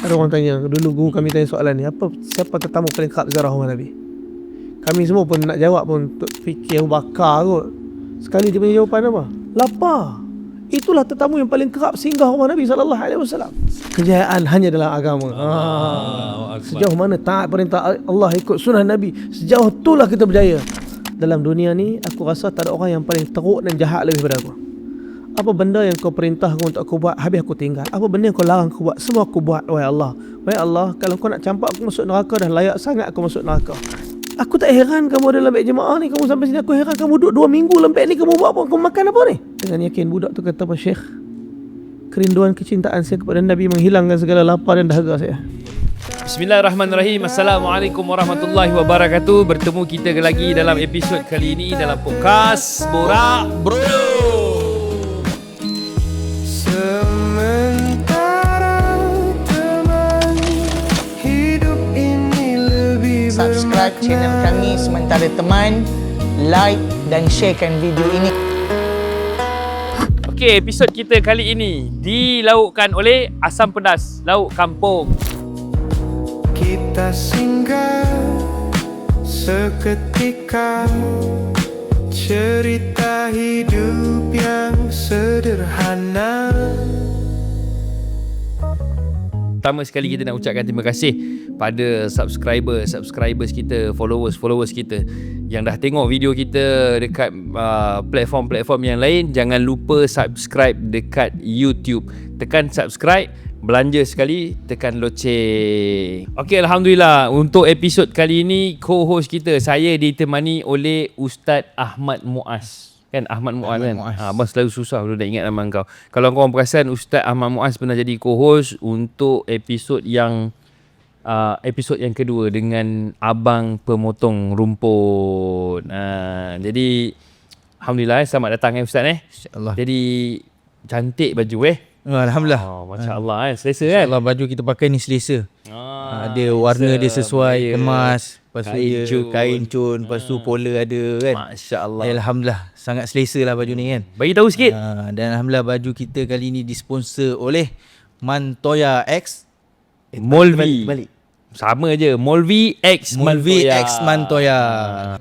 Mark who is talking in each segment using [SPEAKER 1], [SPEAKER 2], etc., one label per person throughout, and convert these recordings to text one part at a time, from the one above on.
[SPEAKER 1] Ada orang tanya, dulu guru kami tanya soalan ni, siapa tetamu paling kerap ziarah rumah Nabi? Kami semua pun nak jawab pun fikir bakar kot. Sekali dia punya jawapan apa? Lapar. Itulah tetamu yang paling kerap singgah rumah Nabi SAW. Kejayaan hanya dalam agama. Sejauh mana taat perintah Allah, ikut sunnah Nabi, sejauh itulah kita berjaya. Dalam dunia ni aku rasa tak ada orang yang paling teruk dan jahat lebih daripada aku. Apa benda yang kau perintah aku untuk aku buat, habis aku tinggal. Apa benda yang kau larang aku buat, semua aku buat. Wahai Allah, kalau kau nak campak aku masuk neraka, dah layak sangat aku masuk neraka. Aku tak heran kamu ada lembek jemaah ni, kamu sampai sini. Aku heran kamu duduk 2 minggu lembek ni, kamu buat apa? Kamu makan apa ni? Dengan yakin budak tu kata apa, Syekh, kerinduan kecintaan saya kepada Nabi menghilangkan segala lapar dan dahaga saya.
[SPEAKER 2] Bismillahirrahmanirrahim. Assalamualaikum warahmatullahi wabarakatuh. Bertemu kita lagi dalam episod kali ini dalam podcast Borak Bro.
[SPEAKER 3] Subscribe channel kami Sementara Teman, like dan sharekan video ini.
[SPEAKER 2] Okey, episod kita kali ini dilaukkan oleh asam pedas lauk kampung.
[SPEAKER 4] Kita singgah seketika, cerita hidup yang sederhana.
[SPEAKER 2] Pertama sekali kita nak ucapkan terima kasih pada subscribers kita, followers kita yang dah tengok video kita dekat platform-platform yang lain. Jangan lupa subscribe dekat YouTube. Tekan subscribe, belanja sekali, tekan loceng. Okey, Alhamdulillah, untuk episod kali ini co-host kita, saya ditemani oleh Ustaz Ahmad Muaz. Kan Ahmad Muaz kan? Abang selalu susah kalau nak ingat nama kau. Kalau korang perasan, Ustaz Ahmad Muaz pernah jadi co-host untuk episod yang kedua dengan Abang Pemotong Rumput. Jadi Alhamdulillah, selamat datang Ustaz InsyaAllah. Jadi cantik baju
[SPEAKER 5] Alhamdulillah.
[SPEAKER 2] Masya Allah selesa kan?
[SPEAKER 5] Allah, baju kita pakai ni selesa. Dia warna dia sesuai, kemas. Lepas tu kain cun, lepas tu pola ada kan.
[SPEAKER 2] Masya Allah.
[SPEAKER 5] Alhamdulillah, sangat selesa lah baju ni kan.
[SPEAKER 2] Bagi tahu sikit.
[SPEAKER 5] Dan Alhamdulillah baju kita kali ni disponsor oleh Mantoya X
[SPEAKER 2] Molvi.
[SPEAKER 5] Balik.
[SPEAKER 2] Sama je, Molvi X
[SPEAKER 5] Mantoya.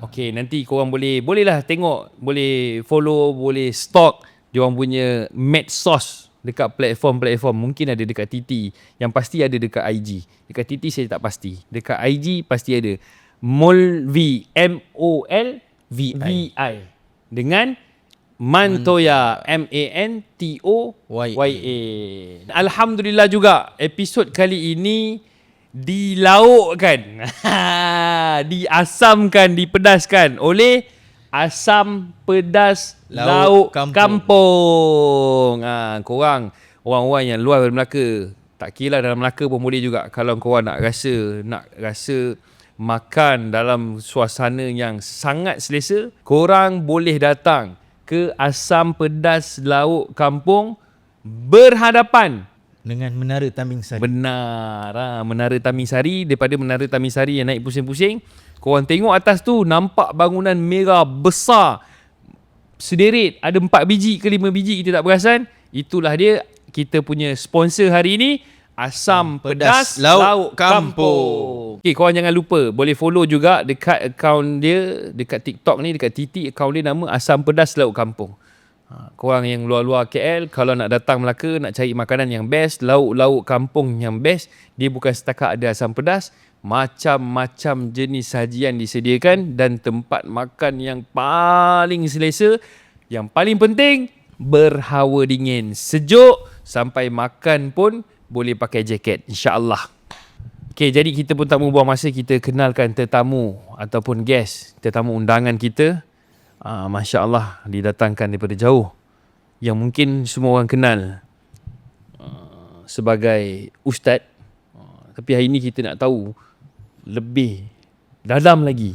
[SPEAKER 2] Okey, nanti korang bolehlah tengok, boleh follow, boleh stalk diorang punya medsos dekat platform-platform. Mungkin ada dekat TT, yang pasti ada dekat IG. Dekat TT saya tak pasti, dekat IG pasti ada. Molvi, MOLVI dengan Mantoya, MANTOYA. Alhamdulillah juga episod kali ini dilaukkan diasamkan, dipedaskan oleh asam pedas lauk kampung. Korang orang-orang yang luar dari Melaka, tak kira dalam Melaka pun boleh juga. Kalau korang nak rasa makan dalam suasana yang sangat selesa, korang boleh datang ke Asam Pedas Lauk Kampung berhadapan
[SPEAKER 5] dengan Menara Taming Sari.
[SPEAKER 2] Benar, Menara Taming Sari. Daripada Menara Taming Sari yang naik pusing-pusing, korang tengok atas tu, nampak bangunan merah besar sederet, ada 4 biji ke 5 biji, kita tak perasan. Itulah dia, kita punya sponsor hari ini, Asam Pedas Lauk Kampung. Okay, korang jangan lupa boleh follow juga dekat akaun dia, dekat TikTok ni, dekat TT, akaun dia nama Asam Pedas Lauk Kampung. Korang yang luar-luar KL, kalau nak datang Melaka, nak cari makanan yang best, lauk-lauk kampung yang best, dia bukan setakat ada asam pedas, macam-macam jenis sajian disediakan dan tempat makan yang paling selesa. Yang paling penting, berhawa dingin, sejuk, sampai makan pun boleh pakai jaket, insyaAllah. Okay, jadi kita pun tak membuang masa, kita kenalkan tetamu ataupun guest, tetamu undangan kita. Masya Allah, didatangkan daripada jauh, yang mungkin semua orang kenal sebagai Ustaz. Tapi hari ini kita nak tahu lebih dalam lagi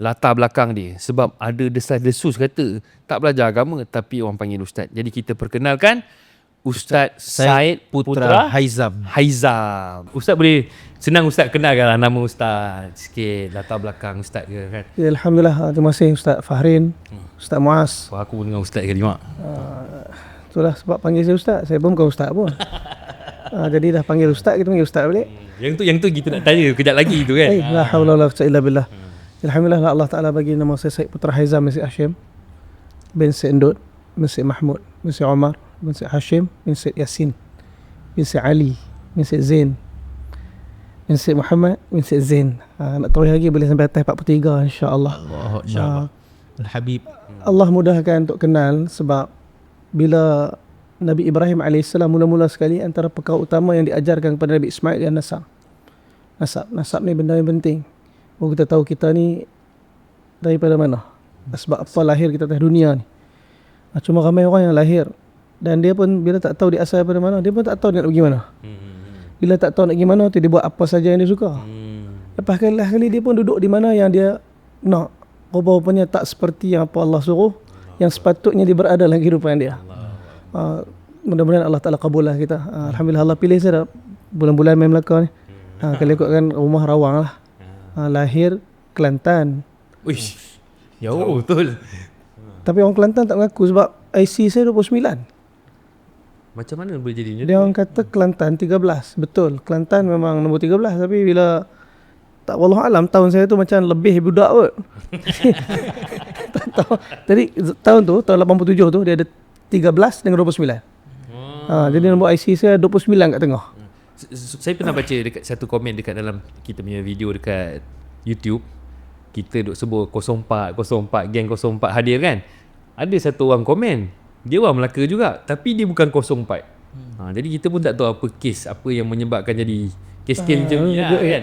[SPEAKER 2] latar belakang dia. Sebab ada desas-desus kata tak belajar agama tapi orang panggil Ustaz. Jadi kita perkenalkan Ustaz Syed Putra
[SPEAKER 5] Haizam.
[SPEAKER 2] Ustaz boleh, senang Ustaz kenalkan nama Ustaz sikit, latar belakang Ustaz ke kan?
[SPEAKER 1] Ya, Alhamdulillah, terima kasih Ustaz Fahrin, Ustaz Muaz.
[SPEAKER 2] Wah, aku dengan Ustaz kali mak.
[SPEAKER 1] Itulah sebab panggil saya Ustaz. Saya pun bukan Ustaz pun. Jadi dah panggil ustaz, kita panggil ustaz balik.
[SPEAKER 2] Yang tu kita nak tanya kejap lagi tu kan.
[SPEAKER 1] La haula wala quwwata illa billah. Alhamdulillah Allah Taala bagi nama saya Syed Putra Haizam bin Syed Hashim bin Syed Ndud bin Syed Mahmud bin Syed Omar bin Syed Hashim bin Syed Yasin bin Syed Ali bin Syed Zain bin Syed Muhammad bin Syed Zain. Nak terus lagi boleh sampai atas 43 insya-Allah.
[SPEAKER 5] InsyaAllah. Al-Habib.
[SPEAKER 1] Allah mudahkan untuk kenal sebab bila Nabi Ibrahim AS mula-mula sekali antara perkara utama yang diajarkan kepada Nabi Ismail ialah nasab. Nasab ni benda yang penting. Kita tahu kita ni daripada mana, sebab apa lahir kita atas dunia ni. Cuma ramai orang yang lahir dan dia pun bila tak tahu dia asal daripada mana, dia pun tak tahu dia nak pergi mana. Bila tak tahu nak pergi mana tu, dia buat apa saja yang dia suka. Lepas kali dia pun duduk di mana yang dia nak. Rupa-rupanya tak seperti yang apa Allah suruh, yang sepatutnya dia berada dalam kehidupan dia. Mudah-mudahan Allah Ta'ala kabullah kita. Alhamdulillah Allah pilih saya dah bulan-bulan main Melaka ni. Kalau ikutkan rumah Rawang lah. Lahir Kelantan.
[SPEAKER 2] Uish. Jauh betul.
[SPEAKER 1] Tapi orang Kelantan tak mengaku sebab IC saya 29.
[SPEAKER 2] Macam mana boleh jadi ni?
[SPEAKER 1] Dia orang kata Kelantan 13. Betul, Kelantan memang nombor 13. Tapi bila tak wallahu alam tahun saya tu macam lebih budak kot. Tak tahu. Jadi tahun 87 tu dia ada 13 dengan 29. Jadi nombor IC saya 29 kat tengah.
[SPEAKER 2] Saya pernah baca dekat satu komen dekat dalam kita punya video dekat YouTube. Kita duk sebut 04 geng 04 hadir kan. Ada satu orang komen, dia orang Melaka juga tapi dia bukan 04. Jadi kita pun tak tahu apa kes, apa yang menyebabkan jadi kes-kes macam ni lah kan.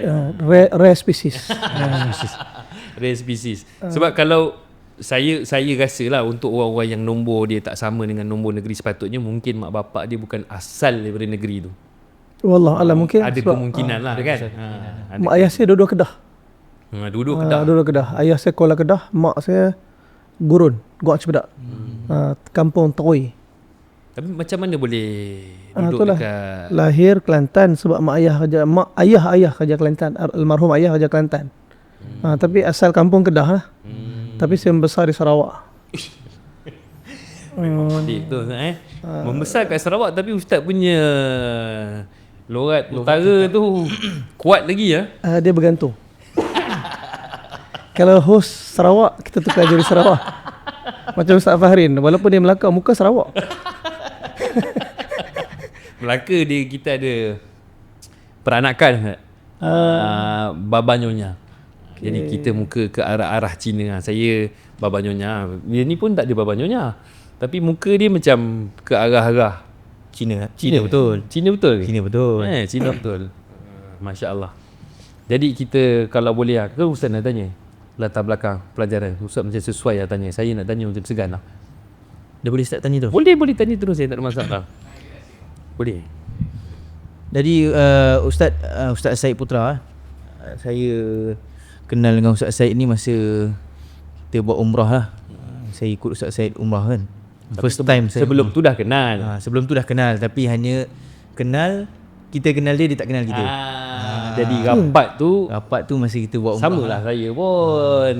[SPEAKER 1] Rare species.
[SPEAKER 2] Rare species. Sebab kalau saya rasa lah untuk orang-orang yang nombor dia tak sama dengan nombor negeri sepatutnya, mungkin mak bapak dia bukan asal daripada negeri tu.
[SPEAKER 1] Wallah alam mungkin
[SPEAKER 2] ada
[SPEAKER 1] sebab
[SPEAKER 2] kemungkinan lah kan.
[SPEAKER 1] Mak ayah saya dua-dua Kedah.
[SPEAKER 2] Duduk Kedah.
[SPEAKER 1] Dua-dua Kedah. Ayah saya Kuala Kedah, mak saya Gurun, Gok Cepedak. Kampung Teroi.
[SPEAKER 2] Tapi macam mana boleh duduk
[SPEAKER 1] itulah.
[SPEAKER 2] dekat
[SPEAKER 1] Lahir Kelantan sebab mak ayah kerja Kelantan, almarhum ayah kerja Kelantan. Tapi asal kampung Kedah lah. Tapi saya membesar di Sarawak.
[SPEAKER 2] tu membesar kat Sarawak tapi ustaz punya lorat utara tu kuat lagi ya.
[SPEAKER 1] Dia bergantung. Kalau host Sarawak, kita tukar jadi Sarawak. Macam Ustaz Fahrin, walaupun dia Melaka, muka Sarawak.
[SPEAKER 2] Melaka kita ada peranakan Baba Nyonya. Jadi kita muka ke arah-arah Cina. Saya Baba Nyonya. Dia ni pun tak ada Baba Nyonya. Tapi muka dia macam ke arah-arah
[SPEAKER 5] Cina betul.
[SPEAKER 2] Cina betul ke?
[SPEAKER 5] Cina betul.
[SPEAKER 2] Cina betul. Masya Allah. Jadi kita kalau boleh lah, ke Ustaz nak tanya latar belakang pelajaran. Ustaz macam sesuai lah tanya. Saya nak tanya macam segan lah.
[SPEAKER 5] Dah boleh start tanya tu?
[SPEAKER 2] Boleh tanya terus, saya tak ada masalah. Boleh.
[SPEAKER 5] Jadi Ustaz Syed Putra, saya kenal dengan Ustaz Syed ni masa kita buat umrah lah. Saya ikut Ustaz Syed umrah kan. First time saya.
[SPEAKER 2] Sebelum tu dah kenal.
[SPEAKER 5] Sebelum tu dah kenal, tapi hanya kenal, kita kenal dia tak kenal kita.
[SPEAKER 2] Jadi rapat tu
[SPEAKER 5] masa kita buat umrah.
[SPEAKER 2] Sama lah saya pun.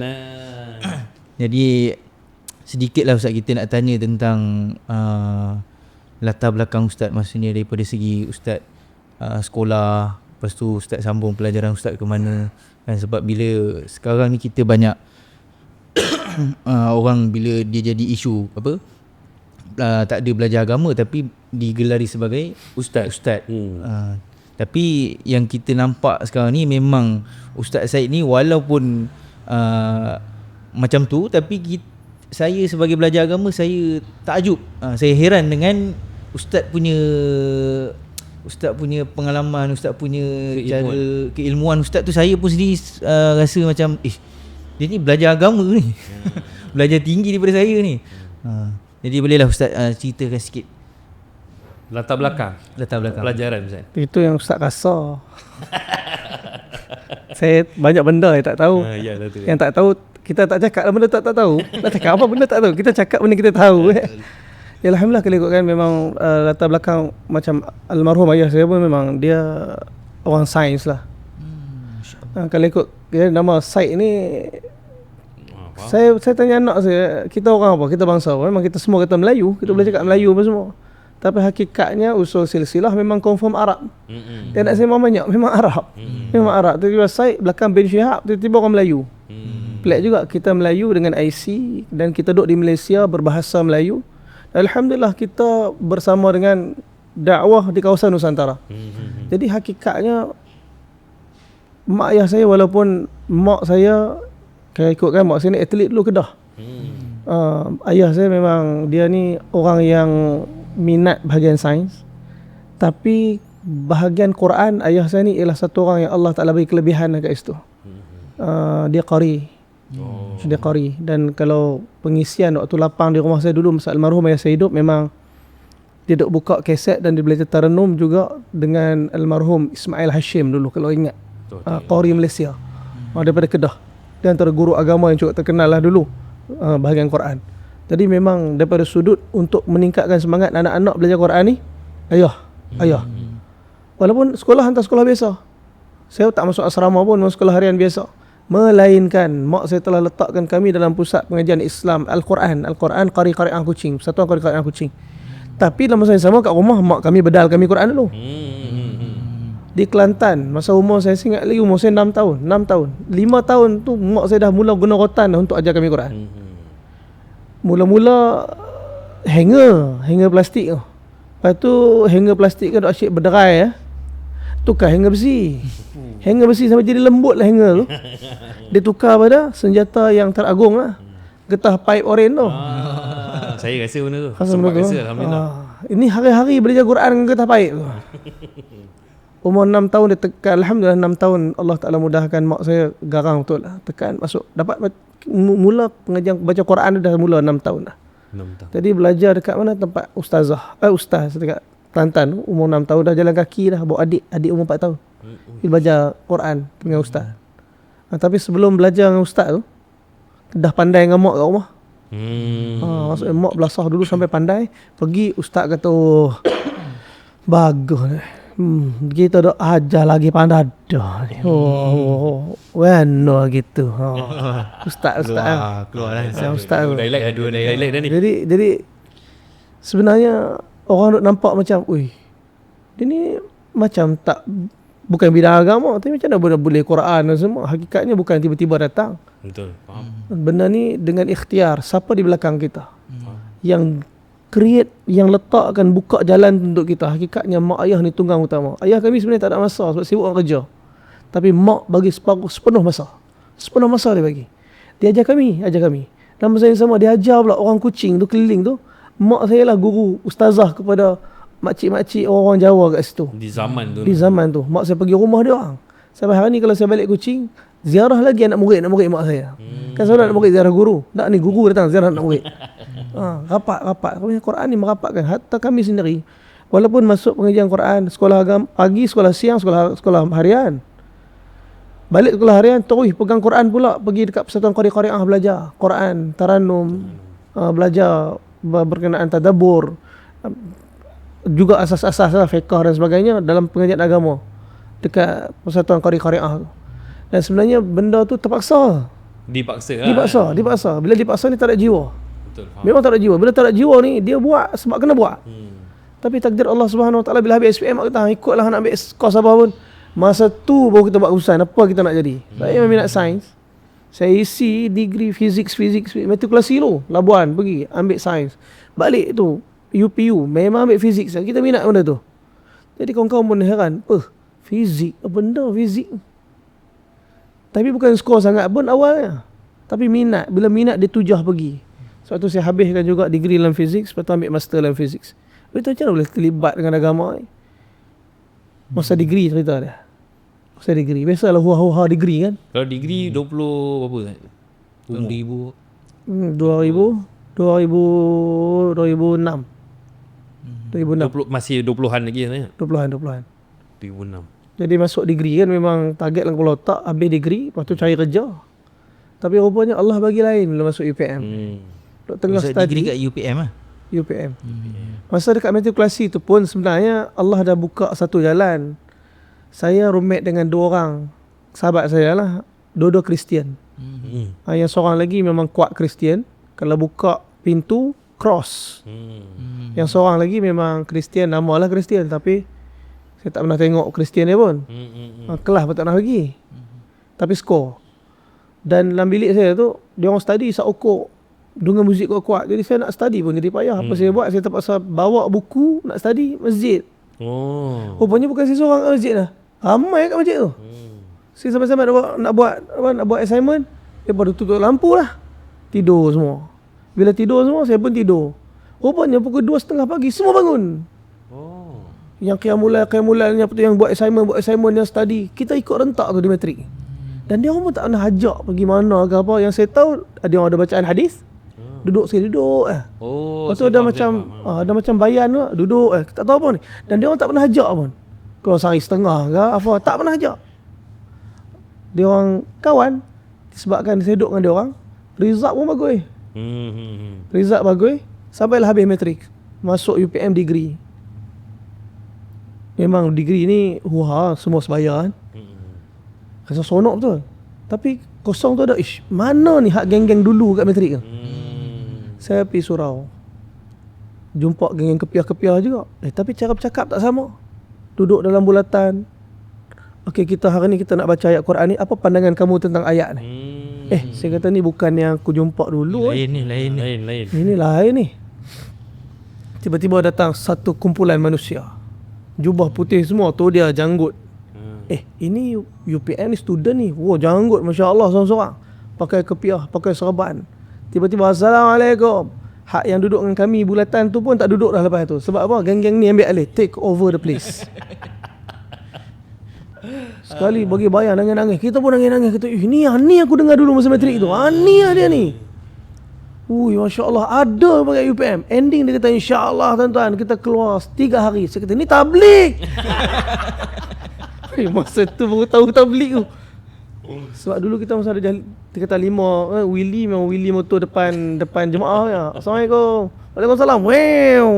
[SPEAKER 5] Jadi sedikit lah Ustaz kita nak tanya tentang latar belakang Ustaz, maksudnya daripada segi Ustaz sekolah, lepas tu Ustaz sambung pelajaran Ustaz ke mana kan. Sebab bila sekarang ni kita banyak orang bila dia jadi isu tak ada belajar agama tapi digelari sebagai ustaz. Tapi yang kita nampak sekarang ni memang Ustaz Syed ni walaupun macam tu, tapi saya sebagai belajar agama, saya takjub, saya heran dengan Ustaz punya pengalaman, Ustaz punya keilmuan Ustaz tu. Saya pun sendiri rasa macam dia ni belajar agama ni. Belajar tinggi daripada saya ni. Jadi bolehlah Ustaz ceritakan sikit
[SPEAKER 2] latar belakang pelajaran Ustaz.
[SPEAKER 1] Itu yang Ustaz rasa. Saya banyak benda yang tak tahu. Yang tak tahu kita tak cakap benda tak tahu. Nak cakap apa benda tak tahu, kita cakap benda kita tahu. Ya, alhamdulillah kalau ikutkan memang latar belakang macam almarhum ayah saya pun memang dia orang sains lah. Kalau ikut nama Syed ni, saya tanya anak saya, kita orang apa? Kita bangsa apa? Memang kita semua kata Melayu, kita boleh cakap Melayu apa semua. Tapi hakikatnya usul silsilah memang confirm Arab. Dia nak sembang banyak memang Arab. Memang Arab. Tiba-tiba Said belakang bin Syihab, tiba-tiba orang Melayu. Pelik juga kita Melayu dengan IC dan kita duduk di Malaysia berbahasa Melayu. Alhamdulillah kita bersama dengan dakwah di kawasan Nusantara. Jadi hakikatnya mak ayah saya, walaupun mak saya kalau ikutkan mak saya ni atlet dulu Kedah. Ayah saya memang dia ni orang yang minat bahagian sains, tapi bahagian Quran ayah saya ni ialah satu orang yang Allah Ta'ala bagi kelebihan dekat situ. Dia qari. Dia qari. Dan kalau pengisian waktu lapang di rumah saya dulu masa almarhum ayah saya hidup, memang dia duk buka kaset dan dia belajar taranum juga dengan almarhum Ismail Hashim dulu kalau ingat. Qari Malaysia. Daripada Kedah. Dia antara guru agama yang cukup terkenal lah dulu bahagian Quran. Jadi memang daripada sudut untuk meningkatkan semangat anak-anak belajar Quran ni, ayah. Walaupun sekolah hantar sekolah biasa. Saya tak masuk asrama pun, masuk sekolah harian biasa. Melainkan mak saya telah letakkan kami dalam pusat pengajian Islam Al-Quran Qari-Qari'ah Kuching, Persatuan Qari-Qari'ah Kuching. Tapi dalam masa yang sama kat rumah mak kami bedal kami Quran dulu. Di Kelantan, masa umur saya ingat lagi umur saya 6 tahun. 5 tahun tu mak saya dah mula guna rotan untuk ajar kami Quran. Mula-mula hanger plastik tu. Lepas tu hanger plastik kan duk asyik berderai tukar hanger besi. Hanger besi sampai jadi lembut lah hanger tu. Dia tukar pada senjata yang teragung lah. Getah pipe oren tu.
[SPEAKER 2] Saya rasa benda tu.
[SPEAKER 1] Rasa
[SPEAKER 2] Sempat
[SPEAKER 1] benda tu.
[SPEAKER 2] rasa alhamdulillah.
[SPEAKER 1] Ini hari-hari belajar Quran dengan getah pipe tu. Umur 6 tahun dia tekan. Alhamdulillah 6 tahun Allah Ta'ala mudahkan mak saya garang betul lah. Tekan masuk. Dapat mula pengajian baca Quran dah mula 6 tahun dah.
[SPEAKER 2] 6 tahun.
[SPEAKER 1] Jadi belajar dekat mana tempat ustazah. Ustaz dekat Kelantan. Umur 6 tahun dah jalan kaki dah. Bawa adik umur 4 tahun. Dia belajar Quran dengan ustaz. Tapi sebelum belajar dengan ustaz tu, dah pandai dengan mak kat rumah. Maksudnya mak belasah dulu sampai pandai. Pergi ustaz kata, oh, bagus ni. Kita dah ajar lagi pandai dah ni. Wano gitu. Ustaz
[SPEAKER 5] Keluar lah.
[SPEAKER 1] Saya ustaz tu.
[SPEAKER 2] Dialek dah ni.
[SPEAKER 1] Jadi sebenarnya orang duk nampak macam, dia ni macam tak, bukan bidang agama, tapi macam mana boleh Quran dan semua. Hakikatnya bukan tiba-tiba datang.
[SPEAKER 2] Betul, faham.
[SPEAKER 1] Benda ni dengan ikhtiar siapa di belakang kita yang create, yang letakkan, buka jalan untuk kita. Hakikatnya mak ayah ni tunggang utama. Ayah kami sebenarnya tak ada masa sebab sibuk orang kerja, tapi mak bagi sepenuh masa dia bagi. Dia ajar kami. Dan masa yang sama dia ajar pula orang Kuching tu keliling tu. Mak saya lah guru ustazah kepada makcik-makcik orang Jawa kat situ. Di zaman tu mak saya pergi rumah dia orang. Sampai hari ni kalau saya balik Kuching, ziarah lagi anak murid mak saya. Kan saya nak murid ziarah guru. Tak ni guru datang ziarah anak murid. Rapat. Quran ni merapatkan. Hatta kami sendiri, walaupun masuk pengajian Quran, sekolah agama pagi, sekolah siang, sekolah harian. Balik sekolah harian terus pegang Quran pula, pergi dekat Persatuan Qari-Qari'ah belajar Quran, taranum, belajar berkenaan tadabbur, juga asas-asas fiqh dan sebagainya dalam pengajian agama dekat Persatuan Qari-Qari'ah tu. Dan sebenarnya benda tu terpaksa. Dipaksa. Bila dipaksa ni tak ada jiwa.
[SPEAKER 2] Betul, faham.
[SPEAKER 1] Memang tak ada jiwa. Bila tak ada jiwa ni, dia buat sebab kena buat. Tapi takdir Allah Subhanahu Wa Taala, bila habis SPM mak kata, ikutlah nak ambil kos apa pun. Masa tu baru kita buat keputusan apa kita nak jadi. Saya memang minat sains. Saya isi degree fizik, matrikulasi dulu, Labuan pergi ambil sains. Balik tu UPU memang ambil fizik. Kita minat benda tu. Jadi kawan-kawan pun heran, fizik, apa benda fizik? Tapi bukan skor sangat pun awalnya. Tapi minat, bila minat dia tujah pergi. Sebab tu saya habiskan juga degree dalam fizik, lepas tu ambil master dalam fizik. Betul macam mana boleh terlibat dengan agama ni? Masa degree cerita dia. Masa degree. Biasalah huha-huha degree kan.
[SPEAKER 2] Kalau degree 20 berapa?
[SPEAKER 1] 2006.
[SPEAKER 2] 20, masih 20-an lagi sebenarnya.
[SPEAKER 1] 20-an.
[SPEAKER 2] 2006.
[SPEAKER 1] Jadi masuk degree kan memang target dalam kepala otak, ambil degree, lepas tu cari kerja. Tapi rupanya Allah bagi lain bila masuk UPM. Duk tengah study
[SPEAKER 5] degree kat UPM lah.
[SPEAKER 1] UPM. Masa dekat matrikulasi tu pun sebenarnya Allah dah buka satu jalan. Saya roommate dengan dua orang sahabat saya lah, dua-dua Kristian. Yang seorang lagi memang kuat Kristian. Kalau buka pintu cross. Yang seorang lagi memang Kristian, namalah Kristian, tapi saya tak pernah tengok Kristian dia pun. Kelas pun tak pernah pergi. Tapi skor. Dan dalam bilik saya tu, dia orang study sak okok dengan muzik kuat-kuat. Jadi saya nak study pun jadi payah. Apa saya buat? Saya terpaksa bawa buku nak study masjid. Rupanya bukan saya seorang kat masjid lah. Ramai kat masjid tu. Saya sampai-sampai nak buat assignment, dia pada tutup lampu lah. Tidur semua. Bila tidur semua, saya pun tidur. Rupanya pukul 2:30 pagi semua bangun. Yang kiamulan yang buat assignment yang study, kita ikut rentak tu di matrik. Dan dia orang pun tak pernah ajak pergi mana ke apa. Yang saya tahu ada orang ada bacaan hadis. Duduk sekali duduk Lepas tu ada macam bayan tu, duduk tak tahu apa ni. Dan dia orang tak pernah ajak pun. Kalau sehari setengah ke apa, tak pernah ajak. Dia orang kawan, sebabkan saya duduk dengan dia orang, result pun bagus. Result bagus sampailah habis matrik. Masuk UPM degree. Memang degree ni semua sebaya kan. Rasa sonok betul. Tapi kosong tu ada, mana ni hak geng-geng dulu kat matrik kan. Saya pergi surau, jumpa geng-geng kepiah-kepiah juga. Tapi cara bercakap tak sama. Duduk dalam bulatan. Okey, kita hari ni kita nak baca ayat Quran ni. Apa pandangan kamu tentang ayat ni? Saya kata ni bukan yang aku jumpa dulu.
[SPEAKER 5] Lain.
[SPEAKER 1] Ini lain ni. Tiba-tiba datang satu kumpulan manusia. Jubah putih semua, tu dia janggut. Ini UPM ni student ni. Janggut Masya Allah seorang-seorang. Pakai kepiah, pakai serban. Tiba-tiba Assalamualaikum. Hak yang duduk dengan kami bulatan tu pun tak duduk dah lepas tu. Sebab apa? Geng-geng ni ambil alih, take over the place. Sekali bagi bayar nangis-nangis. Kita pun nangis-nangis. Kata, ni aku dengar dulu masa matrik tu. Ni dia ni. Masya Allah. Ada pakai UPM. Ending dia kata, insya-Allah tuan-tuan, kita keluar 3 hari. Saya kata, ni tabligh. Masa tu baru tahu tabligh tu. Sebab dulu kita masa ada kata 5 Willy, memang Willy motor depan jemaah ya. Assalamualaikum. Waalaikumsalam.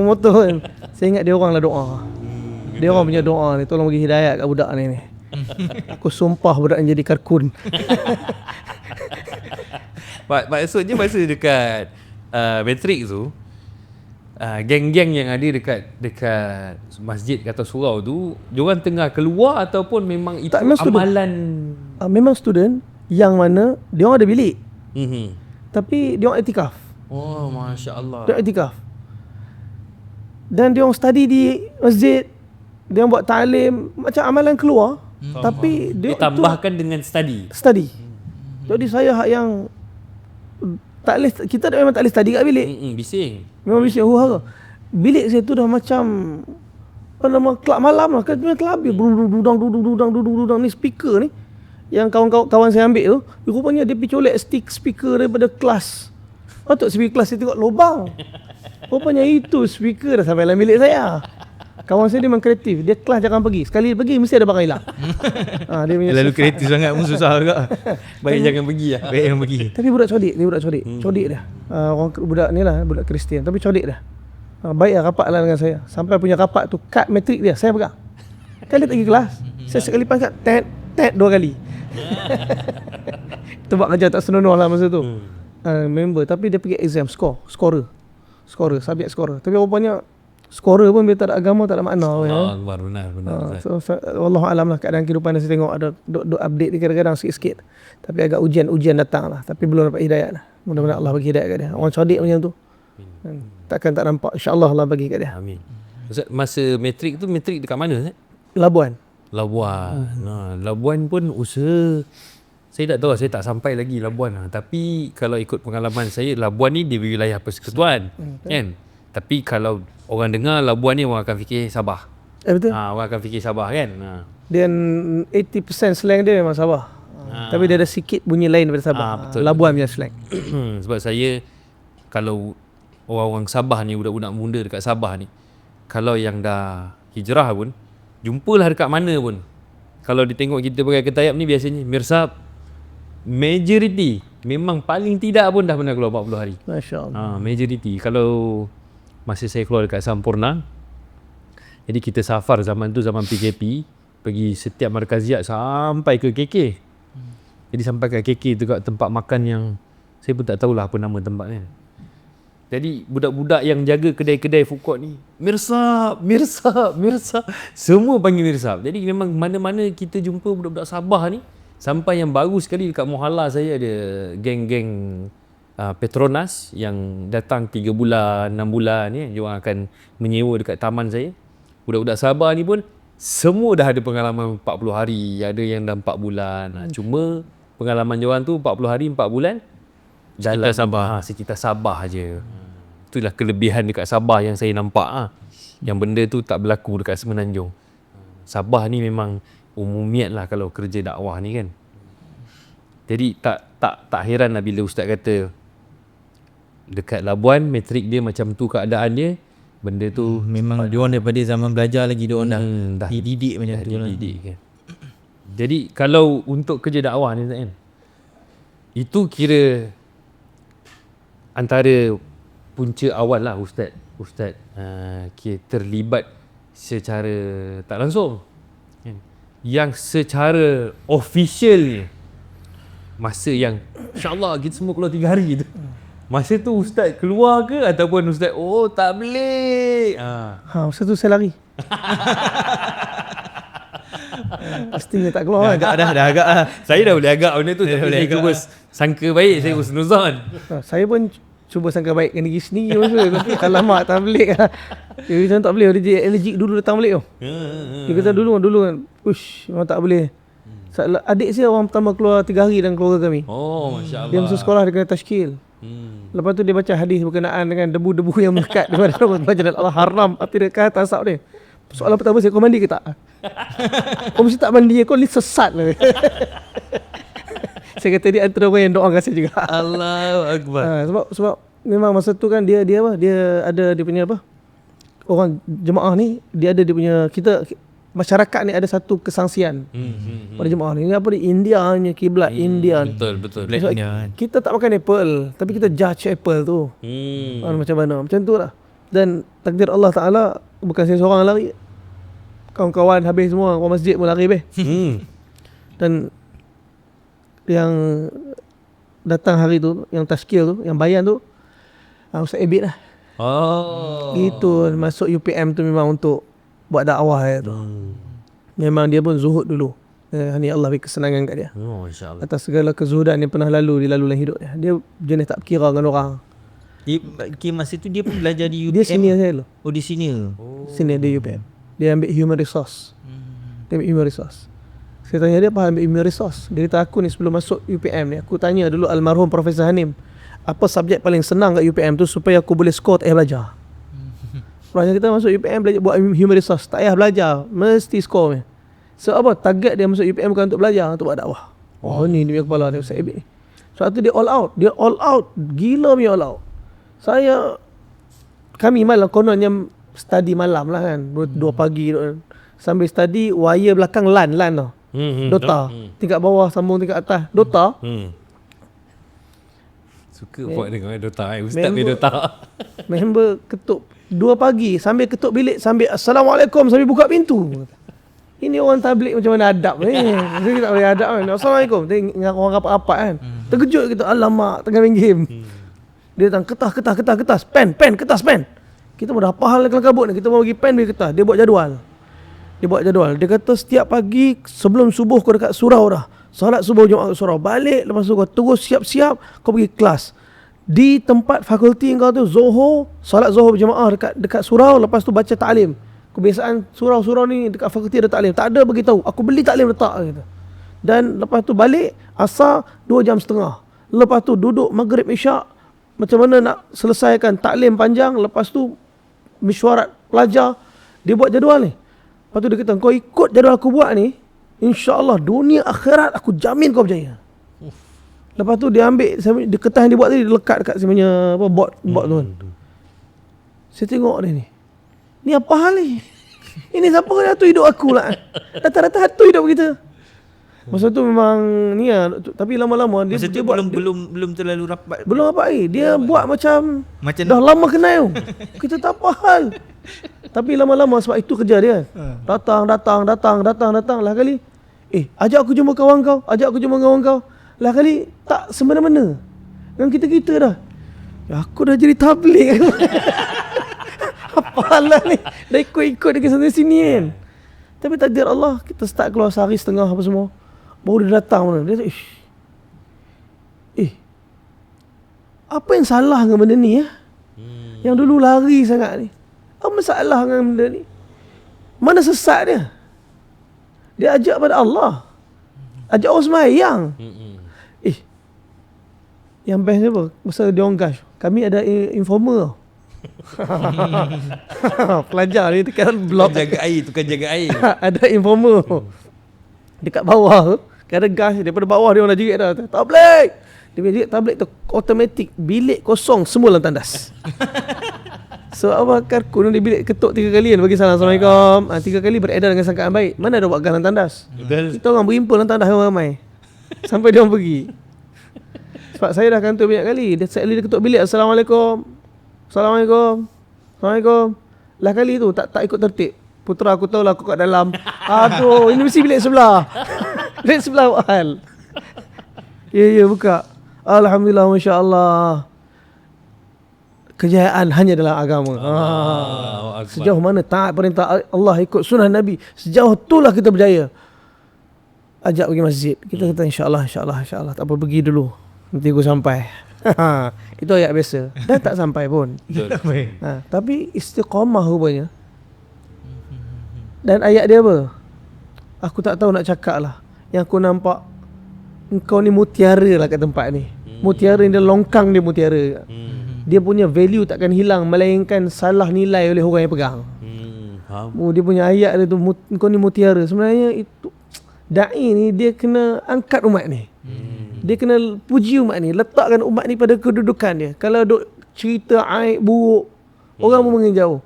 [SPEAKER 1] Motor kan. Saya ingat dia orang lah doa. Dia orang punya doa ni, tolong bagi hidayat kat budak ni. Aku sumpah budak ni jadi karkun.
[SPEAKER 2] Maksudnya masa dekat matrik tu, geng-geng yang ada dekat masjid atau surau tu, diorang tengah keluar ataupun memang itu
[SPEAKER 1] tak, memang
[SPEAKER 2] amalan
[SPEAKER 1] memang student yang mana diorang ada bilik. Tapi diorang iktikaf.
[SPEAKER 2] Masya-Allah.
[SPEAKER 1] Diorang iktikaf. Dan diorang study di masjid. Diorang buat ta'lim, macam amalan keluar. Tapi
[SPEAKER 2] ditambahkan dengan study.
[SPEAKER 1] Jadi saya hak yang tak boleh, kita memang tak boleh study kat bilik.
[SPEAKER 2] Bising.
[SPEAKER 1] Memang bising huru-hara. Bilik saya tu dah macam kelab malam lah. Kan kelab dudang ni speaker ni yang kawan saya ambil tu, rupanya dia pergi colek speaker daripada kelas. Patut speaker kelas saya tengok lubang. Rupanya itu speaker dah sampai dalam bilik saya. Kawan saya dia memang kreatif. Dia kelas jangan pergi. Sekali pergi mesti ada barang hilang. Dia punya
[SPEAKER 5] Lalu kreatif sangat pun susah juga.
[SPEAKER 2] Baik jangan pergi lah.
[SPEAKER 5] Baik jangan pergi.
[SPEAKER 1] Tapi budak codik. Codik dah. Budak ni lah, budak Kristian. Tapi codik dah. Baik lah, rapat lah dengan saya. Sampai punya rapat tu, kad matrik dia, saya pegang. Kan dia tak pergi kelas. Saya sekali pangkat, tet 2 kali. Itu buat kerja tak senonoh lah masa tu. Member. Tapi dia pergi exam, scorer, subjek scorer. Tapi rupanya scorer pun bila tak ada agama, tak ada makna.
[SPEAKER 2] Benar.
[SPEAKER 1] So, wallahualam lah keadaan kehidupan saya tengok ada duk update ni kadang-kadang sikit-sikit. Tapi agak ujian datang lah. Tapi belum dapat hidayat lah. Mudah-mudahan Allah bagi hidayat kat dia. Orang cerdik macam tu. Takkan tak nampak. InsyaAllah Allah bagi kat dia.
[SPEAKER 2] Amin. Ustaz, masa matrik tu, matrik dekat mana Ustaz?
[SPEAKER 1] Labuan.
[SPEAKER 2] Labuan pun usaha. Saya tak tahu, saya tak sampai lagi Labuan lah. Tapi kalau ikut pengalaman saya, Labuan ni di wilayah Persekutuan. Kan? Tapi kalau orang dengar Labuan ni, orang akan fikir Sabah.
[SPEAKER 1] Betul.
[SPEAKER 2] Orang akan fikir Sabah kan.
[SPEAKER 1] Dia 80% slang dia memang Sabah. Tapi dia ada sikit bunyi lain daripada Sabah.
[SPEAKER 2] Betul,
[SPEAKER 1] Labuan punya slang.
[SPEAKER 2] Sebab saya, kalau orang-orang Sabah ni, budak-budak muda dekat Sabah ni, kalau yang dah hijrah pun, jumpalah dekat mana pun, kalau ditengok kita pakai ketayap ni, biasanya Mirsab, majority memang paling tidak pun dah pernah keluar 40 hari.
[SPEAKER 1] Masya Allah.
[SPEAKER 2] Majority. Kalau masa saya keluar dekat Sampurna, jadi kita safar zaman tu, zaman PKP, pergi setiap markaziat sampai ke KK. Jadi sampai ke KK tu kat tempat makan yang saya pun tak tahulah apa nama tempat ni. Jadi budak-budak yang jaga kedai-kedai food court ni, Mirsab, Mirsab, Mirsab, semua panggil Mirsab. Jadi memang mana-mana kita jumpa budak-budak Sabah ni, sampai yang baru sekali dekat Mohalla saya ada geng-geng Petronas yang datang 3 bulan, 6 bulan ni, dia orang akan menyewa dekat taman saya. Budak-budak Sabah ni pun semua dah ada pengalaman 40 hari, ada yang dah 4 bulan. Cuma pengalaman dia orang tu 40 hari, 4 bulan dalam Sabah. Sekitar Sabah je. Itulah kelebihan dekat Sabah yang saya nampak Yang benda tu tak berlaku dekat Semenanjung. Sabah ni memang umumiat lah kalau kerja dakwah ni kan. Jadi tak heran lah bila ustaz kata dekat Labuan matrik dia macam tu keadaan dia. Benda tu
[SPEAKER 5] Memang diorang daripada zaman belajar lagi diorang dah
[SPEAKER 2] dah
[SPEAKER 5] dididik macam tu lah.
[SPEAKER 2] dididik kan. Jadi kalau untuk kerja dakwah ni kan, itu kira antara punca awal lah Ustaz kira terlibat secara tak langsung kan. Yang secara official ni masa yang insyaAllah kita semua keluar 3 hari tu, masa tu Ustaz keluar ke ataupun Ustaz tak boleh
[SPEAKER 1] Masa tu saya lari. Pastinya tak keluar kan.
[SPEAKER 5] Dah agak lah.
[SPEAKER 2] Saya dah boleh agak benda tu, tapi saya cuba sangka baik, saya husnuzan.
[SPEAKER 1] Saya pun cuba sangka baik kena pergi sendiri masa tu. Tapi alamak tak boleh lah. Dia macam tak boleh. Dia allergic dulu datang balik tau. Dia kata dulu kan, ush memang tak boleh. Adik saya orang pertama keluar 3 hari dalam keluarga kami.
[SPEAKER 2] Masya Allah.
[SPEAKER 1] Dia masuk sekolah dia kena tashkil. Lepas tu dia baca hadis berkenaan dengan debu-debu yang melekat daripada baca dalam Allah haram api dekat atas asap dia. Soalan pertama saya, kau mandi ke tak? Kau mesti tak mandi, kau ni sesat lah. Saya kata dia antara orang yang doa dengan saya juga.
[SPEAKER 5] Allahu Akbar.
[SPEAKER 1] Sebab memang masa tu kan dia apa? Dia ada dia punya apa? Orang jemaah ni dia ada dia punya masyarakat ni ada satu kesangsian pada jemaah ni. Ini apa ni? India punya kiblat India ni.
[SPEAKER 2] Betul.
[SPEAKER 1] Sebab kita tak makan apple, tapi kita judge apple tu. Macam mana? Macam tu lah. Dan takdir Allah Ta'ala, bukan saya seorang lari. Kawan-kawan habis semua, orang masjid pun lari habis. Dan yang datang hari tu, yang tashkil tu, yang bayan tu, Ustaz Ebit lah. Itu masuk UPM tu memang untuk buat dakwah tu. Memang dia pun zuhud dulu. Ni Allah beri kesenangan kat dia.
[SPEAKER 2] Masya Allah.
[SPEAKER 1] Atas segala kezuhudan yang pernah dilalui dalam hidup dia. Dia jenis tak berkira dengan orang.
[SPEAKER 5] Masa tu dia pun belajar di UPM.
[SPEAKER 1] Dia senior saya dulu.
[SPEAKER 5] Oh, di senior.
[SPEAKER 1] Senior di UPM. Dia ambil human resource. Dia ambil human resource. Saya tanya dia apa ambil human resource. Dia kata aku ni sebelum masuk UPM ni, aku tanya dulu almarhum Profesor Hanim, apa subjek paling senang kat UPM tu supaya aku boleh score tak payah belajar. Orang kita masuk UPM belajar buat human resource, tak payah belajar, mesti score ni. So apa? Target dia masuk UPM bukan untuk belajar, untuk buat dakwah. Ni dia punya kepala dia Ustaz Ebit ni. Sebab tu dia all out. Dia all out. Gila punya all out. Kami malam kononnya study malam lah kan. 2 pagi sambil study, wire belakang LAN tau. Dota. Tingkat bawah sambung tingkat atas. Dota.
[SPEAKER 2] Suka buat dengan Dota. Ustaz main Dota.
[SPEAKER 1] Member ketuk 2 pagi sambil ketuk bilik sambil Assalamualaikum sambil buka pintu. Ini orang tablik macam mana adab ni. Kita tak boleh adab kan. Assalamualaikum. Tengok orang rapat-rapat kan. Terkejut kita. Alamak, tengah main game. Dia datang kertas, pen, kertas, pen. Kita pun dah pahal kelam kabut ni. Kita mau bagi pen, bagi kertas. Dia buat jadual. Dia kata setiap pagi sebelum subuh kau dekat surau dah. Salat subuh Jumaat kat surau. Balik lepas tu kau terus siap-siap kau pergi kelas. Di tempat fakulti kau tu Zohor, salat Zohor berjemaah dekat surau, lepas tu baca taklim. Kebiasaan surau-surau ni dekat fakulti ada taklim. Tak ada beritahu. Aku beli taklim letak gitu. Dan lepas tu balik asar 2.5 jam. Lepas tu duduk maghrib isyak, macam mana nak selesaikan taklim panjang, lepas tu mesyuarat pelajar. Dia buat jadual ni. Lepas tu dia kata, kau ikut jadual aku buat ni, insya-Allah dunia akhirat aku jamin kau berjaya. Lepas tu dia ambil dia kertas yang dia buat tadi, dia lekat dekat sebenarnya board tu kan. Saya tengok dia ni. Ni apa hal ni? Ini siapa yang atur hidup aku lah. Rata-rata atur hidup kita. Masa tu memang ni lah. Tapi lama-lama dia buat
[SPEAKER 5] belum terlalu rapat.
[SPEAKER 1] Belum apa dia buat macam dah lama kenal. Kita tak apa hal. Tapi lama-lama sebab itu kerja dia kan. Datang lah kali. Ajak aku jumpa kawan kau. Lah kali tak semena-mena. Dengan kita dah. Aku dah jadi tabligh. Apalah ni, dah ikut-ikut dekat sana sini kan. Tapi takdir Allah, kita start keluar sehari setengah apa semua, baru dia datang mana. Dia kata, apa yang salah dengan benda ni ya? Yang dulu lari sangat ni, apa masalah dengan benda ni? Mana sesat dia? Dia ajak pada Allah, ajak orang sembahyang. Yang best ni apa? Masa dia orang gash, kami ada informer. Pelajar ni dekat blok
[SPEAKER 2] Tukang jaga air.
[SPEAKER 1] ada informer dekat bawah tu. Kan ada gas daripada bawah dia orang dah jerit dah. Tabligh. Dia punya jerit tabligh tu automatik, bilik kosong semua dalam tandas. So Abang Karkun dia bilik ketuk 3 kali kan, bagi salam Assalamualaikum. 3 kali beredar dengan sangkaan baik. Mana ada buat gas dalam tandas?
[SPEAKER 2] Betul.
[SPEAKER 1] Kita orang berimpun dalam tandas ramai. Sampai dia orang pergi. Sebab saya dah kantor banyak kali. Dia sekali dia ketuk bilik, Assalamualaikum. Assalamualaikum. Assalamualaikum. Lah kali tu tak ikut tertib. Putera aku tahu lah aku kat dalam. Aduh, ini mesti bilik sebelah. Bilik sebelah Wal. Ya, buka. Alhamdulillah, Masya Allah. Kejayaan hanya dalam agama. Sejauh mana taat perintah Allah, ikut sunnah Nabi, sejauh itulah kita berjaya. Ajak pergi masjid. Kita kata insyaAllah. Tak apa, pergi dulu. Nanti aku sampai. Itu ayat biasa. Dan tak sampai pun. Tapi istiqamah rupanya. Dan ayat dia apa? Aku tak tahu nak cakap lah. Yang aku nampak, engkau ni mutiara lah kat tempat ni. Mutiara ni dia longkang, dia mutiara. Dia punya value takkan hilang, melainkan salah nilai oleh orang yang pegang. Dia punya ayat dia tu, engkau ni mutiara. Sebenarnya itu da'i ni dia kena angkat umat ni. Dia kena puji umat ni, letakkan umat ni pada kedudukan dia. Kalau duk cerita aib buruk, orang pun makin jauh.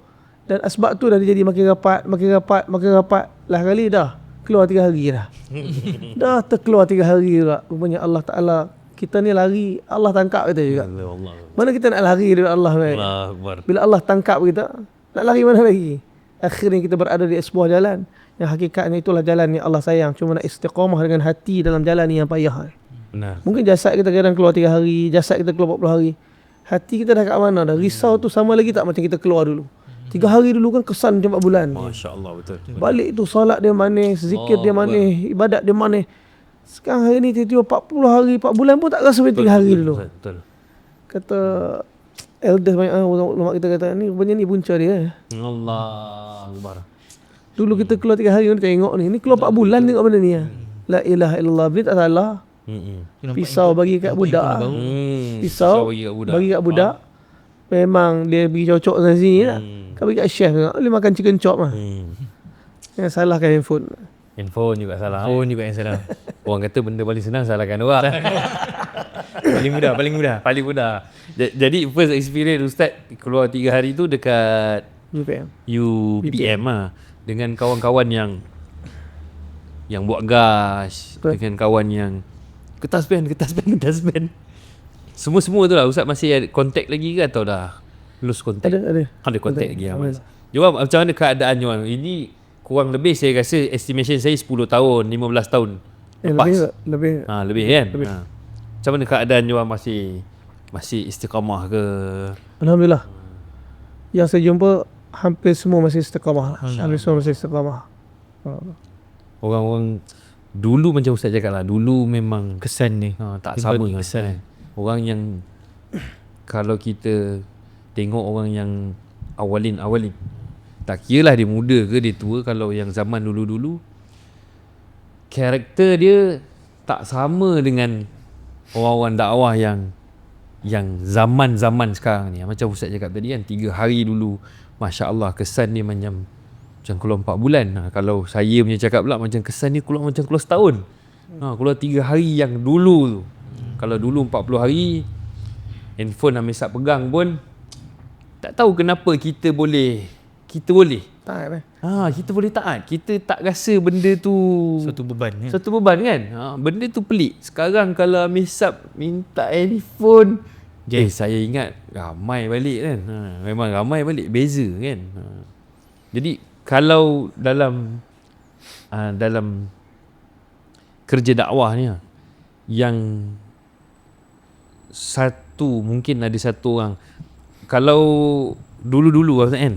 [SPEAKER 1] Dan asbab tu dah dia jadi makin rapat. Lah kali dah keluar 3 hari dah. Dah terkeluar 3 hari juga. Rupanya Allah Ta'ala, kita ni lari, Allah tangkap kita juga. Mana kita nak lari dari Allah? Bila Allah tangkap kita, nak lari mana lagi? Akhirnya kita berada di sebuah jalan yang hakikatnya itulah jalan yang Allah sayang. Cuma nak istiqamah dengan hati dalam jalan ni yang payah.
[SPEAKER 2] Benar.
[SPEAKER 1] Mungkin jasad kita kadang keluar 3 hari, jasad kita keluar 40 hari. Hati kita dah kat mana dah? Risau tu sama lagi tak macam kita keluar dulu. 3 hari dulu kan kesan macam 4 bulan.
[SPEAKER 2] Masya-Allah, betul.
[SPEAKER 1] Balik tu solat dia manis, zikir dia manis, ibadat dia manis. Sekarang hari ni tiba-tiba 40 hari, 4 bulan pun tak rasa macam 3 hari dulu.
[SPEAKER 2] Betul.
[SPEAKER 1] Kata elders banyak ulama kita kata ni rupanya ni punca dia.
[SPEAKER 2] Allah Akbar.
[SPEAKER 1] Dulu kita keluar 3 hari ni tengok ni keluar 4 bulan tengok benda ni. La ilaha illallah, benda tak salah. Pisau bagi kat budak. Pisau bagi kat budak. Memang dia pergi cocok sana sini lah. Kau bagi kat chef tengok, dia makan chicken chop lah. Yang salahkan handphone.
[SPEAKER 2] Handphone juga salah. Handphone juga yang salah. Orang kata benda paling senang salahkan orang. Paling mudah. Jadi first experience Ustaz keluar 3 hari tu dekat UPM lah. Dengan kawan-kawan yang buat gas.
[SPEAKER 1] Betul.
[SPEAKER 2] Dengan kawan yang kertas pen. Semua tu lah. Ustaz masih ada kontak lagi ke atau dah lose kontak? Ada kontak lagi. Jom, macam mana keadaan Jom? Ini kurang lebih saya rasa estimation saya 10 tahun, 15 tahun lepas. Lebih kan? Macam mana keadaan Jom, masih istiqamah ke?
[SPEAKER 1] Alhamdulillah. Yang saya jumpa hampir semua masih istiqamah. Hampir semua masih istiqamah.
[SPEAKER 2] Orang-orang dulu macam Ustaz cakap lah, dulu memang
[SPEAKER 5] Kesan ni
[SPEAKER 2] tak sama kesan. Orang yang kalau kita tengok orang yang awalin, tak kira lah dia muda ke dia tua, kalau yang zaman dulu-dulu karakter dia tak sama dengan orang-orang dakwah yang zaman-zaman sekarang ni. Macam Ustaz cakap tadi kan, 3 hari dulu Masya Allah kesan dia macam keluar 4 bulan. Kalau saya punya cakap pula, macam kesan dia keluar macam keluar setahun. Keluar 3 hari yang dulu tu. Kalau dulu 40 hari handphone Amir Sat pegang pun tak tahu kenapa kita boleh
[SPEAKER 1] taat
[SPEAKER 2] kita boleh taat. Kita tak rasa benda tu
[SPEAKER 5] Satu beban
[SPEAKER 2] kan. Benda tu pelik. Sekarang kalau Amir Sat minta handphone, saya ingat ramai balik kan. Memang ramai balik, beza kan. Jadi kalau dalam kerja dakwah ni yang mungkin ada satu orang. Kalau dulu-dulu kan,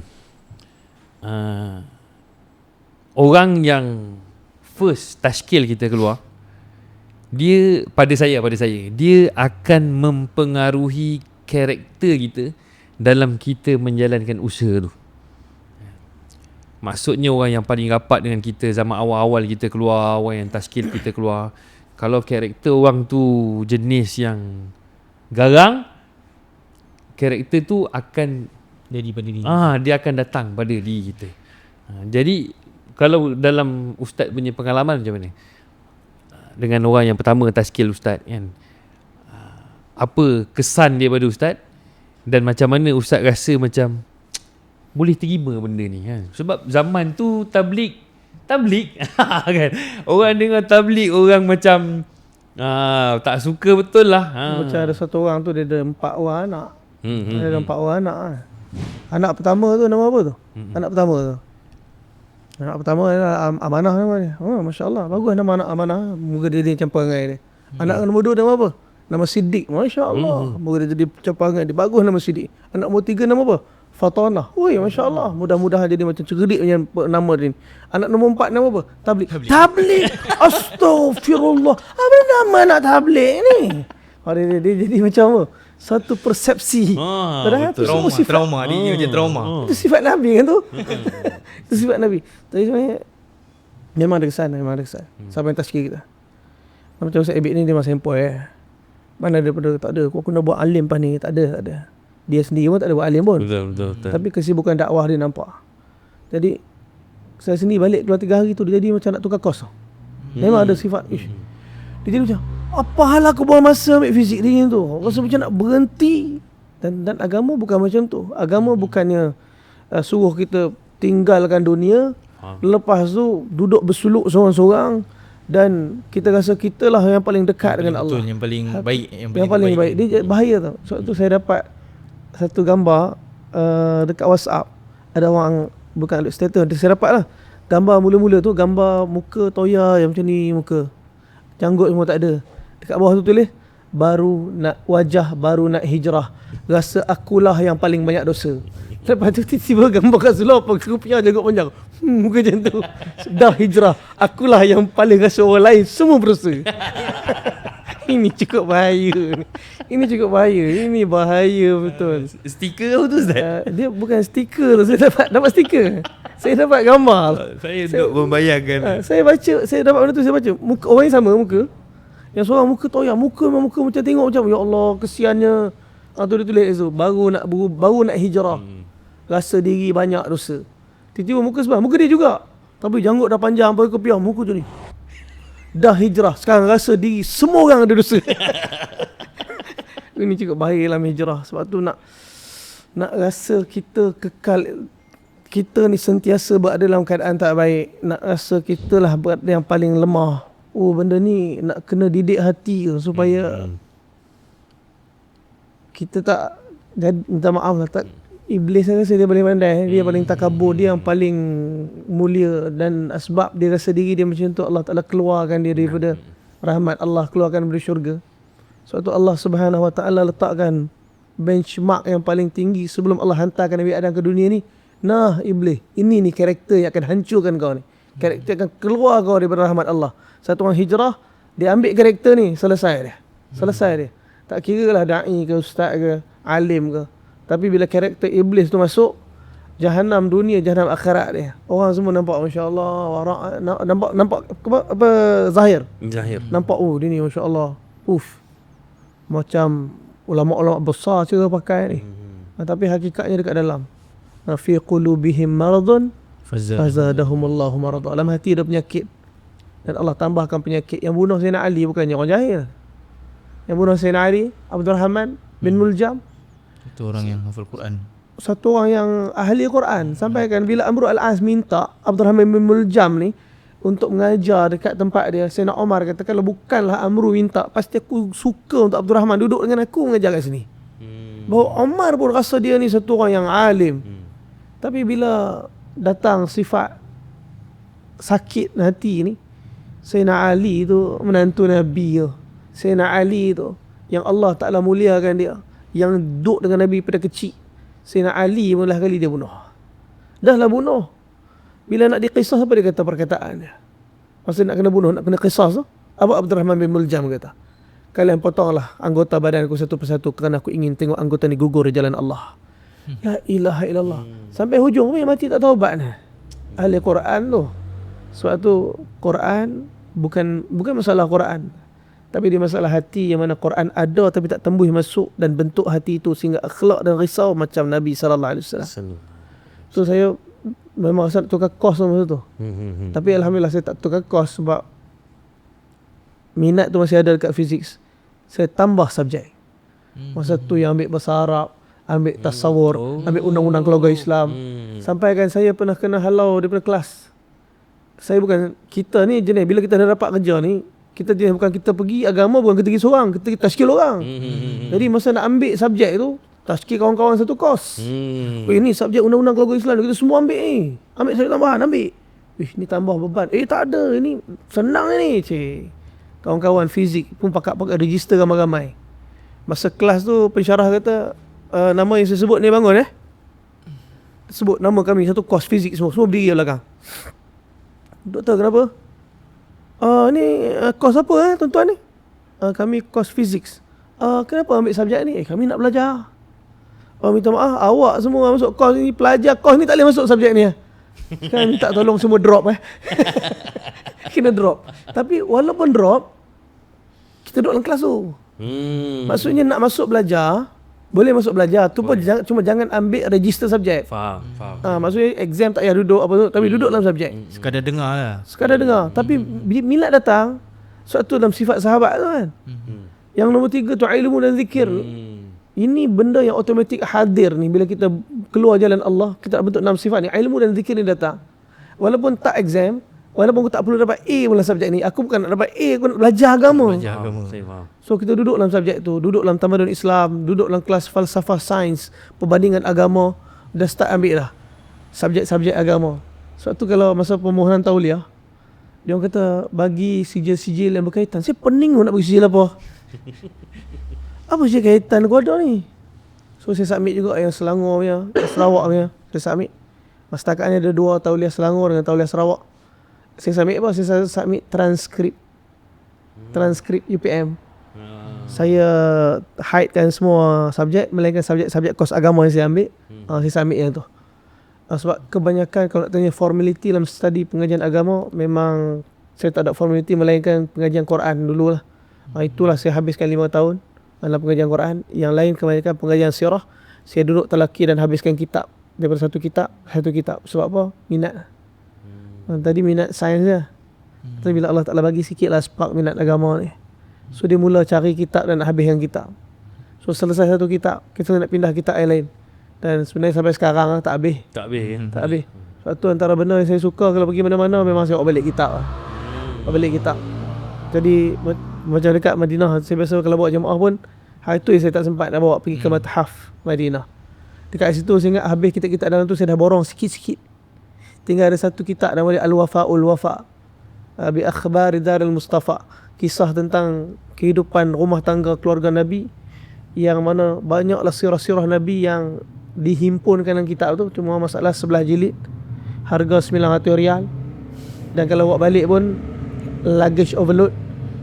[SPEAKER 2] orang yang first tashkil kita keluar, dia pada saya dia akan mempengaruhi karakter kita dalam kita menjalankan usaha tu. Maksudnya orang yang paling rapat dengan kita zaman awal-awal kita keluar, orang yang tashkil kita keluar, kalau karakter orang tu jenis yang garang, karakter tu akan
[SPEAKER 5] Jadi pada diri.
[SPEAKER 2] dia akan datang pada diri kita. Jadi kalau dalam ustaz punya pengalaman macam mana? Dengan orang yang pertama tashkil ustaz kan. Apa kesan dia pada ustaz dan macam mana ustaz rasa macam boleh terima benda ni kan. Sebab zaman tu tabligh kan. Orang dengar tabligh orang macam tak suka betul lah.
[SPEAKER 1] Macam ada satu orang tu dia ada 4 orang anak. Dia ada 4 orang anak kan. Anak pertama tu nama apa tu? Anak pertama adalah Amanah nama dia. Masya Allah, bagus nama anak Amanah. Moga dia macam perangai dia. Anak nombor 2 nama apa? Nama Siddiq. Masya Allah, moga dia jadi macam perangai dia. Bagus nama Siddiq. Anak nombor 3 nama apa? Fatanah. Oi, Masya Allah, mudah-mudahan jadi macam cerdik macam nama dia ni. Anak nombor 4 nama apa? Tabligh. Astaghfirullah. Apa nama anak tabligh ni? Dia jadi macam apa? Satu persepsi. Padahal tu semua sifat
[SPEAKER 5] Trauma. Dia macam trauma.
[SPEAKER 1] itu sifat Nabi kan tu. Itu sifat Nabi. Tapi sebenarnya memang ada kesan. Sampai tashkil kita. Macam Ustaz Ebit ni dia masih sempoi Mana daripada tak ada. Aku nak buat alim pas ni. Tak ada. Dia sendiri pun tak ada buat alim pun.
[SPEAKER 2] Betul.
[SPEAKER 1] Tapi kesibukan dakwah dia nampak. Jadi saya sendiri balik keluar 3 hari tu dia jadi macam nak tukar kos. Memang ada sifat. Dia jadi macam apa hal aku buang masa ambil fizik dia tu. Rasa macam nak berhenti. Dan agama bukan macam tu. Agama bukannya suruh kita tinggalkan dunia, lepas tu duduk bersuluk seorang-seorang dan kita rasa kita lah yang paling dekat dengan Allah.
[SPEAKER 5] Betul, yang paling baik.
[SPEAKER 1] Yang paling baik. Dia bahaya tau. Sebab tu saya dapat satu gambar dekat WhatsApp. Ada orang bukan upload status, saya dapat lah. Gambar mula-mula tu gambar muka Toya yang macam ni muka. Janggut semua tak ada. Dekat bawah tu tulis wajah baru nak hijrah. Rasa akulah yang paling banyak dosa. Lepas tu tiba-tiba gambar kat sebelah kerupiah janggut panjang. Muka macam tu. Dah hijrah. Akulah yang paling rasa orang lain semua berdosa. Ini cukup bahaya. Ini bahaya betul.
[SPEAKER 2] Stiker apa tu Ustaz?
[SPEAKER 1] Dia bukan stiker tu. Saya dapat stiker. Saya dapat gambar.
[SPEAKER 2] Saya duk membayangkan.
[SPEAKER 1] Saya dapat benda tu, saya baca. Muka orang yang sama muka. Yang seorang muka Toya, muka macam tengok macam ya Allah kesiannya. Tu dia tulis tu baru nak hijrah. Rasa diri banyak dosa. Tiba-tiba muka sebelah, muka dia juga. Tapi janggut dah panjang pakai kopiah, muka tu ni. Dah hijrah, sekarang rasa diri semua orang ada dosa. Ini cukup bahaya dalam hijrah. Sebab tu nak rasa kita kekal, kita ni sentiasa berada dalam keadaan tak baik. Nak rasa kita lah berada yang paling lemah. Benda ni nak kena didik hati supaya kita tak, minta maaf lah, tak, iblis saya rasa dia paling pandai. Dia paling takabur, dia yang paling mulia. Dan sebab dia rasa diri dia macam tu, Allah Ta'ala keluarkan dia daripada rahmat Allah, keluarkan dari syurga. Sebab tu Allah Subhanahu Wa Ta'ala letakkan benchmark yang paling tinggi sebelum Allah hantarkan Nabi Adam ke dunia ni. Nah iblis, ini ni karakter yang akan hancurkan kau ni. Karakter akan keluar kau daripada rahmat Allah. Satu orang hijrah, dia ambil karakter ni, selesai dia. Tak kira lah da'i ke, ustaz ke, alim ke. Tapi bila karakter iblis tu masuk, Jahannam dunia, Jahannam akhirat dia. Orang semua nampak masya-Allah, nampak apa zahir. Nampak dia ni masya-Allah. Macam ulama-ulama besar cara pakai ni. Tapi hakikatnya dekat dalam. Fi qulubihim maradun fazadahumullahu marada. Dalam hati ada penyakit. Dan Allah tambahkan penyakit. Yang bunuh Sayyidina Ali bukannya orang jahil. Yang bunuh Sayyidina Ali, Abdurrahman bin Muljam.
[SPEAKER 5] Itu orang yang hafal Quran.
[SPEAKER 1] Satu orang yang ahli Quran. Sampaikan bila Amr al-As minta Abdurrahman bin Muljam ni untuk mengajar dekat tempat dia, Sayyidina Omar kata kalau bukanlah Amr minta, pasti aku suka untuk Abdurrahman duduk dengan aku mengajar kat sini. Bahawa Omar pun rasa dia ni satu orang yang alim. Tapi bila datang sifat sakit hati ni, Sayyidina Ali tu menantu Nabi tu. Sayyidina Ali tu yang Allah Ta'ala muliakan dia, yang duduk dengan Nabi pada kecil. Sayyidina Ali mula kali dia bunuh. Dah lah bunuh. Bila nak diqisas, apa dia kata perkataan dia? Masa nak kena bunuh, nak kena qisas tu, Abu Abdurrahman bin Muljam kata, kalian potonglah anggota badan aku satu persatu kerana aku ingin tengok anggota ni gugur di jalan Allah. La ilaha illallah. Sampai hujung ni mati tak taubat ni. Ahli Quran tu. Sebab tu Quran bukan masalah Quran, tapi dia masalah hati, yang mana Quran ada tapi tak tembus masuk dan bentuk hati itu sehingga akhlak dan risau macam Nabi sallallahu alaihi wasallam. So saya memang saya tukar kos masa tu. Tapi alhamdulillah saya tak tukar kos sebab minat tu masih ada dekat fizik. Saya tambah subjek. Masa tu yang ambil bahasa Arab, ambil tasawur, ambil undang-undang keluarga Islam. Sampai kan saya pernah kena halau daripada kelas. Saya bukan, kita ni jenis bila kita dah dapat kerja ni, kita jenis bukan kita pergi agama, bukan kita pergi seorang, kita tashkil orang. Jadi masa nak ambil subjek tu, tashkil kawan-kawan satu kos. Ini subjek undang-undang keluarga Islam, kita semua ambil ni. Ambil subjek tambahan, ambil. Ni tambah beban. Tak ada, ini senang ni. Kawan-kawan fizik pun pakai register ramai-ramai. Masa kelas tu pensyarah kata, nama yang saya sebut ni bangun sebut nama kami satu kos fizik semua berdiri belakang. Doktor, kenapa? Ni kos apa tuan-tuan ni? Kami kos fizik. Kenapa ambil subjek ni? Kami nak belajar. Minta maaf, awak semua masuk kos ni, pelajar kos ni tak boleh masuk subjek ni. Kan minta tolong semua drop kena drop. Tapi walaupun drop, kita duduk dalam kelas tu. Maksudnya nak masuk belajar, boleh masuk belajar. Tu pun cuma jangan ambil register subjek.
[SPEAKER 2] Faham.
[SPEAKER 1] Maksudnya exam tak payah duduk apa tu, tapi duduk dalam subjek.
[SPEAKER 5] Sekadar dengar lah.
[SPEAKER 1] Sekadar dengar. Tapi bila minat datang, sebab tu dalam sifat sahabat tu kan. Yang nombor 3 tu ilmu dan zikir. Ini benda yang automatik hadir ni. Bila kita keluar jalan Allah, kita nak bentuk 6 sifat ni. Ilmu dan zikir ni datang. Walaupun tak exam, walaupun aku tak perlu dapat A pun dalam subjek ni, aku bukan nak dapat A, aku nak belajar agama.
[SPEAKER 2] Saya faham.
[SPEAKER 1] So kita duduk dalam subjek tu, duduk dalam tamadun Islam, duduk dalam kelas falsafah sains, perbandingan agama, dah start ambil dah subjek-subjek agama. Sebab tu kalau masa permohonan tauliah, dia orang kata bagi sijil-sijil yang berkaitan. Saya pening nak bagi sijil apa. Apa sijil kaitan aku ada ni? So saya submit juga yang Selangor punya, Sarawak punya. Saya submit. Mastakatnya ada 2, tauliah Selangor dengan tauliah Sarawak. Saya submit apa? Saya submit transkrip UPM. Saya hidekan semua subjek, melainkan subjek kos agama yang saya ambil. Saya submit yang tu. Sebab kebanyakan kalau nak tanya formality dalam study pengajian agama, memang saya tak ada formality melainkan pengajian Quran dulu lah. Itulah saya habiskan 5 tahun dalam pengajian Quran. Yang lain kebanyakan pengajian sirah. Saya duduk telaki dan habiskan kitab. Daripada satu kitab. Sebab apa? Minat. Tadi minat sains je. Tapi bila Allah Ta'ala bagi sikit lah spark minat agama ni. So dia mula cari kitab dan habiskan kitab. So selesai satu kitab, kita nak pindah kitab yang lain. Dan sebenarnya sampai sekarang tak habis. Tak habis. Sebab tu antara benda yang saya suka kalau pergi mana-mana, memang saya bawa balik kitab. Jadi macam dekat Madinah, saya biasa kalau bawa jemaah pun, hari tu saya tak sempat nak bawa pergi ke Mathaf Madinah. Dekat situ saya ingat habis kitab-kitab dalam tu saya dah borong sikit-sikit. Tinggal ada satu kitab nama dia Al-Wafa'ul Wafa' bi akhbari Darul Mustafa. Kisah tentang kehidupan rumah tangga keluarga Nabi, yang mana banyaklah sirah-sirah Nabi yang dihimpunkan dalam kitab tu. Cuma masalah 11 jilid, harga RM900. Dan kalau bawa balik pun luggage overload.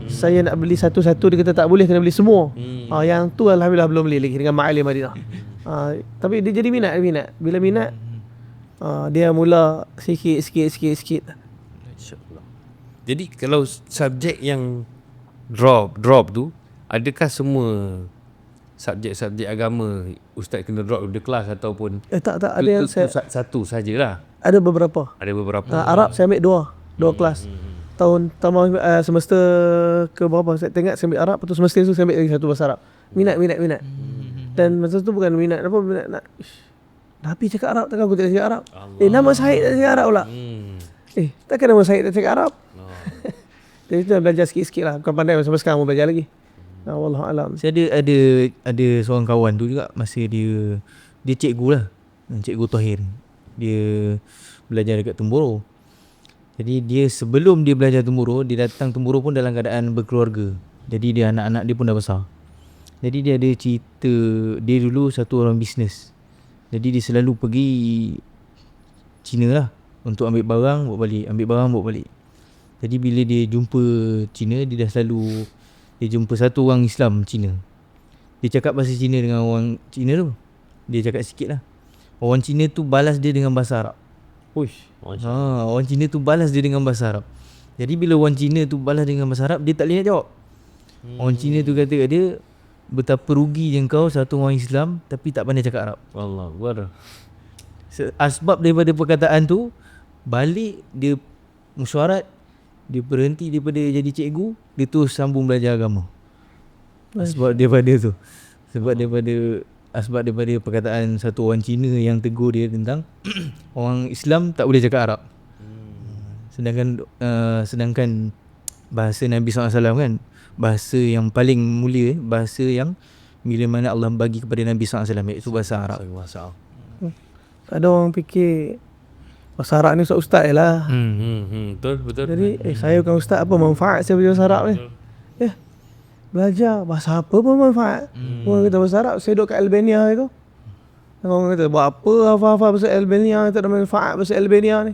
[SPEAKER 1] Saya nak beli satu-satu, dia kata tak boleh, kena beli semua. Yang tu alhamdulillah belum beli lagi dengan Ma'alim Madinah. Tapi dia jadi minat. Bila minat, dia mula sikit.
[SPEAKER 2] Jadi kalau subjek yang drop tu, adakah semua subjek-subjek agama ustaz kena drop dari kelas ataupun
[SPEAKER 1] tak ada yang saya
[SPEAKER 2] satu sajalah?
[SPEAKER 1] Ada beberapa. Arab saya ambil dua kelas. Tahun semester ke berapa saya tengok saya ambil Arab, lepas tu semester tu saya ambil lagi satu bahasa Arab. Minat. Dan masa tu bukan minat nak Nabi cakap Arab, takkan aku tak cakap Arab. Nama Syed tak cakap Arab pula. Takkan nama Syed tak cakap Arab. Jadi kita belajar sikit-sikit lah. Bukan pandai sampai sekarang mau belajar lagi. Wallahualam.
[SPEAKER 5] Saya ada seorang kawan tu juga, masa dia cikgu lah. Cikgu Tahir. Dia belajar dekat Temboro. Jadi dia sebelum dia belajar Temboro, dia datang Temboro pun dalam keadaan berkeluarga. Jadi dia anak-anak dia pun dah besar. Jadi dia ada cerita, dia dulu satu orang bisnes. Jadi dia selalu pergi China lah untuk ambil barang bawa balik, ambil barang bawa balik. Jadi bila dia jumpa Cina, dia dah selalu dia jumpa satu orang Islam Cina. Dia cakap bahasa Cina dengan orang Cina tu. Dia cakap sikit lah. Orang Cina tu balas dia dengan bahasa Arab.
[SPEAKER 6] Uish.
[SPEAKER 5] Orang Cina tu balas dia dengan bahasa Arab. Jadi bila orang Cina tu balas dengan bahasa Arab, dia tak boleh nak jawab. Orang Cina tu kata kat dia, betapa ruginya kau satu orang Islam tapi tak pandai cakap Arab.
[SPEAKER 6] Allah Akbar.
[SPEAKER 5] Asbab daripada perkataan tu, balik dia mesyuarat, dia berhenti daripada jadi cikgu, dia terus sambung belajar agama. Sebab daripada tu. Sebab daripada perkataan satu orang Cina yang tegur dia tentang orang Islam tak boleh cakap Arab. Sedangkan bahasa Nabi SAW kan, bahasa yang paling mulia, bahasa yang bila mana Allah bagi kepada Nabi SAW, iaitu bahasa Arab.
[SPEAKER 1] Ada orang fikir bahasa Arab ni ustaz je lah.
[SPEAKER 2] Betul.
[SPEAKER 1] Jadi saya bukan ustaz, apa manfaat saya belajar bahasa Arab ni? Belajar bahasa apa pun manfaat. Orang kata bahasa Arab, saya duduk kat Albania tu. Orang kata buat apa hafal-hafal bahasa Albania, tak ada manfaat bahasa Albania ni.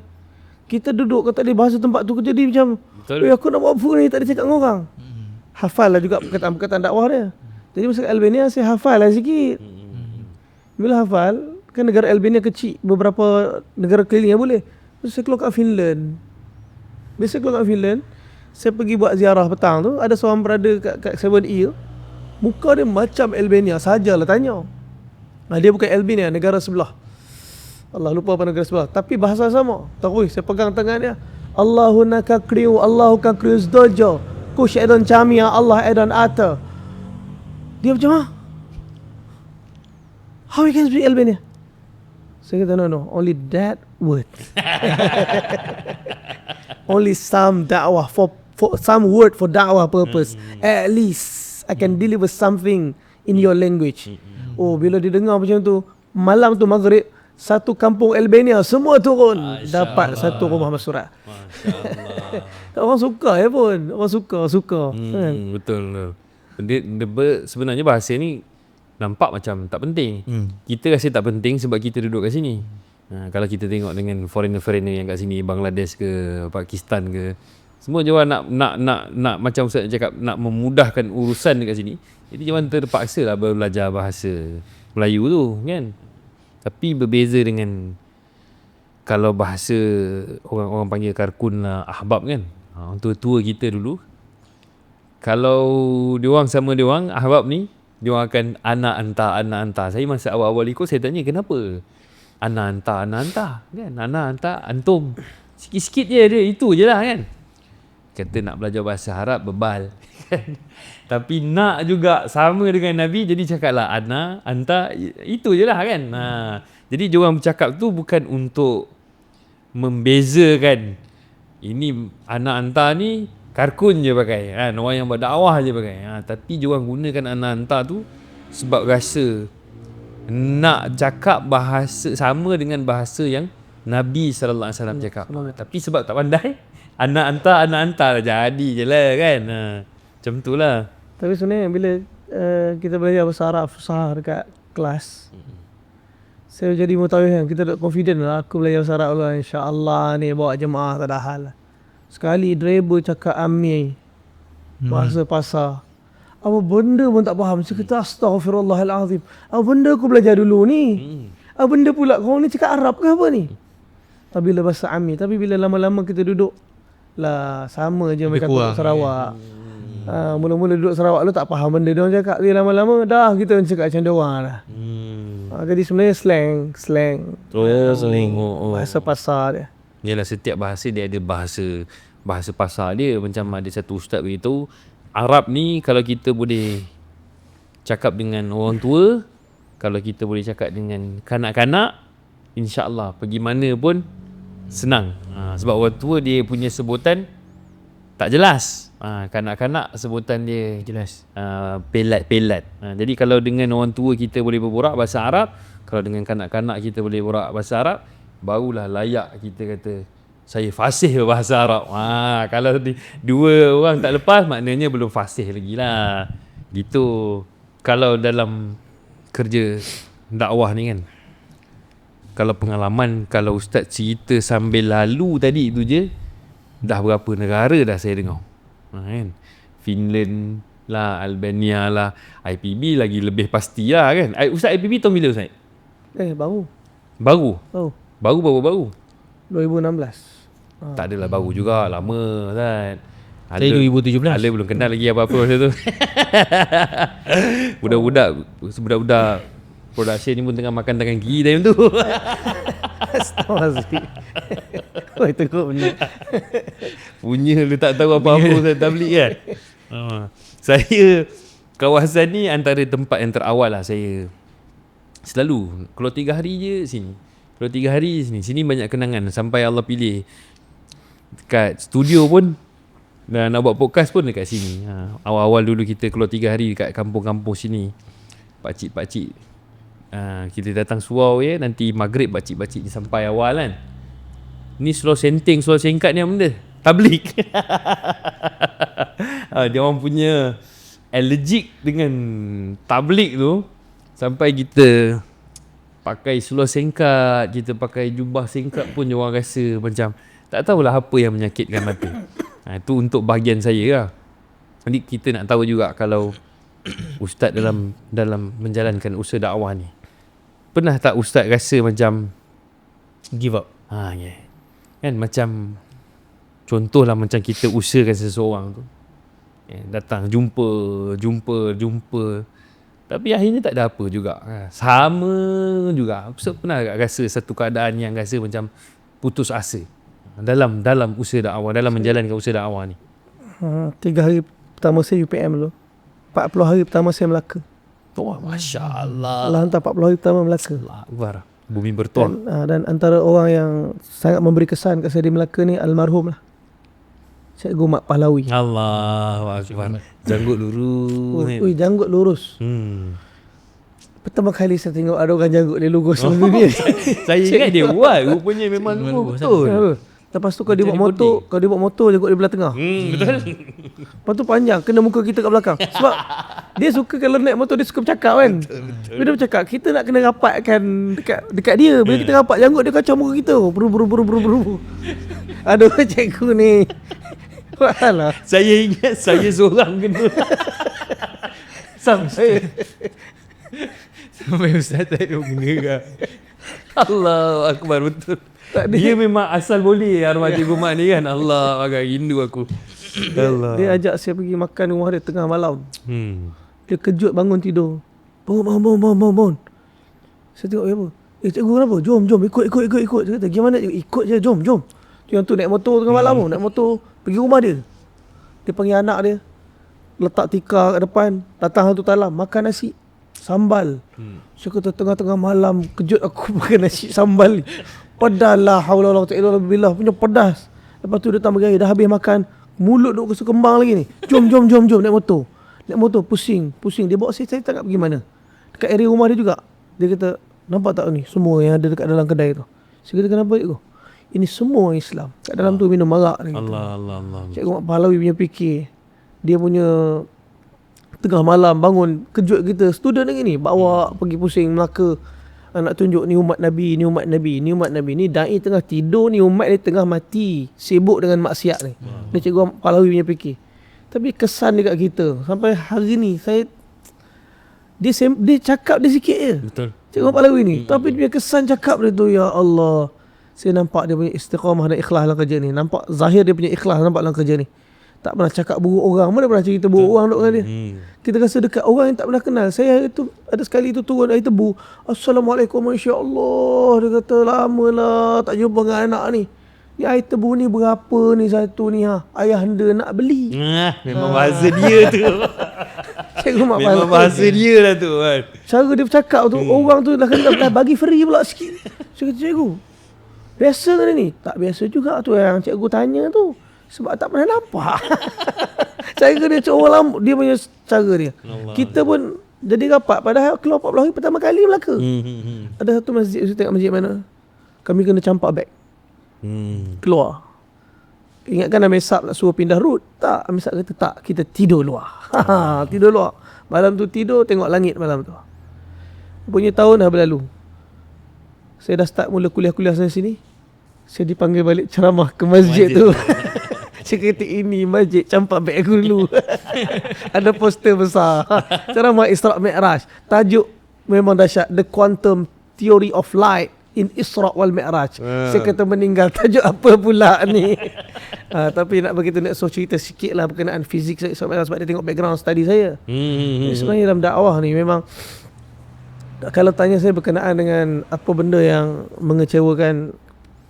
[SPEAKER 1] Kita duduk kat tadi bahasa tempat tu jadi macam, aku nak buat apa ni, tak ada cakap dengan orang. Hafal lah juga perkataan-perkataan dakwah dia. Jadi masa kat Albania saya hafal lah sikit. Bila hafal, kan negara Albania kecil, beberapa negara kelilingnya boleh. Terus saya keluar kat Finland. Bila saya keluar kat Finland, saya pergi buat ziarah petang tu, ada seorang berada kat 7E tu. Muka dia macam Albania, sajalah tanya. Dia bukan Albania, negara sebelah. Allah lupa apa negara sebelah, tapi bahasa sama. Terus saya pegang tangan dia. Allahu nakakriu, Allahu kakriu zdojo. Kush edan camia, Allah edan ata. Dia macam, how you can speak Albania? Saya kata, no, only that word. Only some da'wah for some word for da'wah purpose. At least I can deliver something in your language. Oh, bila dia dengar macam tu, malam tu maghrib, satu kampung Albania semua turun, dapat satu rumah masjid. Orang suka ya pun, orang suka kan?
[SPEAKER 2] Betul. Sebenarnya bahasa ni nampak macam tak penting. Kita rasa tak penting sebab kita duduk kat sini. Kalau kita tengok dengan foreigner yang kat sini, Bangladesh ke Pakistan ke, semua je orang nak macam Ustaz cakap, nak memudahkan urusan dekat sini. Jadi jangan terpaksa lah belajar bahasa Melayu tu kan. Tapi berbeza dengan kalau bahasa orang panggil karkun lah, ahbab kan. Orang tua-tua kita dulu, kalau diorang sama diorang ahbab ni, diorang akan anak hantar. Saya masa awal-awal ikut, saya tanya kenapa anak hantar kan, anak hantar antum. Sikit-sikit je dia, itu je lah kan. Kata nak belajar bahasa Arab bebal. Tapi nak juga sama dengan Nabi, jadi cakaplah ana, anta, itu je lah kan. Jadi diorang bercakap tu bukan untuk membezakan, ini anak anta ni karkun je pakai, orang yang berdakwah je pakai. Tapi diorang gunakan anak anta tu sebab rasa nak cakap bahasa sama dengan bahasa yang Nabi SAW cakap. Tapi sebab tak pandai, anak hantar jadi je lah kan. Macam tu lah.
[SPEAKER 1] Tapi sebenarnya bila kita belajar bahasa Arab susah dekat kelas, saya jadi mutawif kan, kita tak confident lah, aku belajar bahasa Arab lah, insyaAllah ni bawa jemaah tak ada hal lah. Sekali driver cakap amni, bahasa pasar, apa benda pun tak faham. Saya kata astaghfirullahalazim, apa benda aku belajar dulu ni, apa benda pula kau ni cakap Arab ke apa ni. Tapi bila bahasa amni, tapi bila lama-lama kita duduk lah, sama je mereka kat Sarawak. Mula-mula duduk Sarawak tu tak faham benda dia orang cakap, dia lama-lama dah kita cakap macam dia orang lah. Jadi sebenarnya slang bahasa pasar dia.
[SPEAKER 2] Yalah, setiap bahasa dia ada bahasa pasar dia. Macam ada satu ustaz beritahu, Arab ni kalau kita boleh cakap dengan orang tua, kalau kita boleh cakap dengan kanak-kanak, insya-Allah pergi mana pun senang. Sebab orang tua dia punya sebutan tak jelas. Kanak-kanak sebutan dia jelas. Pelat. Jadi kalau dengan orang tua kita boleh berborak bahasa Arab, kalau dengan kanak-kanak kita boleh borak bahasa Arab, barulah layak kita kata saya fasih berbahasa Arab. Kalau dua orang tak lepas, maknanya belum fasih lagi lah. Gitu. kalau dalam kerja dakwah ni kan, kalau pengalaman, kalau ustaz cerita sambil lalu tadi tu je, dah berapa negara dah saya dengar. Kan? Finland lah, Albania lah, IPB lagi lebih pasti lah kan. Ustaz IPB tahun bila Ustaz?
[SPEAKER 1] Baru.
[SPEAKER 2] Baru?
[SPEAKER 1] Oh,
[SPEAKER 2] Baru?
[SPEAKER 1] 2016.
[SPEAKER 2] Tak adalah baru juga, lama kan.
[SPEAKER 5] Saya 2017.
[SPEAKER 2] Ale belum kenal lagi apa-apa masa tu. Budak-budak production ni pun tengah makan tangan kiri time tu.
[SPEAKER 1] Astagfirullahaladzim. Oh, itu kok benar.
[SPEAKER 2] Punya lu tak tahu apa-apa pasal tabligh kan. Saya kawasan ni antara tempat yang terawal lah saya. Selalu kalau 3 hari je sini. Kalau 3 hari sini. Sini banyak kenangan sampai Allah pilih. Dekat studio pun dan nak buat podcast pun dekat sini. Awal-awal dulu kita keluar 3 hari dekat kampung-kampung sini. Pakcik-pakcik kita datang surau ya, nanti maghrib pakcik-pakcik ni sampai awal kan. Ni slow senteng, slow singkat ni apa benda? Tabligh. Dia orang punya allergic dengan tabligh tu sampai kita pakai slow singkat, kita pakai jubah singkat pun dia orang rasa macam tak tahulah apa yang menyakitkan mata. Itu untuk bahagian saya lah. Jadi kita nak tahu juga kalau ustaz dalam menjalankan usaha dakwah ni, pernah tak ustaz rasa macam
[SPEAKER 5] Give up.
[SPEAKER 2] yeah. Kan macam contohlah macam kita usahakan seseorang tu, datang jumpa tapi akhirnya tak ada apa juga. Sama juga. Ustaz pernah tak rasa satu keadaan yang rasa macam putus asa dalam usaha dakwah, dalam menjalankan usaha dakwah ni?
[SPEAKER 1] 3 hari pertama saya UPM dulu. 40 hari pertama saya Melaka.
[SPEAKER 2] Oh, masya-Allah.
[SPEAKER 1] Allah hantar 40 hari pertama Melaka.
[SPEAKER 2] Akbar. Bumi bertuah.
[SPEAKER 1] Dan antara orang yang sangat memberi kesan kat saya di Melaka ni almarhum lah, Cikgu Mat Pahlawi.
[SPEAKER 2] Allahu akbar. Janggut lurus.
[SPEAKER 1] Ui, janggut lurus. Pertama kali saya tengok ada orang janggut dia lurus dalam dunia.
[SPEAKER 2] Saya ingat dia buat, rupanya memang lurus betul.
[SPEAKER 1] Lepas tu kalau dia bawa motor janggut di belah tengah.
[SPEAKER 2] Betul.
[SPEAKER 1] Lepas tu panjang, kena muka kita kat belakang. Sebab dia suka kalau naik motor dia suka bercakap kan. Bila dia bercakap, kita nak kena rapatkan dekat dia. Bila kita rapat janggut dia kacau muka kita. Buru. Aduh cikgu ni. Walah.
[SPEAKER 2] Saya ingat saya seorang kena. Sampai ustaz tak ada kena. Allahu akbar, betul. Dia memang asal boleh arwah Cikgu Mat ni kan. Allah, agak rindu aku. Allah.
[SPEAKER 1] Dia ajak saya pergi makan rumah dia tengah malam. Dia kejut bangun tidur. Bangun. Saya tengok apa? Cikgu kenapa? Jom ikut. Saya kata gimana? Ikut je, jom. Yang tu naik motor tengah malam tu. Naik motor pergi rumah dia. Dia panggil anak dia. Letak tikar kat depan. Datang satu talam. Makan nasi sambal. Saya kata tengah-tengah malam kejut aku makan nasi sambal ni. Pedas lah, haula wala quwwata illa billah, punya pedas. Lepas tu datang bergaya, dah habis makan, mulut duk kembang lagi ni. Jom naik motor pusing. Dia bawa saya tak nak pergi mana. Dekat area rumah dia juga. Dia kata, nampak tak ni semua yang ada dekat dalam kedai tu. Saya kata kenapa cikgu? Ini semua orang Islam. Kat dalam tu minum arak ni.
[SPEAKER 2] Allah.
[SPEAKER 1] Cikgu Mat Pahlawi punya fikir. Dia punya tengah malam bangun kejut kita. Student lagi ni bawa pergi pusing Melaka. Nak tunjuk ni umat Nabi. Ni dai tengah tidur, ni umat dia tengah mati, sibuk dengan maksiat ni. Ni Cikgu Pahlawi punya fikir. Tapi kesan dekat kita sampai hari ni dia cakap dia sikit je.
[SPEAKER 2] Betul.
[SPEAKER 1] Cikgu Pahlawi ni. Tapi dia punya kesan cakap dia tu, ya Allah. Saya nampak dia punya istiqamah dan ikhlas dalam kerja ni. Nampak zahir dia punya ikhlas nampak dalam kerja ni. Tak pernah cakap buruk orang. Mana pernah cerita buruk orang duk dengan dia. Kita rasa dekat orang yang tak pernah kenal. Saya itu ada sekali itu turun air tebu. Assalamualaikum, masya-Allah. Dia kata lamalah tak jumpa dengan anak ni. Ni air tebu ni berapa ni satu ni ha? Ayah anda nak beli.
[SPEAKER 2] Memang bahasa dia tu.
[SPEAKER 1] Cikgu Mat
[SPEAKER 2] Memang
[SPEAKER 1] Pahlawi.
[SPEAKER 2] bahasa dia lah tu kan.
[SPEAKER 1] Cara dia bercakap tu, orang tu dah kena bagi free pula sikit. Saya kata, cikgu, biasa ke ni? Tak biasa juga tu yang cikgu tanya tu. Sebab tak pernah nampak. Cara dia orang lama, dia punya cara dia. Allah. Kita pun jadi rapat padahal keluar 40 hari pertama kali Melaka. Ada satu masjid, saya tengok masjid mana. Kami kena campak beg. Keluar. ingatkan Amir Sab nak suruh pindah route. Tak, Amir Sab kata tak, kita tidur luar. Tidur luar. Malam tu tidur, tengok langit malam tu. Punya tahun dah berlalu. Saya dah start mula kuliah-kuliah sana sini. Saya dipanggil balik ceramah ke masjid tu. Saya kata ini masjid, campak beg aku dulu. Ada poster besar. Ceramah Isra' Mi'raj. Tajuk memang dahsyat. The Quantum Theory of Light in Isra' wal Mi'raj. Saya kata meninggal. Tajuk apa pula ni? Tapi nak begitu nak cerita sikit lah berkenaan fizik Isra' Mi'raj sebab dia tengok background study saya. Sebenarnya dalam dakwah ni memang, kalau tanya saya berkenaan dengan apa benda yang mengecewakan,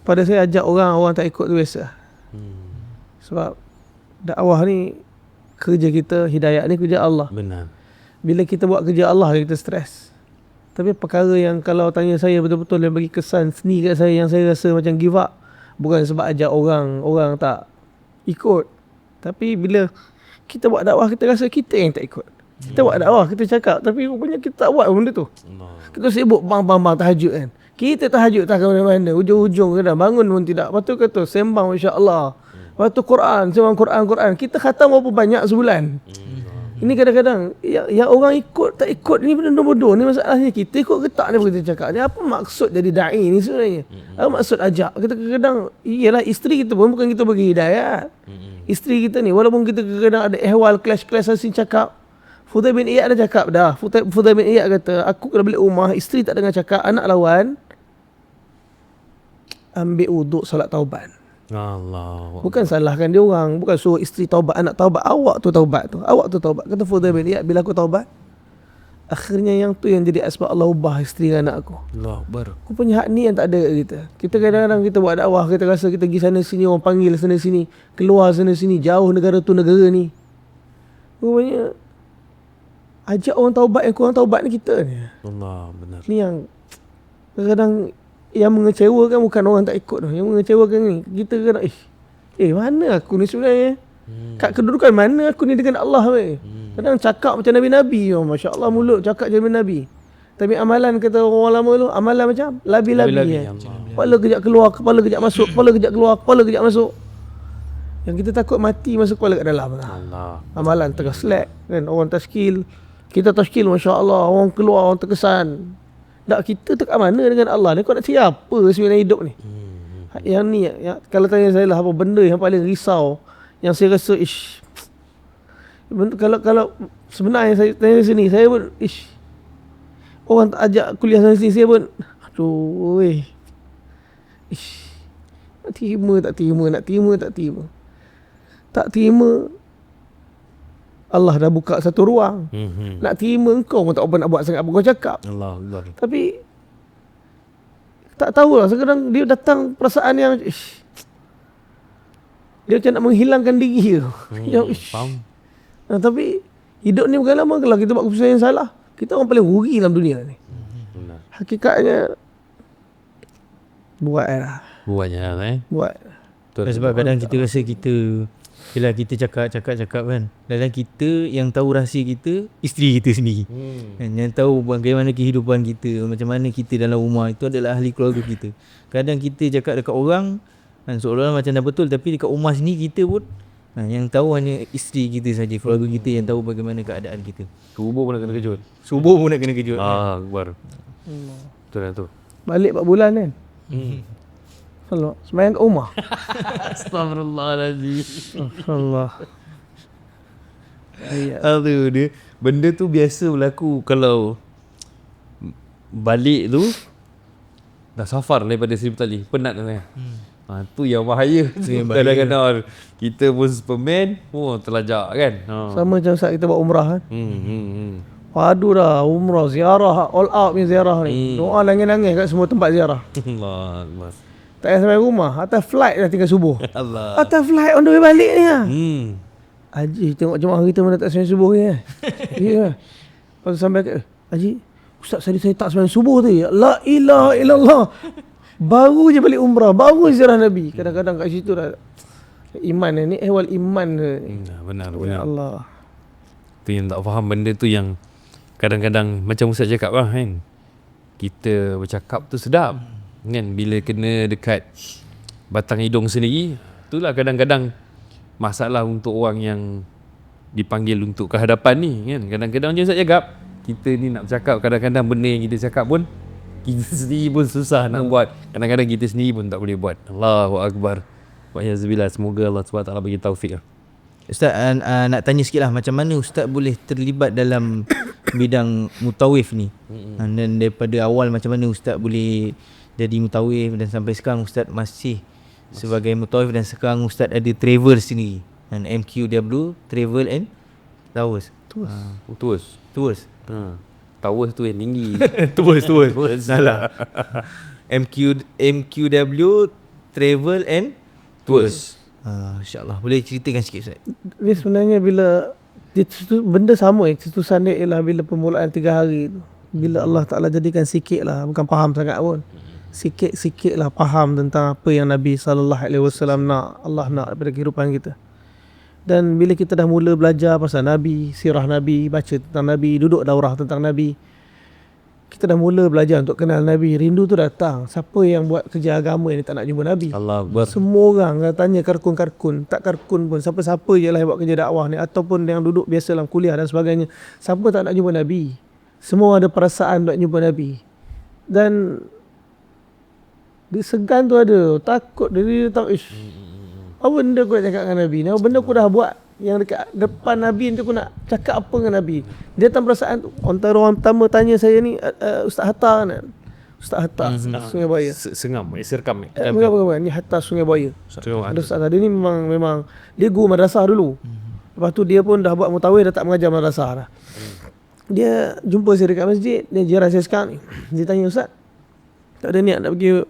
[SPEAKER 1] pada saya ajak orang tak ikut tu biasa. Sebab dakwah ni kerja kita, hidayah ni kerja Allah.
[SPEAKER 6] Benar.
[SPEAKER 1] Bila kita buat kerja Allah, kita stres. Tapi perkara yang kalau tanya saya betul-betul yang bagi kesan seni kat saya, yang saya rasa macam give up, bukan sebab ajak orang tak ikut. Tapi bila kita buat dakwah, kita rasa kita yang tak ikut. Kita buat dakwah, kita cakap, tapi rupanya kita tak buat benda tu. Kita sibuk bang tahajud kan. Kita tahajud tak ke mana-mana, ujung-ujung kadang bangun pun tidak. Lepas tu kata sembang insya-Allah. Lepas tu Quran, sembang Quran. Kita khatam berapa banyak sebulan. Ini kadang-kadang yang orang ikut tak ikut ni benda nombor 2 ni masalahnya. Kita ikut ke tak ni kita cakap. Ni apa maksud jadi dai ni sebenarnya? Apa maksud ajak? Kita kadang-kadang iyalah isteri kita pun bukan kita bagi hidayat. Isteri kita ni walaupun kita kadang-kadang ada ehwal clash asin cakap. Fudail bin Iyad dah cakap dah. Fudail bin Iyad kata, aku kalau balik rumah isteri tak dengar cakap, anak lawan ambil wuduk solat taubat.
[SPEAKER 6] Allah.
[SPEAKER 1] Bukan salahkan dia orang, bukan suruh isteri taubat, anak taubat, awak tu taubat. Kata Fudail bin Iyad, bila aku taubat, akhirnya yang tu yang jadi asbab Allah ubah isteri dan anak aku.
[SPEAKER 6] Allah Akbar.
[SPEAKER 1] Aku punya hak ni yang tak ada kat kita. Kita kadang-kadang kita buat dakwah, kita rasa kita pergi sana sini, orang panggil sana sini, keluar sana sini, jauh negara tu negara ni. Rupanya ajak orang taubat, yang kurang taubat ni kita ni.
[SPEAKER 6] Allah, benar.
[SPEAKER 1] Ni yang kadang-kadang yang mengecewakan bukan orang tak ikut tu. Yang mengecewakan ni kita kena mana aku ni sebenarnya? Kat kedudukan mana aku ni dengan Allah weh? Kadang cakap macam Nabi-Nabi, masya-Allah mulut cakap macam Nabi. Tapi amalan kata orang lama tu, amalan macam labi-labi. Kepala kejap keluar, kepala kejap masuk, kepala kejap keluar, kepala kejap masuk. Yang kita takut mati masuk kepala kat dalam.
[SPEAKER 6] Allah.
[SPEAKER 1] Amalan tengah slack kan, orang tashkil. Kita tashkil masya-Allah, orang keluar, orang terkesan. Tak, kita tu kat mana dengan Allah ni? Kau nak cari apa sebenarnya hidup ni? Yang ni, kalau tanya saya lah apa benda yang paling risau, yang saya rasa kalau sebenarnya saya tanya sini, saya pun orang tak ajak kuliah sana sini, saya pun aduh nak terima tak terima. Allah dah buka satu ruang. Nak terima engkau pun tak apa nak buat sangat apa kau cakap.
[SPEAKER 6] Allah Akbar.
[SPEAKER 1] Tapi tak tahulah, sekarang dia datang perasaan yang dia macam nak menghilangkan diri tu.
[SPEAKER 6] Faham.
[SPEAKER 1] Tapi hidup ni bukan lama. Kalau kita buat keputusan yang salah, kita orang paling rugi dalam dunia ni.
[SPEAKER 6] Benar.
[SPEAKER 1] Hakikatnya buatlah. Buat.
[SPEAKER 5] Sebab kadang kita rasa kita, yelah, kita cakap kan, dalam kita yang tahu rahsia kita, isteri kita sendiri. Yang tahu bagaimana kehidupan kita, macam mana kita dalam rumah, itu adalah ahli keluarga kita. Kadang kita cakap dekat orang kan, seolah-olah macam dah betul, tapi dekat rumah sini kita pun yang tahu hanya isteri kita saja, keluarga kita yang tahu bagaimana keadaan kita.
[SPEAKER 6] Subuh pun nak kena kejut.
[SPEAKER 5] Subuh pun nak kena kejut.
[SPEAKER 6] Akbar. Betul lah tu.
[SPEAKER 1] Balik 4 bulan kan. Allah, sembahyang kat rumah.
[SPEAKER 6] Astagfirullahaladzim.
[SPEAKER 1] Allah.
[SPEAKER 6] Aduh, dia benda tu biasa berlaku kalau balik tu dah safar daripada Seri Petali, penat kan. Tu yang bahaya. Kadang-kadang kita pun Superman, terlajak kan.
[SPEAKER 1] Sama macam saat kita buat umrah kan. Padu dah umrah, ziarah, all out punya ziarah ni. Doa nangis-nangis kat semua tempat ziarah.
[SPEAKER 6] Allah Allah.
[SPEAKER 1] Tak payah sampai rumah, atas flight dah tinggal subuh.
[SPEAKER 6] Allah.
[SPEAKER 1] Atas flight on the way balik ni lah. Haji, tengok jemaah kita mana tak sembahyang subuh ni. Ya. Lepas tu sampai ke, Haji, Ustaz saya tak sembahyang subuh tu. La ilaha illallah. Baru je balik umrah, baru ziarah Nabi. Kadang-kadang kat situ dah iman ni, ehwal iman ni.
[SPEAKER 6] Benar.
[SPEAKER 1] Ya Allah.
[SPEAKER 6] Tu yang tak faham benda tu, yang kadang-kadang macam Ustaz cakap lah kan, kita bercakap tu sedap kan, bila kena dekat batang hidung sendiri itulah kadang-kadang masalah untuk orang yang dipanggil untuk kehadapan ni kan. Kadang-kadang je Ustaz cakap, kita ni nak bercakap, kadang-kadang benda yang kita cakap pun kita sendiri pun susah nak buat. Kadang-kadang kita sendiri pun tak boleh buat. Allahu Akbar. Wa yazbillah, semoga Allah SWT bagi taufik.
[SPEAKER 5] Ustaz, nak tanya sikit lah, macam mana Ustaz boleh terlibat dalam bidang mutawif ni? Dan daripada awal macam mana Ustaz boleh jadi mutawif, dan sampai sekarang Ustaz masih sebagai mutawif, dan sekarang Ustaz ada travel sendiri, dan MQW Travel and Towers.
[SPEAKER 6] Tours. Towers tu yang tinggi.
[SPEAKER 5] Tours. Salah. MQW Travel and
[SPEAKER 6] Tours.
[SPEAKER 5] InsyaAllah. Boleh ceritakan sikit Ustaz?
[SPEAKER 1] Dia sebenarnya bila benda sama, keputusan dia ialah bila permulaan 3 hari tu, bila Allah Ta'ala jadikan sikit lah, bukan faham sangat pun, sikit lah faham tentang apa yang Nabi SAW nak, Allah nak daripada kehidupan kita. Dan bila kita dah mula belajar pasal Nabi, sirah Nabi, baca tentang Nabi, duduk daurah tentang Nabi, kita dah mula belajar untuk kenal Nabi, rindu tu datang. Siapa yang buat kerja agama ni tak nak jumpa Nabi?
[SPEAKER 6] Allah Akbar.
[SPEAKER 1] Semua orang tanya karkun-karkun, tak karkun pun, siapa-siapa je lah yang buat kerja dakwah ni, ataupun yang duduk biasa dalam kuliah dan sebagainya, siapa tak nak jumpa Nabi? Semua ada perasaan nak jumpa Nabi. Dan dia segan tu ada, takut dia tahu, apa benda aku nak cakap dengan Nabi ni, apa benda aku dah buat yang dekat depan Nabi ni, aku nak cakap apa dengan Nabi. Dia datang perasaan tu. Antara orang pertama tanya saya ni, Ustaz Hatta kan? Ustaz Hatta, Sungai Buaya.
[SPEAKER 6] Sengam, serkam.
[SPEAKER 1] Bukan, ni Hatta Sungai Buaya. Ada Ustaz Hatta, dia ni memang dia guru madrasah dulu. Lepas tu dia pun dah buat mutawif, dah tak mengajar madrasah dah. Dia jumpa saya dekat masjid, dia jiran saya sekarang ni. Dia tanya, Ustaz, tak ada niat nak pergi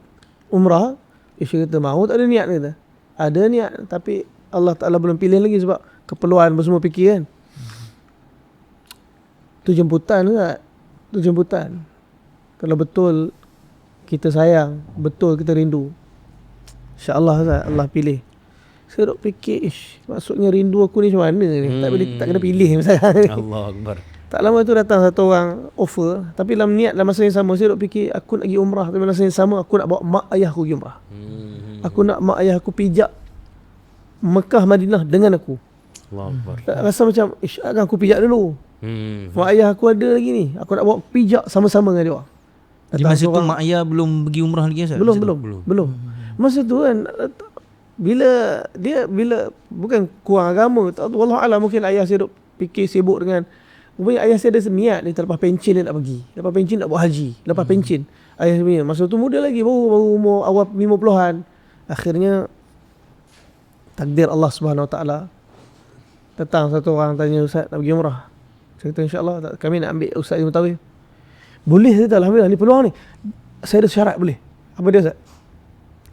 [SPEAKER 1] umrah? Saya kata, mahu, tak ada niat kata. Ada niat, tapi Allah Ta'ala belum pilih lagi sebab keperluan semua fikir kan. Tu jemputan Ustaz. Tu jemputan. Kalau betul kita sayang, betul kita rindu, InsyaAllah Ustaz, Allah pilih. Saya duk fikir, maksudnya rindu aku ni macam mana ni? Tak kena pilih misalnya.
[SPEAKER 6] Allah Akbar.
[SPEAKER 1] Tak lama tu datang satu orang offer, tapi dalam niat dalam masa yang sama saya duk fikir, aku nak pergi umrah, tapi dalam masa yang sama aku nak bawa mak ayah aku pergi umrah. Aku nak mak ayah aku pijak Mekah Madinah dengan aku.
[SPEAKER 6] Allah Akbar.
[SPEAKER 1] Tak rasa macam akan aku pijak dulu. Mak ayah aku ada lagi ni, aku nak bawa pijak sama-sama dengan dia orang.
[SPEAKER 5] Di masa tu mak ayah belum pergi umrah lagi Ustaz?
[SPEAKER 1] Belum. Masa tu kan, bila bukan kurang agama, tak tahu, wallahu alam, mungkin ayah saya duk fikir sibuk dengan, mungkin ayah saya ada niat, dia lepas pencen dia nak pergi, lepas pencen nak buat haji, lepas pencen ayah saya, masa tu muda lagi, baru umur awal 50-an. Akhirnya takdir Allah Subhanahu Wa Taala, datang satu orang tanya, Ustaz nak pergi umrah. Saya kata insya-Allah kami nak ambil Ustaz Ibn Tawif. Boleh, saya kata alhamdulillah, ni peluang ni. Saya ada syarat, boleh. Apa dia Ustaz?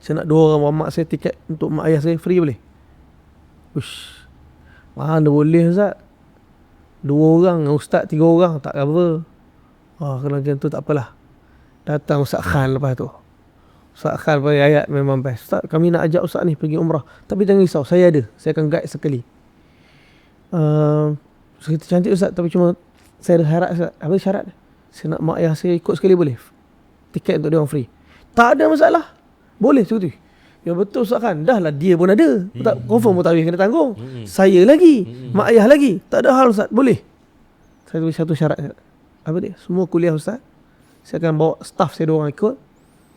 [SPEAKER 1] Saya nak 2 orang bawa mak saya, tiket untuk mak ayah saya free, boleh? Ush, mana boleh Ustaz? 2 orang, Ustaz 3 orang tak cover. Kalau macam tu tak apalah. Datang Ustaz Khan lepas tu. Ustaz Khan bagi ayat memang best. Ustaz, kami nak ajak Ustaz ni pergi umrah, tapi jangan risau, saya ada, saya akan guide sekali. Saya kata cantik Ustaz, tapi cuma saya ada syarat Ustaz. Apa syarat? Saya nak mak ayah saya ikut sekali, boleh? Tiket untuk dia orang free. Tak ada masalah, boleh tu. Ya betul Ustaz Khan, dah lah dia pun ada. Tak confirm mutawif kena tanggung. Saya lagi, mak ayah lagi. Tak ada hal Ustaz, boleh. Saya tulis satu syarat Ustaz. Apa dia? Semua kuliah Ustaz, saya akan bawa staff saya 2 orang ikut.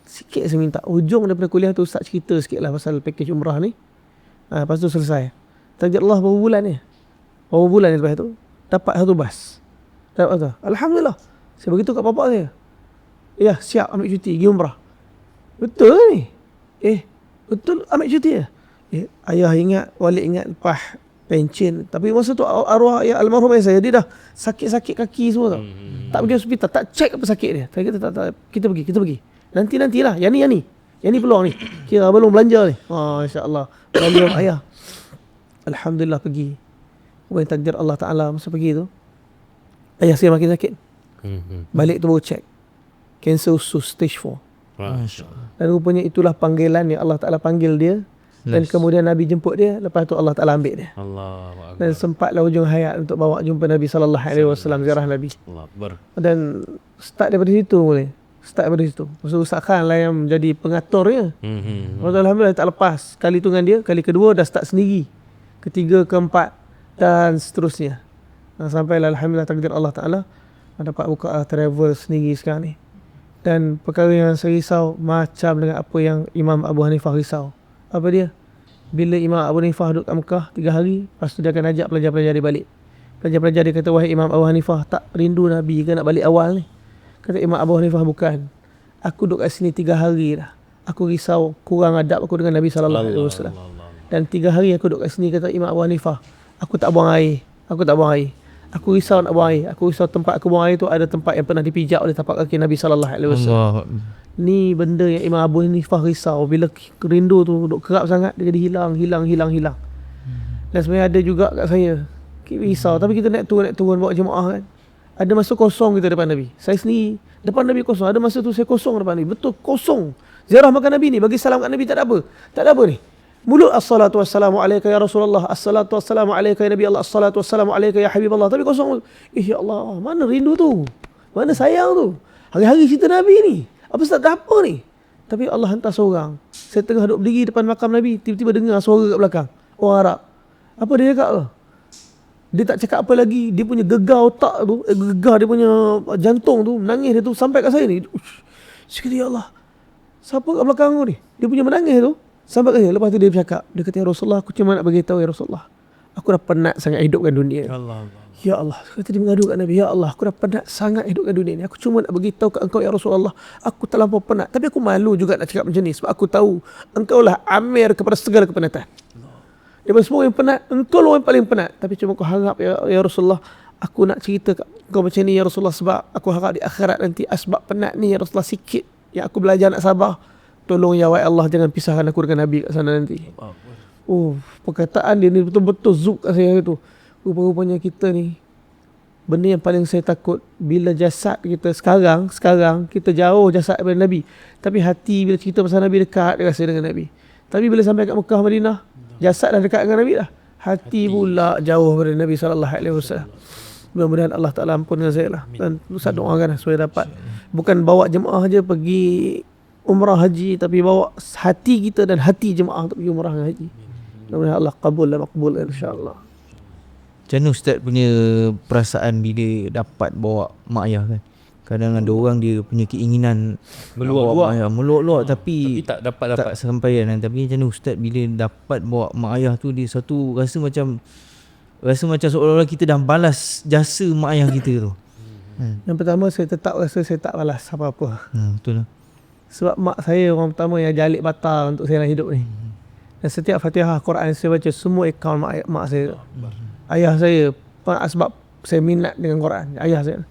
[SPEAKER 1] Sikit saya minta, ujung daripada kuliah tu Ustaz cerita sikit lah pasal package umrah ni. Lepas tu selesai. Takdir Allah berapa bulan ni lepas tu dapat satu bas. Dapat tu, alhamdulillah. Saya beritahu kat bapak saya, ya siap ambil cuti pergi umrah. Betul ke ni? Betul ambil cuti ya? Ayah ingat, Walid ingat lepas pencen. Tapi masa tu arwah ya almarhum ayah saya, dia dah sakit-sakit kaki semua tau. Tak pergi hospital, tak check apa sakit dia. Saya kata tak, kita pergi. Nantilah, yang ni peluang ni. Kira belum belanja ni. InsyaAllah belanja ayah. Alhamdulillah pergi. Bukan takdir Allah Ta'ala, masa pergi tu ayah saya makin sakit. Balik tu baru check, kanser usus stage 4. Dan rupanya itulah panggilan yang Allah Ta'ala panggil dia. Dan kemudian Nabi jemput dia, lepas tu Allah Ta'ala ambil dia. Dan sempatlah hujung hayat untuk bawa jumpa Nabi SAW, ziarah Nabi. Dan start daripada situ boleh. Start pada situ. Masa Ustaz Khan lah yang menjadi pengaturnya. Alhamdulillah tak lepas. Kali tu dengan dia, kali kedua dah start sendiri. Ketiga, keempat dan seterusnya. Sampailah alhamdulillah takdir Allah Ta'ala dapat buka travel sendiri sekarang ni. Dan perkara yang saya risau macam dengan apa yang Imam Abu Hanifah risau. Apa dia? Bila Imam Abu Hanifah duduk kat Mekah 3 hari, lepas tu dia akan ajak pelajar-pelajar dia balik. Pelajar-pelajar dia kata, wahai Imam Abu Hanifah, tak rindu Nabi ke nak balik awal ni? Kata Imam Abu Hanifah, bukan. Aku duduk kat sini 3 hari dah. Aku risau kurang adab aku dengan Nabi SAW. Dan 3 hari aku duduk kat sini, kata Imam Abu Hanifah, aku tak buang air. Aku tak buang air. Aku risau nak buang air. Aku risau tempat aku buang air tu ada tempat yang pernah dipijak oleh tapak kaki Nabi SAW. Ni benda yang Imam Abu Hanifah risau. Bila rindu tu duduk kerap sangat, dia jadi hilang. Dan sebenarnya ada juga kat saya risau. Tapi kita naik turun bawa jemaah kan. Ada masa kosong kita depan Nabi. Saya sendiri depan Nabi kosong. Ada masa tu saya kosong depan Nabi. Betul kosong. Ziarah makan Nabi ni, bagi salam kat Nabi tak ada apa. Tak ada apa ni. Mulut assalatu wassalamu alaika ya Rasulullah, assalatu wassalamu alaika ya Nabi Allah, assalatu wassalamu alaika ya Habibullah. Tapi kosong. Ya Allah, mana rindu tu? Mana sayang tu? Hari-hari cerita Nabi ni. Apa tak apa ni? Tapi Allah hantar seorang. Saya tengah duduk berdiri depan makam Nabi, tiba-tiba dengar suara kat belakang. Orang Arab. Apa dia cakap tu? Dia tak cakap apa lagi. Dia punya gegar otak tu, gegar dia punya jantung tu, menangis dia tu sampai kat saya ni. Saya kata, ya Allah, siapa kat belakang aku ni? Dia punya menangis tu sampai kat saya. Lepas tu dia bercakap, dia kata, ya Rasulullah, aku cuma nak beritahu ya Rasulullah, aku dah penat sangat hidupkan dunia. Ya Allah, kata dia mengadu kat Nabi, ya Allah, aku dah penat sangat hidupkan dunia ni. Aku cuma nak beritahu kat engkau ya Rasulullah, aku terlampau penat. Tapi aku malu juga nak cakap macam ni, sebab aku tahu engkau lah amir kepada segala kepenatan. Daripada semua yang penat, engkau lah yang paling penat. Tapi cuma aku harap ya Rasulullah, aku nak cerita kat engkau macam ni ya Rasulullah, sebab aku harap di akhirat nanti asbab penat ni ya Rasulullah sikit yang aku belajar nak sabar. Tolong ya wahai Allah, jangan pisahkan aku dengan Nabi kat sana nanti. Perkataan dia ni betul-betul zuk kat saya tu. Rupa-rupanya kita ni, benda yang paling saya takut bila jasad kita sekarang kita jauh jasad daripada Nabi, tapi hati bila cerita pasal Nabi dekat dia rasa dengan Nabi. Tapi bila sampai kat Mekah Madinah, jasad dah dekat dengan Nabi dah, hati pula jauh daripada Nabi SAW. Mudah-mudahan Allah Ta'ala ampunkan saya lah. Dan Ustaz doakan lah supaya dapat, bukan bawa jemaah je pergi umrah haji, tapi bawa hati kita dan hati jemaah untuk pergi umrah dan haji. Mudah-mudahan Allah kabul dan makbul insyaAllah.
[SPEAKER 5] Macam mana Ustaz punya perasaan bila dapat bawa mak ayah kan? Kadang ada orang dia punya keinginan meluak-luak tapi
[SPEAKER 6] tak dapat.
[SPEAKER 5] Tak sampaian kan. Tapi macam mana Ustaz bila dapat bawa mak ayah tu, dia satu rasa macam seolah-olah kita dah balas jasa mak ayah kita tu.
[SPEAKER 1] Yang pertama, saya tetap rasa saya tak balas apa-apa.
[SPEAKER 5] Betul lah.
[SPEAKER 1] Sebab mak saya orang pertama yang jalik batal untuk saya dalam hidup ni. Dan setiap Fatihah Quran saya baca, semua akaun mak saya. Ayah saya, sebab saya minat dengan Quran, ayah saya.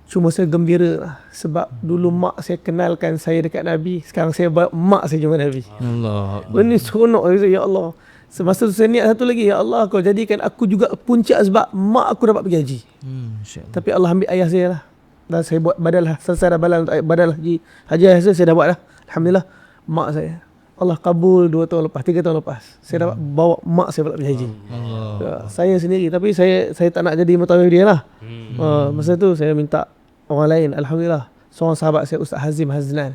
[SPEAKER 1] Cuma saya gembira lah, sebab dulu mak saya kenalkan saya dekat Nabi, sekarang saya bawa mak saya jumpa Nabi.
[SPEAKER 5] Allah.
[SPEAKER 1] Ini seronok saya, ya Allah. Semasa tu saya niat satu lagi, ya Allah, kau jadikan aku juga puncak sebab mak aku dapat pergi haji. Tapi Allah ambil ayah saya lah. Dan saya buat badal lah, selesai dah badal haji ayah saya dah buat lah. Alhamdulillah, mak saya Allah kabul 2 tahun lepas, 3 tahun lepas, saya dapat bawa mak saya pula pergi haji. Saya sendiri, tapi saya tak nak jadi mutawif dia lah. Masa tu saya minta orang lain. Alhamdulillah, seorang sahabat saya, Ustaz Hazim Haznan,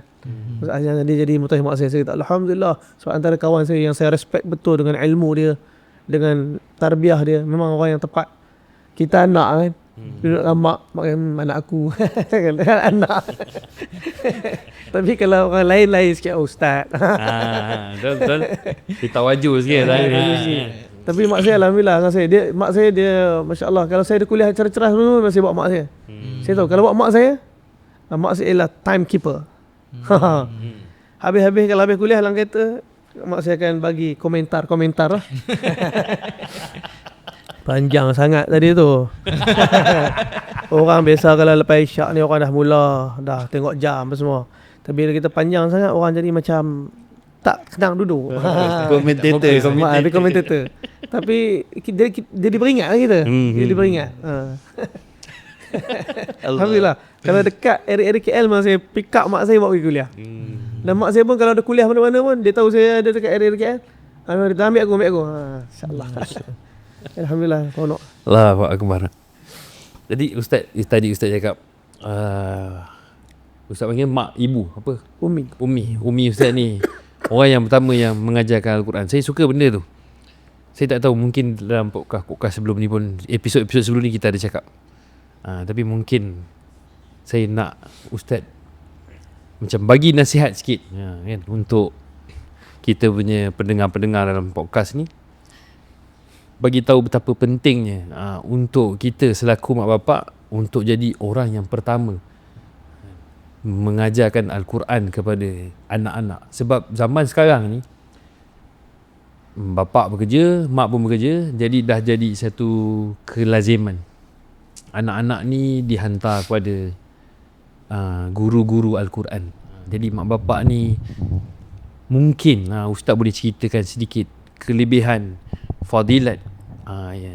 [SPEAKER 1] Ustaz Hazim, dia jadi mutawif mak saya. Saya kata Alhamdulillah, sebab antara kawan saya yang saya respect betul dengan ilmu dia, dengan tarbiyah dia, memang orang yang tepat. Kita anak kan, duduk dengan mak anak aku dengan anak. Tapi kalau orang lain sikit, ustaz.
[SPEAKER 6] Betul. Kita wajur sikit.
[SPEAKER 1] Tapi mak saya alhamdulillah dengan saya. Mak saya dia masya-Allah, kalau saya ada kuliah cerah-cerah dulu masih bawa mak saya. Saya tahu kalau bawa mak saya ialah timekeeper. Habis kalau habis kuliah dalam kereta, mak saya akan bagi komentar lah. Panjang sangat tadi tu. Orang biasa kalau lepas isyak ni orang dah mula dah tengok jam apa semua. Tapi bila kita panjang sangat, orang jadi macam tak senang duduk. Komentator. Tapi dia diperingat lah kita. Dia diperingat. Alhamdulillah. Kalau dekat area KL, memang saya pick up mak saya bawa pergi kuliah. Dan mak saya pun kalau ada kuliah mana-mana pun, dia tahu saya ada dekat area KL. Dia ambil aku. InsyaAllah. Alhamdulillah, konok.
[SPEAKER 6] Allahu akbar. Jadi tadi Ustaz cakap Ustaz panggil mak, ibu, apa?
[SPEAKER 1] Umi.
[SPEAKER 6] Umi Ustaz ni orang yang pertama yang mengajarkan Al-Quran. Saya suka benda tu. Saya tak tahu, mungkin dalam podcast sebelum ni pun, episod-episod sebelum ni kita ada cakap. Tapi mungkin saya nak Ustaz macam bagi nasihat sikit, kan, untuk kita punya pendengar-pendengar dalam podcast ni, bagi tahu betapa pentingnya untuk kita selaku mak bapak untuk jadi orang yang pertama mengajarkan Al-Quran kepada anak-anak. Sebab zaman sekarang ni bapak bekerja, mak pun bekerja, jadi dah jadi satu kelaziman. Anak-anak ni dihantar kepada guru-guru Al-Quran. Jadi mak bapak ni mungkin Ustaz boleh ceritakan sedikit kelebihan, fadilat,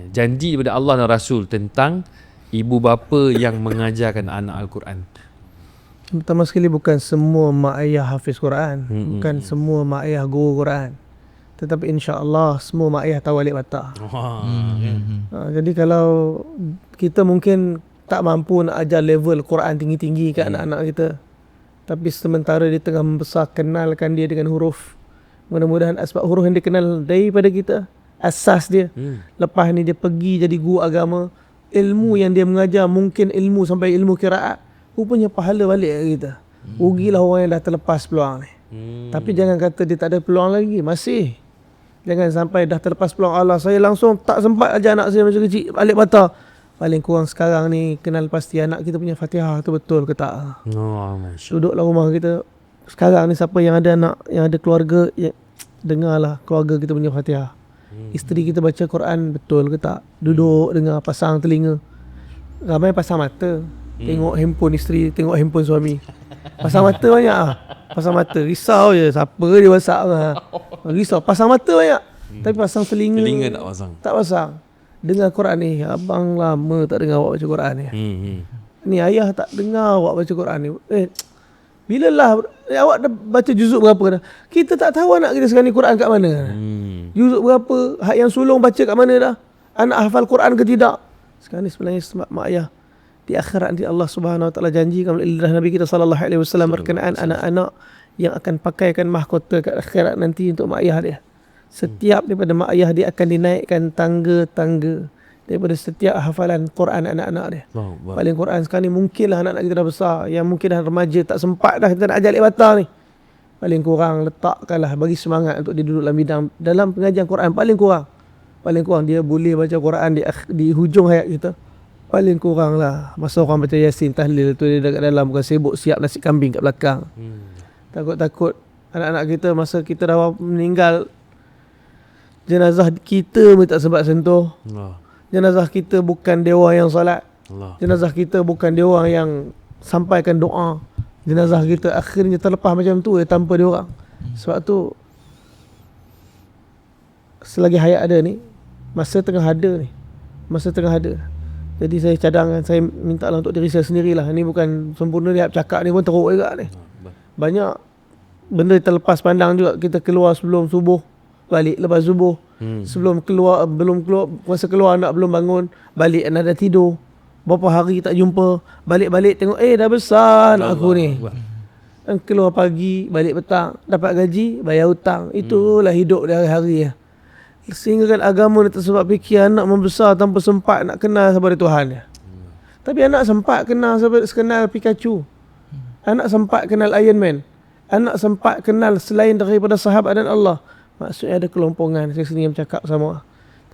[SPEAKER 6] janji daripada Allah dan Rasul tentang ibu bapa yang mengajarkan anak Al-Quran.
[SPEAKER 1] Pertama sekali, bukan semua mak ayah hafiz Quran, bukan semua mak ayah guru Quran, tetapi insya-Allah semua mak ayah tahu alif bata. Jadi kalau kita mungkin tak mampu nak ajar level Quran tinggi-tinggi ke anak-anak kita, tapi sementara dia tengah membesar, kenalkan dia dengan huruf. Mudah-mudahan asbab huruf yang dia kenal daripada kita, asas dia. Lepas ni dia pergi jadi guru agama, ilmu yang dia mengajar mungkin ilmu sampai ilmu qiraat, rupanya pahala balik kat kita. Rugilah orang yang dah terlepas peluang ni. Tapi jangan kata dia tak ada peluang lagi, masih. Jangan sampai dah terlepas peluang. Allah, saya langsung tak sempat ajar anak saya masa kecil alif bata. Paling kurang sekarang ni kenal pasti anak kita punya Fatihah tu betul ke tak. Duduklah rumah kita sekarang ni, siapa yang ada anak, yang ada keluarga, dengarlah keluarga kita punya Fatihah. Isteri kita baca Quran betul ke tak. Duduk dengar, pasang telinga. Ramai pasang mata, tengok handphone isteri, tengok handphone suami. Pasang mata banyak pasang mata, risau je siapa dia WhatsApp risau, pasang mata banyak. Tapi pasang telinga
[SPEAKER 6] tak pasang.
[SPEAKER 1] Tak pasang. Dengar Quran ni, abang lama tak dengar awak baca Quran ni. Ni ayah tak dengar awak baca Quran ni. Bilalah awak dah baca juzuk berapa dah? Kita tak tahu anak kita sekarang ni Quran kat mana. Juzuk berapa? Hak yang sulung baca kat mana dah? Anak hafal Quran ke tidak? Sekarang ni sebenarnya mak ayah di akhirat nanti Allah Subhanahu Wa Taala janjikan oleh lidah Nabi kita sallallahu alaihi wasallam berkenaan anak-anak yang akan pakaikan mahkota kat akhirat nanti untuk mak ayah dia. Setiap daripada mak ayah dia akan dinaikkan tangga-tangga daripada setiap hafalan Quran anak-anak dia. Paling Quran sekarang ni mungkinlah anak-anak kita dah besar, yang mungkin dah remaja, tak sempat dah kita nak ajar alif bata ni. Paling kurang letakkanlah, bagi semangat untuk dia duduk dalam bidang dalam pengajian Quran. Paling kurang dia boleh baca Quran di hujung hayat kita. Paling kurang lah masa orang baca Yasin, tahlil tu dia dekat dalam, bukan sibuk siap nasi kambing kat belakang. Takut-takut anak-anak kita masa kita dah meninggal, jenazah kita pun tak sempat sentuh. Jenazah kita bukan dia orang yang solat. Jenazah kita bukan dia orang yang sampaikan doa. Jenazah kita akhirnya terlepas macam tu tanpa dia orang. Sebab tu selagi hayat ada ni, masa tengah ada. Jadi saya cadangkan, saya minta lah untuk diri saya sendirilah. Ni bukan sempurna, dia cakap ni pun teruk juga ni. Banyak benda terlepas pandang juga. Kita keluar sebelum subuh, balik lepas subuh. Sebelum keluar, belum keluar, masa keluar anak belum bangun, balik anak dah tidur. Berapa hari tak jumpa, balik-balik tengok dah besar anak aku ni. Keluar pagi, balik petang, dapat gaji, bayar hutang. Itulah hidup dia hari-hari ya. Sehingga kan agama ni tersebab fikir anak membesar tanpa sempat nak kenal kepada Tuhan dia. Tapi anak sempat kenal Pikachu. Anak sempat kenal Iron Man. Anak sempat kenal selain daripada sahabat dan Allah. Maksudnya ada kelompongan. Saya sendiri bercakap sama.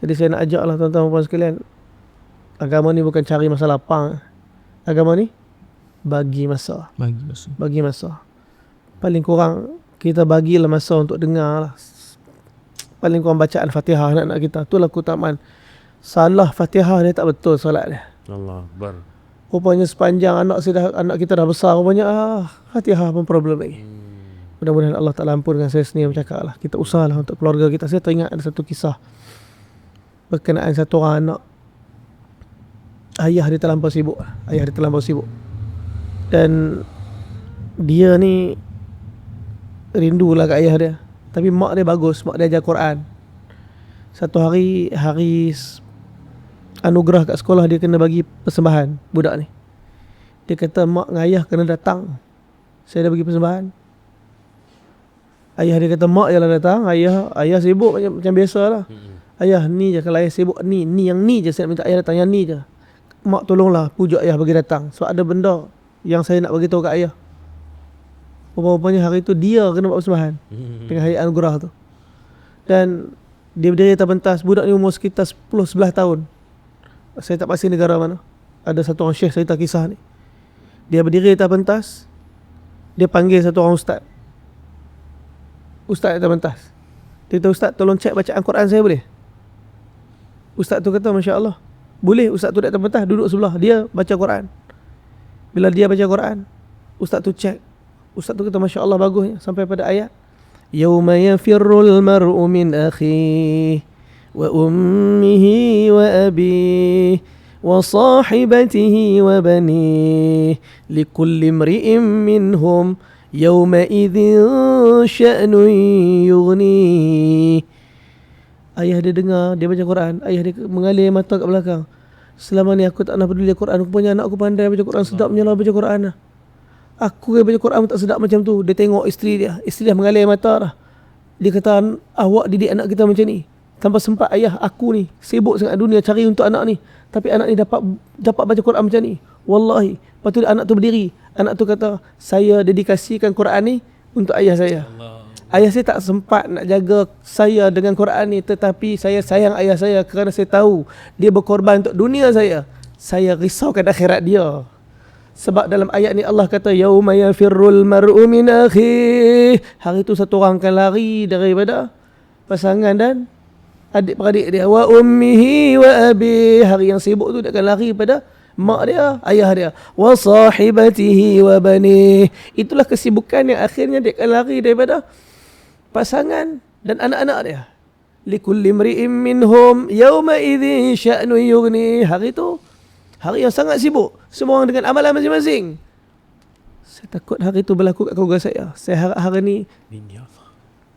[SPEAKER 1] Jadi saya nak ajaklah tuan-tuan dan puan sekalian, agama ni bukan cari masa lapang. Agama ni bagi masa. Paling kurang kita bagilah masa untuk dengar lah. Paling kurang bacaan Fatihah anak-anak kita. Itulah keutamaan. Salah Fatihah dia tak betul solat dia.
[SPEAKER 6] Allah Akbar.
[SPEAKER 1] Rupanya sepanjang anak kita dah besar, rupanya Fatihah pun problem lagi. Mudah-mudahan Allah Ta'ala ampunkan. Saya sendiri bercakap lah, kita usahalah untuk keluarga kita. Saya teringat ada satu kisah berkenaan satu orang anak. Ayah dia terlampau sibuk. Dan dia ni rindulah kat ayah dia. Tapi mak dia bagus, mak dia ajar Quran. Satu hari anugerah kat sekolah, dia kena bagi persembahan budak ni. Dia kata mak dengan ayah kena datang Saya dah bagi persembahan. Ayah dia kata mak je lah datang. Ayah sibuk macam biasa lah. Ayah ni je, kalau ayah sibuk ni yang ni je saya nak minta ayah datang, yang ni je. Mak tolonglah pujuk ayah bagi datang. So ada benda yang saya nak bagi tahu kat ayah. Rupanya hari tu dia kena buat persembahan dengan hari anugerah tu. Dan dia berdiri atas pentas. Budak ni umur sekitar 10-11 tahun. Saya tak pasti negara mana. Ada satu orang syekh cerita kisah ni. Dia berdiri atas pentas. Dia panggil satu orang ustaz. Ustaz atas pentas. Dia kata, ustaz tolong cek bacaan Quran saya boleh? Ustaz tu kata, Masya Allah, boleh. Ustaz tu di atas pentas duduk sebelah dia baca Quran. Bila dia baca Quran, ustaz tu cek. Ustaz tu kata, Masya Allah, bagusnya. Sampai pada ayat Yawma yafirrul mar'u min akhihi wa ummihi wa abihi wa sahibatihi wa banihi likulli imri'in minhum yawma idhin sya'nun yughnihi. Ayah dia dengar, dia baca Quran. Ayah dia mengalir mata kat belakang. Selama ni aku tak pernah peduli Quran. Rupanya anak aku pandai baca Quran, sedapnya lah baca Quran lah. Aku yang baca Quran tak sedap macam tu. Dia tengok isteri dia. Isteri dia mengalir mata lah. Dia kata, awak didik anak kita macam ni. Tanpa sempat ayah aku ni sibuk sangat dunia cari untuk anak ni. Tapi anak ni dapat baca Quran macam ni. Wallahi. Lepas tu anak tu berdiri. Anak tu kata, saya dedikasikan Quran ni untuk ayah saya. Ayah saya tak sempat nak jaga saya dengan Quran ni. Tetapi saya sayang ayah saya kerana saya tahu dia berkorban untuk dunia saya. Saya risaukan akhirat dia. Sebab dalam ayat ni Allah kata yauma yafirrul mar'u min akhihi. Hari tu satu orang akan lari daripada pasangan dan adik-beradik dia. Wa ummihi wa abi. Hari yang sibuk tu dia akan lari pada mak dia, ayah dia. Wa sahibatihi wa bani. Itulah kesibukan yang akhirnya dia akan lari daripada pasangan dan anak-anak dia. Likulli imri'in minhum yawma idzin sya'nu yughni. Hari tu hari yang sangat sibuk. Semua orang dengan amalan masing-masing. Saya takut hari tu berlaku kat keluarga saya. Saya harap hari ni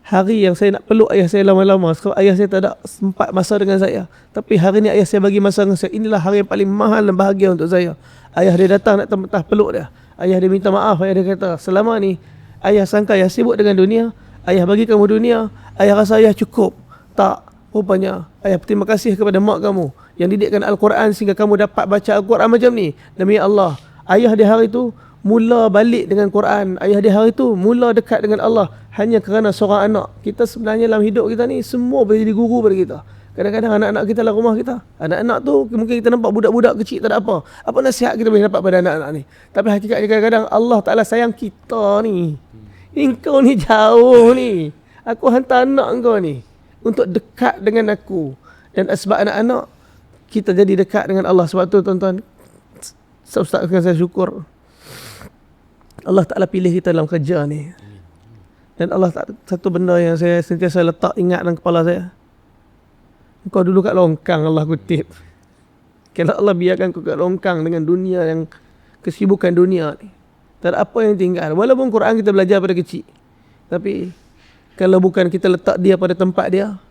[SPEAKER 1] hari yang saya nak peluk ayah saya lama-lama. Sebab ayah saya tak ada sempat masa dengan saya. Tapi hari ni ayah saya bagi masa dengan saya. Inilah hari yang paling mahal dan bahagia untuk saya. Ayah dia datang nak tementah peluk dia. Ayah dia minta maaf. Ayah dia kata, selama ni ayah sangka ayah sibuk dengan dunia. Ayah bagi kamu dunia. Ayah rasa ayah cukup. Tak. Rupanya ayah berterima kasih kepada mak kamu yang didikkan Al-Quran sehingga kamu dapat baca Al-Quran macam ni. Demi Allah, ayah di hari itu mula balik dengan Quran. Ayah di hari itu mula dekat dengan Allah hanya kerana seorang anak. Kita sebenarnya dalam hidup kita ni semua boleh jadi guru pada kita. Kadang-kadang anak-anak kita dalam rumah kita. Anak-anak tu mungkin kita nampak budak-budak kecil tak ada apa. Apa nasihat kita boleh dapat pada anak-anak ni? Tapi hakikatnya kadang-kadang Allah Ta'ala sayang kita ni. Engkau ni jauh ni. Aku hantar anak engkau ni untuk dekat dengan aku. Dan sebab anak-anak, kita jadi dekat dengan Allah. Sebab tu tuan-tuan, Ustaz akan saya syukur Allah Ta'ala pilih kita dalam kerja ni. Dan Allah Ta'ala, satu benda yang saya sentiasa letak ingat dalam kepala saya, kau dulu kat longkang Allah kutip. Kalau Allah biarkan kau kat longkang dengan dunia yang kesibukan dunia ni, tak ada apa yang tinggal. Walaupun Quran kita belajar pada kecil, tapi kalau bukan kita letak dia pada tempat dia,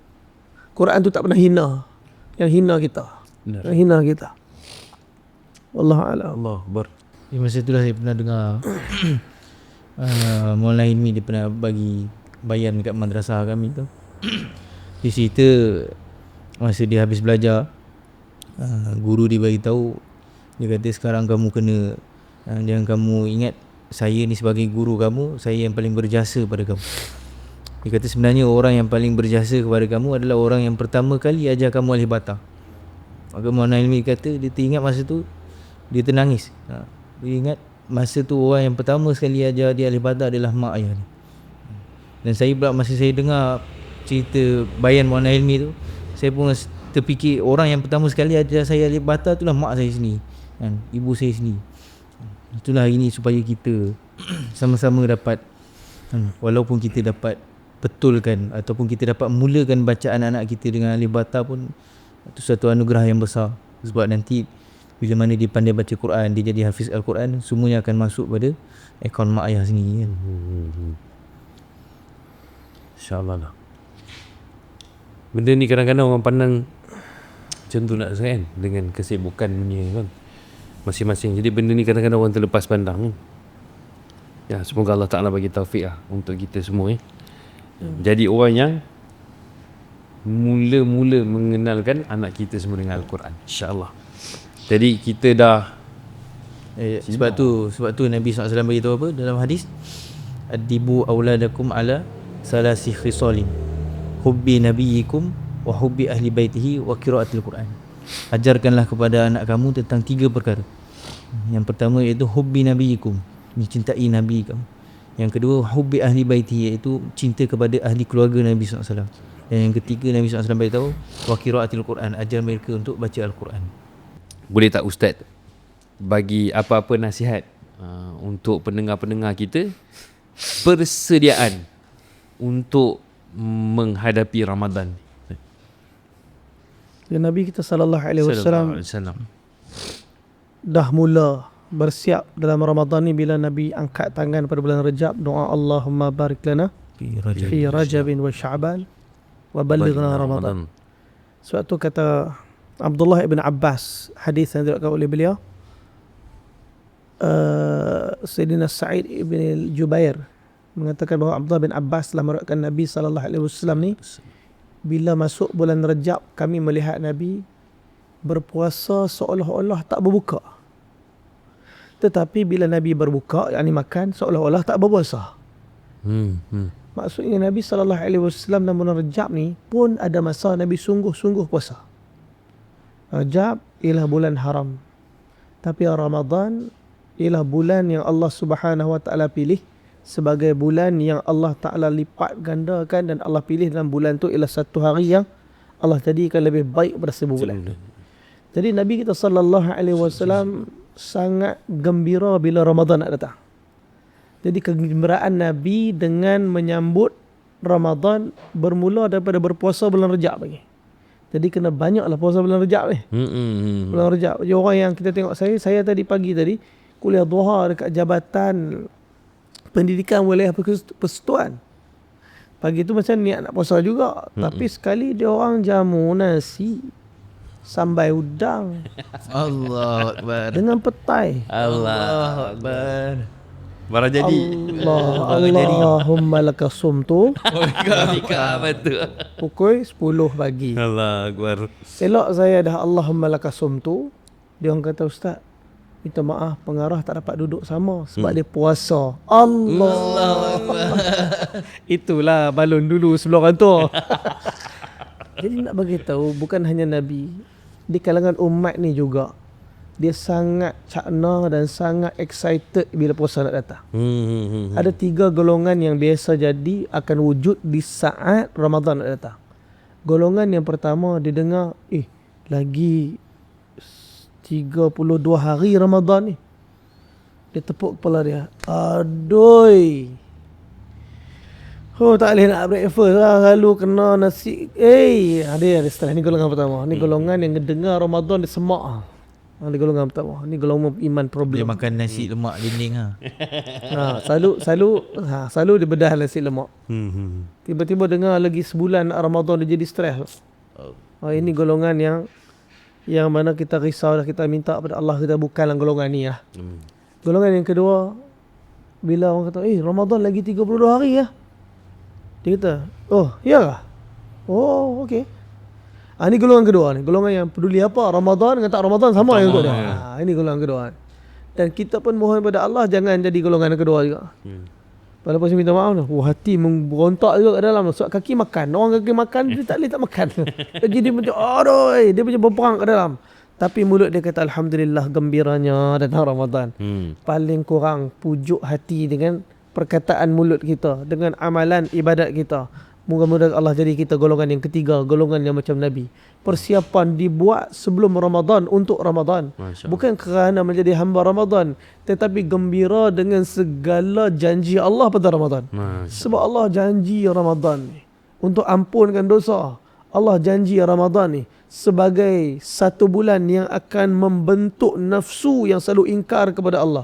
[SPEAKER 1] Quran tu tak pernah hina. Yang hina kita. Benar. Yang hina kita. Wallahu'alam.
[SPEAKER 6] Allah Akbar.
[SPEAKER 5] Masa itulah saya pernah dengar Maulana Hilmi dia pernah bagi bayan dekat madrasah kami tu. Dia cerita masa dia habis belajar, guru dia bagi tahu, dia kata sekarang kamu kena jangan kamu ingat saya ni sebagai guru kamu, saya yang paling berjasa pada kamu. Dia kata sebenarnya orang yang paling berjasa kepada kamu adalah orang yang pertama kali ajar kamu alif bata. Maka Maulana Hilmi kata dia teringat masa tu dia ternangis. Dia ingat masa tu orang yang pertama sekali ajar dia alif bata adalah mak ayah ni. Dan saya pula masa saya dengar cerita bayan Maulana Hilmi tu, saya pun terfikir orang yang pertama sekali ajar saya alif bata itulah mak saya sendiri, kan? Ibu saya sendiri. Itulah ini supaya kita sama-sama dapat, walaupun kita dapat betulkan ataupun kita dapat mulakan bacaan anak kita dengan alif bata pun, itu satu anugerah yang besar. Sebab nanti bila mana dia pandai baca Quran, dia jadi hafiz Al-Quran, semuanya akan masuk pada akaun mak ayah sendiri, kan?
[SPEAKER 6] InsyaAllah lah. Benda ni kadang-kadang orang pandang macam tu nak kan, dengan kesibukan dunia kan masing-masing. Jadi benda ni kadang-kadang orang terlepas pandang. Ya, semoga Allah Ta'ala bagi taufik lah untuk kita semua jadi orang yang mula-mula mengenalkan anak kita semua dengan Al-Quran, insya-Allah. Jadi kita dah
[SPEAKER 5] Sebab tu Nabi SAW beritahu apa dalam hadis, adibu auladakum ala salasi khisalin, hubbi nabiyikum wa hubbi ahli baitihi wa qiraatil Quran. Ajarkanlah kepada anak kamu tentang 3 perkara. Yang pertama iaitu hubbi nabiyikum, mencintai nabi kamu. Yang kedua hubbi ahli baitihi, iaitu cinta kepada ahli keluarga Nabi SAW. Dan yang ketiga Nabi SAW beritahu wa qiraatil Quran, ajar mereka untuk baca Al-Quran.
[SPEAKER 6] boleh tak Ustaz bagi apa-apa nasihat untuk pendengar-pendengar kita persediaan untuk menghadapi Ramadan.
[SPEAKER 1] Dan Nabi kita sallallahu alaihi wasallam
[SPEAKER 6] Wasallam.
[SPEAKER 1] dah mula bersiap dalam Ramadan ni bila Nabi angkat tangan pada bulan Rajab, doa Allahumma barik lana fi Rajabin wa Sya'ban wa ballighna Ramadan. Sebab tu kata Abdullah ibn Abbas, hadis yang diriwayatkan oleh beliau, Sayyidina Sa'id ibn Jubair mengatakan bahawa Abdullah bin Abbas telah meriwayatkan Nabi sallallahu alaihi wasallam ni, bila masuk bulan Rajab kami melihat Nabi berpuasa seolah-olah tak berbuka. Tetapi bila Nabi berbuka, yakni makan, seolah-olah tak berpuasa. Maksudnya Nabi sallallahu alaihi wasallam dalam bulan Rajab ni pun ada masa Nabi sungguh-sungguh puasa. Rajab ialah bulan haram. Tapi Ramadan ialah bulan yang Allah Subhanahu wa taala pilih sebagai bulan yang Allah Ta'ala lipat gandakan, dan Allah pilih dalam bulan tu ialah satu hari yang Allah jadikan lebih baik pada 1000 bulan. Jadi Nabi kita sallallahu alaihi wasallam sangat gembira bila Ramadan nak datang. Jadi kegembiraan Nabi dengan menyambut Ramadan bermula daripada berpuasa bulan Rajab lagi. Jadi kena banyaklah puasa bulan Rajab ni. Bulan Rajab. Jadi orang yang kita tengok, saya tadi pagi tadi kuliah duha dekat Jabatan Pendidikan Wilayah Persekutuan. Pagi tu macam niat nak puasa juga. Tapi sekali dia orang jamu nasi sambai udang
[SPEAKER 5] Allahu Akbar.
[SPEAKER 1] dengan petai.
[SPEAKER 5] Allahu Akbar.
[SPEAKER 6] Barang jadi.
[SPEAKER 1] Allahumma lakasumtu
[SPEAKER 6] Betul.
[SPEAKER 1] pukul 10 pagi.
[SPEAKER 6] Allah Akbar.
[SPEAKER 1] Elok saya dah Allahumma lakasumtu. Dia orang kata, Ustaz, minta maaf pengarah tak dapat duduk sama sebab dia puasa. Allah. Itulah balon dulu sebelum orang tua. Jadi nak bagi tahu bukan hanya Nabi, di kalangan umat ni juga dia sangat cakna dan sangat excited bila puasa nak datang. Ada 3 golongan yang biasa jadi akan wujud di saat Ramadan nak datang. Golongan yang pertama, dia dengar lagi 32 hari Ramadan ni. Dia tepuk kepala dia. Adoi. Oh, tak boleh nak breakfast lah. Lalu kena nasi. Ada setelah ni golongan pertama. Ni golongan yang dengar Ramadan dia semak. Ni golongan pertama. Ni golongan iman
[SPEAKER 5] Dia
[SPEAKER 1] problem.
[SPEAKER 5] makan nasi lemak dinding ha.
[SPEAKER 1] Selalu dia bedah nasi lemak. Tiba-tiba dengar lagi sebulan Ramadan dia jadi stres. Ini golongan yang mana kita risau dah, kita minta pada Allah kita bukanlah golongan ni lah. Golongan yang kedua, bila orang kata Ramadan lagi 32 hari lah, dia kata, oh ya kah? Oh okey. Ini golongan kedua ni, golongan yang peduli apa Ramadan dengan tak Ramadan sama yang ikut dia. Ini golongan kedua. Dan kita pun mohon pada Allah jangan jadi golongan kedua juga. Walaupun saya minta maaf dah, hati memberontak juga kat dalam. Sebab kaki makan, orang kaki makan dia tak boleh tak makan. Jadi dia macam dia macam berperang kat dalam. Tapi mulut dia kata alhamdulillah gembiranya datang Ramadan. Paling kurang pujuk hati dengan perkataan mulut kita, dengan amalan ibadat kita. Moga-moga Allah jadi kita golongan yang ketiga, golongan yang macam Nabi. Persiapan dibuat sebelum Ramadan untuk Ramadan. Bukan kerana menjadi hamba Ramadan, tetapi gembira dengan segala janji Allah pada Ramadan. Sebab Allah janji Ramadan ni untuk ampunkan dosa. Allah janji Ramadan ni sebagai satu bulan yang akan membentuk nafsu yang selalu ingkar kepada Allah.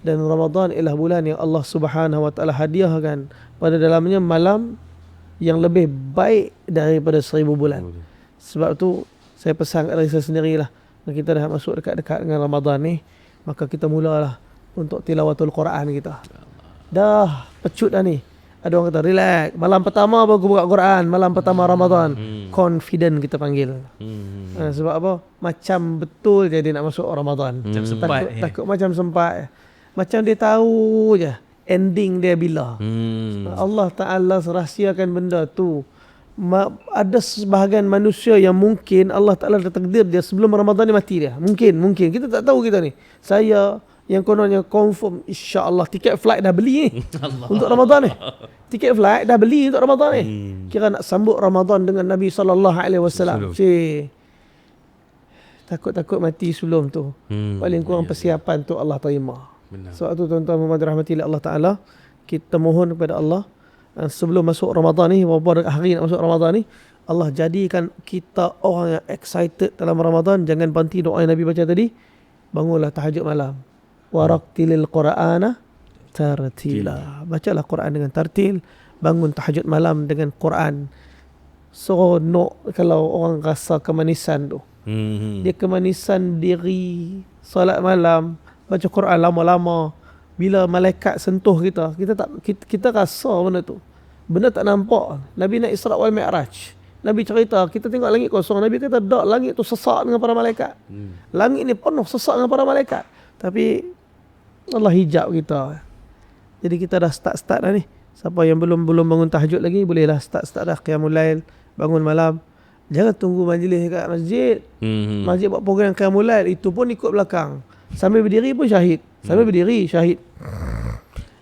[SPEAKER 1] Dan Ramadan ialah bulan yang Allah Subhanahu wa taala hadiahkan pada dalamnya malam yang lebih baik daripada 1000 bulan. Sebab tu saya pesan kat diri saya sendirilah, kita dah masuk dekat-dekat dengan Ramadan ni, maka kita mulalah untuk tilawatul Quran kita. dah pecut dah ni. Ada orang kata relax, malam pertama baru buka Quran, malam pertama Ramadan. Confident kita panggil. Sebab apa? Macam betul je dia nak masuk Ramadan.
[SPEAKER 5] Macam sempat,
[SPEAKER 1] Takut macam sempat. Macam dia tahu je ending dia bila. Allah Ta'ala rahsiakan benda tu. Ada sebahagian manusia yang mungkin Allah Ta'ala dah takdir dia sebelum Ramadan ni mati dia. Mungkin. Kita tak tahu kita ni. Saya yang kononnya confirm insya-Allah tiket flight dah beli ni untuk Ramadan ni. Tiket flight dah beli untuk Ramadan ni. Kira nak sambut Ramadan dengan Nabi sallallahu alaihi wasallam. Takut-takut mati sebelum tu. Paling kurang persiapan tu Allah terima. Sebab tu tuan-tuan Muhammad rahmati Allah Taala, kita mohon kepada Allah sebelum masuk Ramadan ni, beberapa hari nak masuk Ramadan ni, Allah jadikan kita orang yang excited dalam Ramadan. Jangan berhenti doa yang Nabi baca tadi. Bangunlah tahajud malam. Warattilil Qur'ana tartila. Bacalah Quran dengan tartil, bangun tahajud malam dengan Quran. So no, kalau orang rasa kemanisan tu, dia kemanisan diri solat malam, baca Quran lama-lama, bila malaikat sentuh kita, kita rasa benda tu. Benda tak nampak. Nabi nak Isra wal Mi'raj, Nabi cerita, kita tengok langit kosong. Nabi kata, dak, langit tu sesak dengan para malaikat. Langit ni penuh sesak dengan para malaikat. Tapi Allah hijab kita. Jadi kita dah start dah ni. Siapa yang belum bangun tahajud lagi, bolehlah start dah qiyamul lail, bangun malam. Jangan tunggu majlis kat masjid. Masjid buat program qiyamul lail, itu pun ikut belakang. Sambil berdiri pun syahid. Sambil berdiri syahid.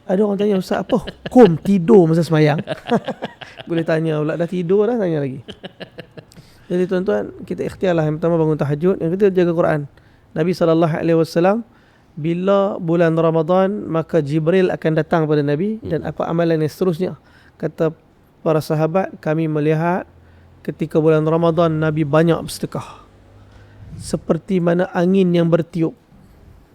[SPEAKER 1] Ada orang tanya, Ustaz, apa hukum tidur masa semayang? Boleh tanya pula, dah tidur dah tanya lagi. Jadi tuan-tuan, kita ikhtiarlah. Yang pertama bangun tahajud, yang kedua jaga Quran. Nabi SAW, bila bulan Ramadan, maka Jibril akan datang pada Nabi, dan apa amalan yang seterusnya. Kata para sahabat, kami melihat ketika bulan Ramadan Nabi banyak bersedekah, seperti mana angin yang bertiup.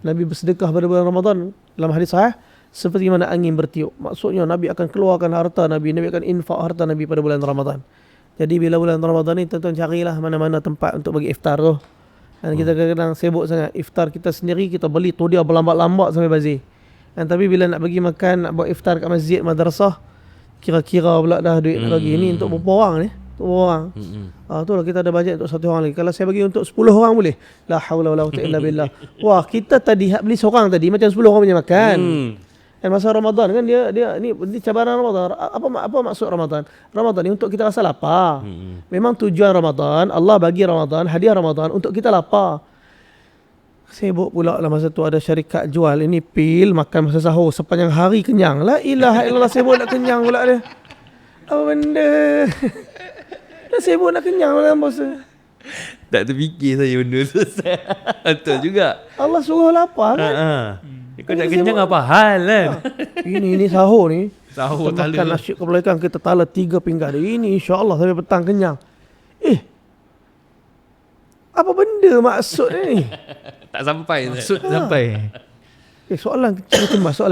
[SPEAKER 1] Nabi bersedekah pada bulan Ramadan, dalam hadis sahih, seperti mana angin bertiup. Maksudnya Nabi akan keluarkan harta Nabi akan infak harta Nabi pada bulan Ramadan. Jadi bila bulan Ramadan ni, tuan-tuan carilah mana-mana tempat untuk bagi iftar tu. Dan kita kadang-kadang sibuk sangat. Iftar kita sendiri, kita beli tu dia berlambat-lambat sampai bazir. Dan tapi bila nak bagi makan, nak buat iftar kat masjid, madrasah, kira-kira pula dah duit nak bagi. Ni untuk berapa orang ni? Untuk berapa orang. Itulah kita ada bajet untuk 1 orang lagi. Kalau saya bagi untuk 10 orang boleh? La hawla wala quwwata illa billah. Wah, kita tadi beli seorang tadi macam 10 orang punya makan. Dan masa Ramadan kan dia ni cabaran Ramadan. Apa maksud Ramadan? Ramadan ni untuk kita rasa lapar. Memang tujuan Ramadan, Allah bagi Ramadan, hadiah Ramadan untuk kita lapar. Sibuk pula lah masa tu ada syarikat jual ini pil makan masa sahur sepanjang hari kenyang. La ilaha illallah, sibuk nak kenyang pula dia. Apa benda? Dah sibuk nak kenyang pula bos.
[SPEAKER 6] Tak terfikir saya benda tu. Betul juga.
[SPEAKER 1] Allah suruh lapar kan?
[SPEAKER 6] Kau nak kenyang apa hal kan?
[SPEAKER 1] Ini sahur ni.
[SPEAKER 6] Sahur
[SPEAKER 1] kita makan nasi kepala ikan, kita tala 3 pinggan. Ini insya-Allah sampai petang kenyang. Apa benda maksud ni?
[SPEAKER 6] Tak sampai.
[SPEAKER 5] Maksud sampai.
[SPEAKER 1] Soalan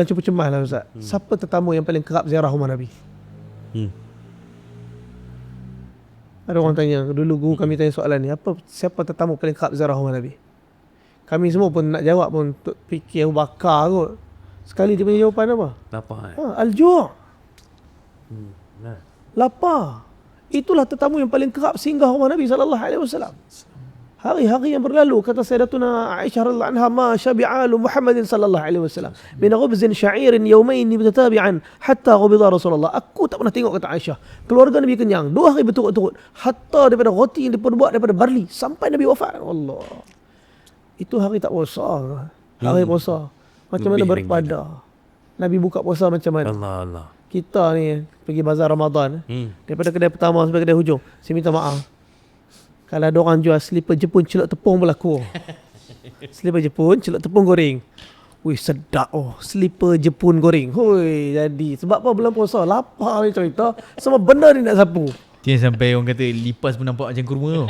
[SPEAKER 1] cuba cemas lah Ustaz. Siapa tetamu yang paling kerap ziarah rumah Nabi? Ada orang tanya, dulu guru kami tanya soalan ni, siapa tetamu paling kerap ziarah rumah Nabi? Kami semua pun nak jawab pun fikir Abu Bakar kot. Sekali dia punya jawapan apa?
[SPEAKER 6] Lapar.
[SPEAKER 1] Al-ju'. Lapar. Itulah tetamu yang paling kerap singgah rumah Nabi SAW. Hari-hari yang berlalu, kata Sayyidatuna Aisyah radhiyallahu anha, ma syabi'alu Muhammadin sallallahu alaihi wasallam min khubzin sya'irin yawmayn mutatabi'an hatta ghubida Rasulullah. Aku tak pernah tengok, kata Aisyah, keluarga Nabi kenyang 2 hari berturut-turut, hatta daripada roti yang diperbuat daripada barli sampai Nabi wafat. Allah. Itu hari tak puasa. Hari puasa. Macam mana berpada? Nabi buka puasa macam mana?
[SPEAKER 6] Allah.
[SPEAKER 1] Kita ni pergi bazar Ramadan, daripada kedai pertama sampai kedai hujung, saya minta maaf. Kalau ada orang jual selipar Jepun celup tepung berlaku. Selipar Jepun celup tepung goreng. Wih, sedap selipar Jepun goreng. Hoi, jadi sebab apa bulan puasa? Lapar ni cerita. Semua benda ni nak sapu.
[SPEAKER 5] Tiada sampai orang kata lipas pun nampak macam kurma tu.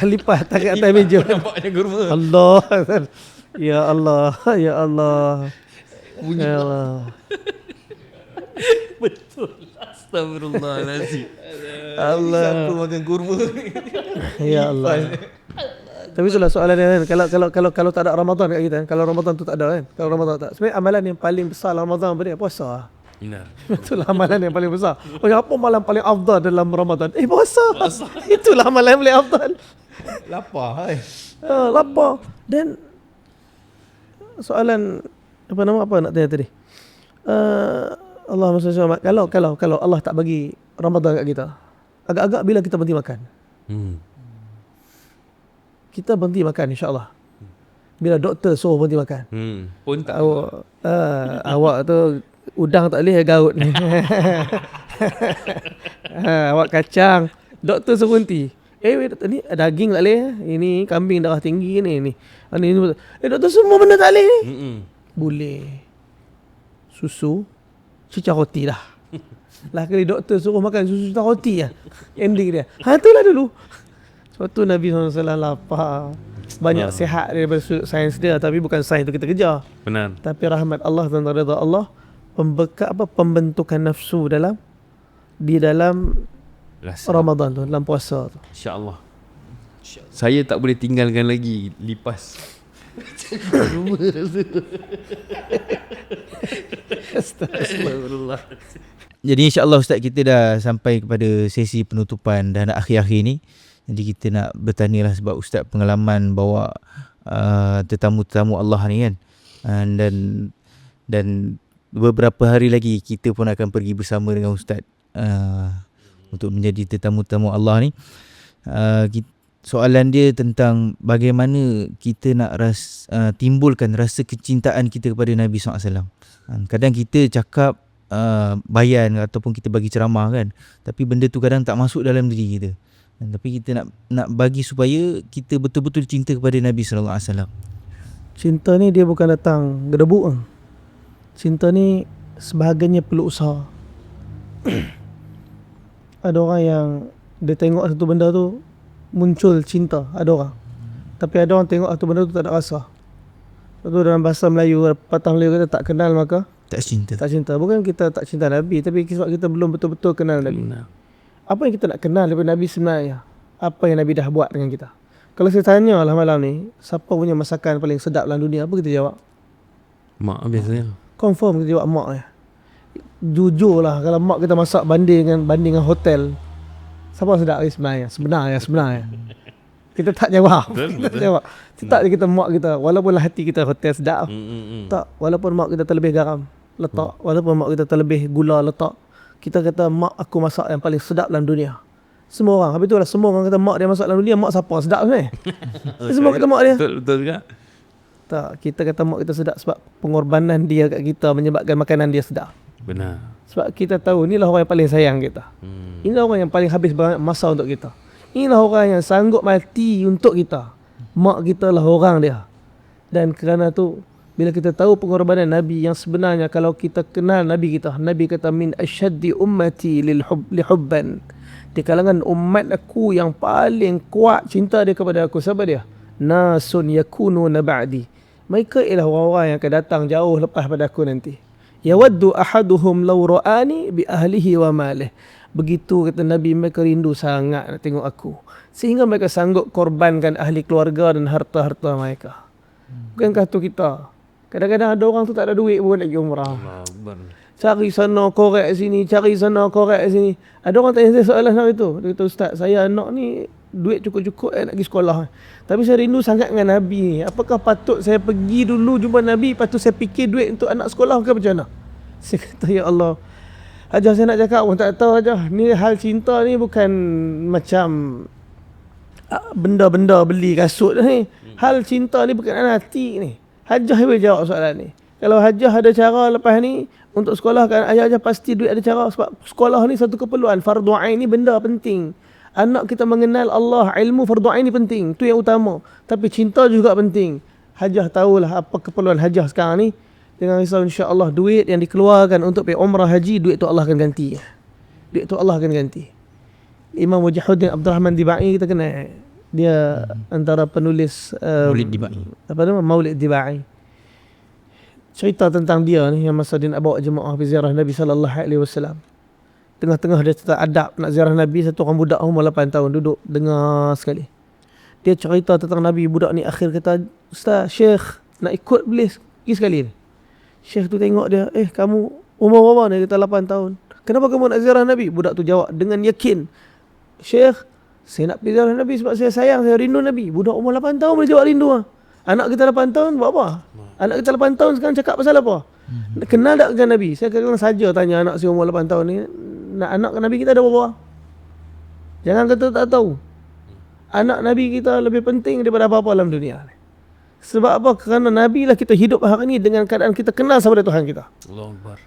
[SPEAKER 1] Lipas tarik atas meja.
[SPEAKER 5] Nampak macam kurma.
[SPEAKER 1] Allah. Ya Allah. Ya Allah. Ya Allah.
[SPEAKER 6] Betul. Astagfirullahalazim.
[SPEAKER 1] Allah.
[SPEAKER 5] Siapa makan kurma?
[SPEAKER 1] Ya Allah. Tapi itulah soalan dia kan. Kalau tak ada Ramadan kat kita kan. Kalau Ramadan tu tak ada kan. Kalau Ramadan tak. Sebenarnya amalan yang paling besar dalam Ramadan apa dia? Puasa lah.
[SPEAKER 2] Benar.
[SPEAKER 1] Itulah amalan yang paling besar. Oh, apa amalan paling afdal dalam Ramadan? Puasa. Itulah amalan yang paling afdal.
[SPEAKER 5] Lapar
[SPEAKER 1] Lapar. Dan soalan apa nak tanya tadi? Allahumma salli alaihi wasallam. Kalau Allah tak bagi Ramadan kat kita, agak-agak bila kita berhenti makan? Kita berhenti makan insya-Allah. Bila doktor suruh berhenti makan.
[SPEAKER 2] Pun tak.
[SPEAKER 1] Awak tu udang tak boleh gaut ni. Awak kacang. Doktor suruh berhenti. Doktor ni daging tak boleh. Ini kambing darah tinggi ni. Doktor semua benda tak boleh. Boleh. Susu cicah roti dah. Lah kali doktor suruh makan susu cicah roti lah. Ending dia. Itulah dulu. Sebab tu Nabi SAW lapar. Banyak sihat daripada sains dia. Tapi bukan sains tu kita kejar.
[SPEAKER 2] Benar.
[SPEAKER 1] Tapi rahmat Allah dan redha Allah pembentukan nafsu di dalam Ramadan tu, dalam puasa tu.
[SPEAKER 2] InsyaAllah. Saya tak boleh tinggalkan lagi lipas.
[SPEAKER 1] Astagfirullah.
[SPEAKER 5] Jadi insya-Allah Ustaz, kita dah sampai kepada sesi penutupan dan akhir-akhir ni. Jadi kita nak bertanya lah, sebab Ustaz pengalaman bawa tetamu-tetamu Allah ni kan. Dan beberapa hari lagi kita pun akan pergi bersama dengan Ustaz untuk menjadi tetamu-tetamu Allah ni. Soalan dia tentang bagaimana kita nak timbulkan rasa kecintaan kita kepada Nabi SAW. Kadang kita cakap bayan ataupun kita bagi ceramah kan, tapi benda tu kadang tak masuk dalam diri kita. Tapi kita nak bagi supaya kita betul-betul cinta kepada Nabi SAW.
[SPEAKER 1] Cinta ni dia bukan datang gedebuk. Cinta ni sebahagiannya perlu usaha. Ada orang yang dia tengok satu benda tu muncul cinta, ada orang. Tapi ada orang tengok satu benda tu tak ada rasa. Itu dalam bahasa Melayu, patah Melayu kata tak kenal maka
[SPEAKER 5] Tak cinta.
[SPEAKER 1] tak cinta. Bukan kita tak cinta Nabi, tapi sebab kita belum betul-betul kenal Nabi. Apa yang kita nak kenal daripada Nabi sebenarnya? Apa yang Nabi dah buat dengan kita? Kalau saya tanya lah malam ni, siapa punya masakan paling sedap dalam dunia, apa kita jawab?
[SPEAKER 2] Mak biasanya.
[SPEAKER 1] Confirm kita jawab mak ya. Jujur lah, kalau mak kita masak banding dengan hotel, siapa sedap sebenarnya? Sebenarnya kita tak jawab. Kita tak jawab. Tak kita mak kita, walaupun hati kita hotel sedap. Tak, walaupun mak kita terlebih garam letak, walaupun mak kita terlebih gula letak, kita kata mak aku masak yang paling sedap dalam dunia. Semua orang, habis tu lah semua orang kata mak dia masak dalam dunia, mak siapa sedap sebenarnya? Semua kata mak dia.
[SPEAKER 2] Betul juga.
[SPEAKER 1] Tak, kita kata mak kita sedap sebab pengorbanan dia kat kita menyebabkan makanan dia sedap.
[SPEAKER 2] Benar.
[SPEAKER 1] Sebab kita tahu inilah orang yang paling sayang kita. Inilah orang yang paling habis banyak masa untuk kita. Inilah orang yang sanggup mati untuk kita. Mak kita lah orang dia. Dan kerana tu, bila kita tahu pengorbanan Nabi yang sebenarnya, kalau kita kenal Nabi kita, Nabi kata min asyaddi ummati lihubban. Di kalangan umat aku yang paling kuat cinta dia kepada aku, siapa dia? Nasun yakununa ba'di. Mereka ialah orang-orang yang akan datang jauh lepas pada aku nanti. Yawaddu ahaduhum law ra'ani bi ahlihi wa malih. Begitu kata Nabi, mereka rindu sangat nak tengok aku, sehingga mereka sanggup korbankan ahli keluarga dan harta-harta mereka. Bukankah tu kita? Kadang-kadang ada orang tu tak ada duit pun nak pergi umrah. Cari sana korek sini, cari sana korek sini. Ada orang tanya saya soalan hari tu. Dia kata, Ustaz, saya anak ni duit cukup-cukup nak pergi sekolah. Tapi saya rindu sangat dengan Nabi ni. Apakah patut saya pergi dulu jumpa Nabi, lepas tu saya fikir duit untuk anak sekolah ke macam mana? Saya kata, ya Allah, Hajah saya nak cakap pun tak tahu Hajah. Ni hal cinta ni bukan macam benda-benda beli kasut ni. Hal cinta ni bukan hati ni. Hajah boleh jawab soalan ni. Kalau Hajah ada cara lepas ni untuk sekolah kan, Hajah pasti duit ada cara. Sebab sekolah ni satu keperluan. Fardu ain ni benda penting. Anak kita mengenal Allah, ilmu fardu ain ni penting. Tu yang utama. Tapi cinta juga penting. Hajah tahulah apa keperluan Hajah sekarang ni. Dengan risau insya-Allah duit yang dikeluarkan untuk pergi umrah haji, duit tu Allah akan ganti. Duit tu Allah akan ganti. Imam Wajihuddin Abdul Rahman Dibai kita kenal. Dia antara penulis
[SPEAKER 5] Maulid Dibai.
[SPEAKER 1] Apa nama? Maulid Dibai. Cerita tentang dia ni yang masa dia nak bawa jemaah pergi ziarah Nabi sallallahu alaihi wasallam. Tengah-tengah dia cerita adab nak ziarah Nabi, satu orang budak umur 8 tahun duduk dengar sekali. Dia cerita tentang Nabi. Budak ni akhir kata, Ustaz, Syekh nak ikut boleh pergi sekali ni. Syekh tu tengok dia, kamu umur berapa? Dia kata 8 tahun. Kenapa kamu nak ziarah Nabi? Budak tu jawab dengan yakin, Syekh, saya nak pergi ziarah Nabi sebab saya sayang, saya rindu Nabi. Budak umur 8 tahun boleh jawab rindu lah. Anak kita 8 tahun buat apa? Anak kita 8 tahun sekarang cakap pasal apa? Kenal tak dengan Nabi? Saya kadang saja tanya anak saya umur 8 tahun ni, nak anak Nabi kita ada berapa? Jangan kata tak tahu. Anak Nabi kita lebih penting daripada apa-apa dalam dunia ni. Sebab apa? Kerana Nabi lah kita hidup hari ni dengan keadaan kita kenal sama dengan Tuhan kita.
[SPEAKER 6] Allahu Akbar.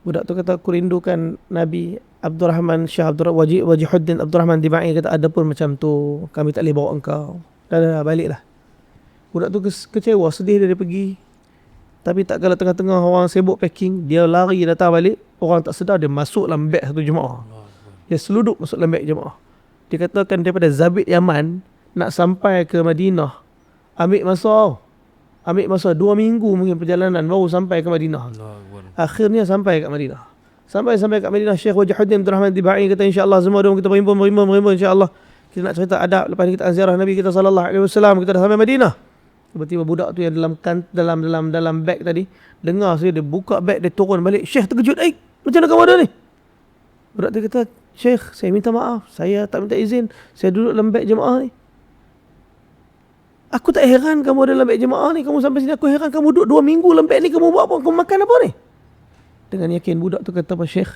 [SPEAKER 1] Budak tu kata, aku rindukan Nabi. Abdul Rahman Syah Wajihuddin Abdul Rahman Dibai kata, ada pun macam tu, kami tak boleh bawa engkau. Dah baliklah. Budak tu kecewa, sedih dia pergi. Tapi tak kala tengah-tengah orang sibuk packing, dia lari datang balik. Orang tak sedar dia masuk dalam beg satu jemaah. Dia seluduk masuk dalam beg jemaah. Dia katakan daripada Zabit Yaman nak sampai ke Madinah, ambil masa 2 minggu mungkin perjalanan baru sampai ke Madinah. Akhirnya sampai kat Madinah. Sampai kat Madinah, Syekh Wajihuddin Abdul Rahman Dibai kata, insya-Allah semua kita berhimpun insya-Allah. Kita nak cerita adab lepas ni kita ziarah Nabi kita sallallahu alaihi wasallam, kita dah sampai Madinah. Tiba-tiba budak tu yang dalam beg tadi dengar dia buka beg, dia turun balik. Syekh terkejut, macam mana kamu ada ni? Budak tu kata, Syekh, saya minta maaf, saya tak minta izin, saya duduk dalam beg jemaah ni. Aku tak heran kamu ada dalam beg jemaah ni, kamu sampai sini aku heran kamu duduk 2 minggu dalam beg ni, kamu buat apa? Kamu makan apa ni? Dengan yakin budak tu kata, Syekh,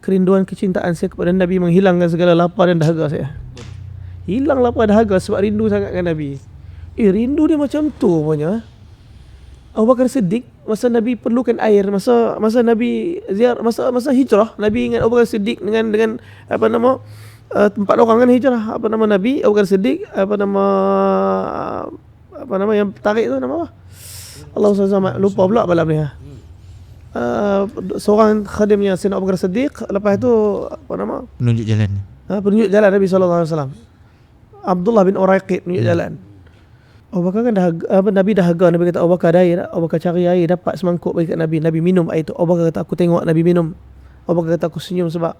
[SPEAKER 1] kerinduan kecintaan saya kepada Nabi menghilangkan segala lapar dan dahaga saya. Hilang lapar dahaga sebab rindu sangat dengan Nabi. Rindu dia macam tu punya. Abu Bakar Siddiq, masa Nabi perlukan air, masa Nabi masa hijrah, Nabi ingat Abu Bakar Siddiq dengan empat orang kan hijrah, Nabi, Abu Bakar Siddiq, yang tarik tu nama apa? Allah SWT, lupa pula malam ni. Seorang khadimnya Sayyidina Abu Bakar Siddiq, lepas tu
[SPEAKER 5] Penunjuk jalan.
[SPEAKER 1] Penunjuk jalan Nabi SAW. Abdullah bin Uraiqid penunjuk jalan. Abu Bakar kan Nabi dahaga. Nabi kata, Abu Bakar ada air. Abu Bakar cari air, dapat semangkuk bagi kat Nabi. Nabi minum air tu. Abu Bakar kata, aku tengok Nabi minum. Abu Bakar kata, aku senyum sebab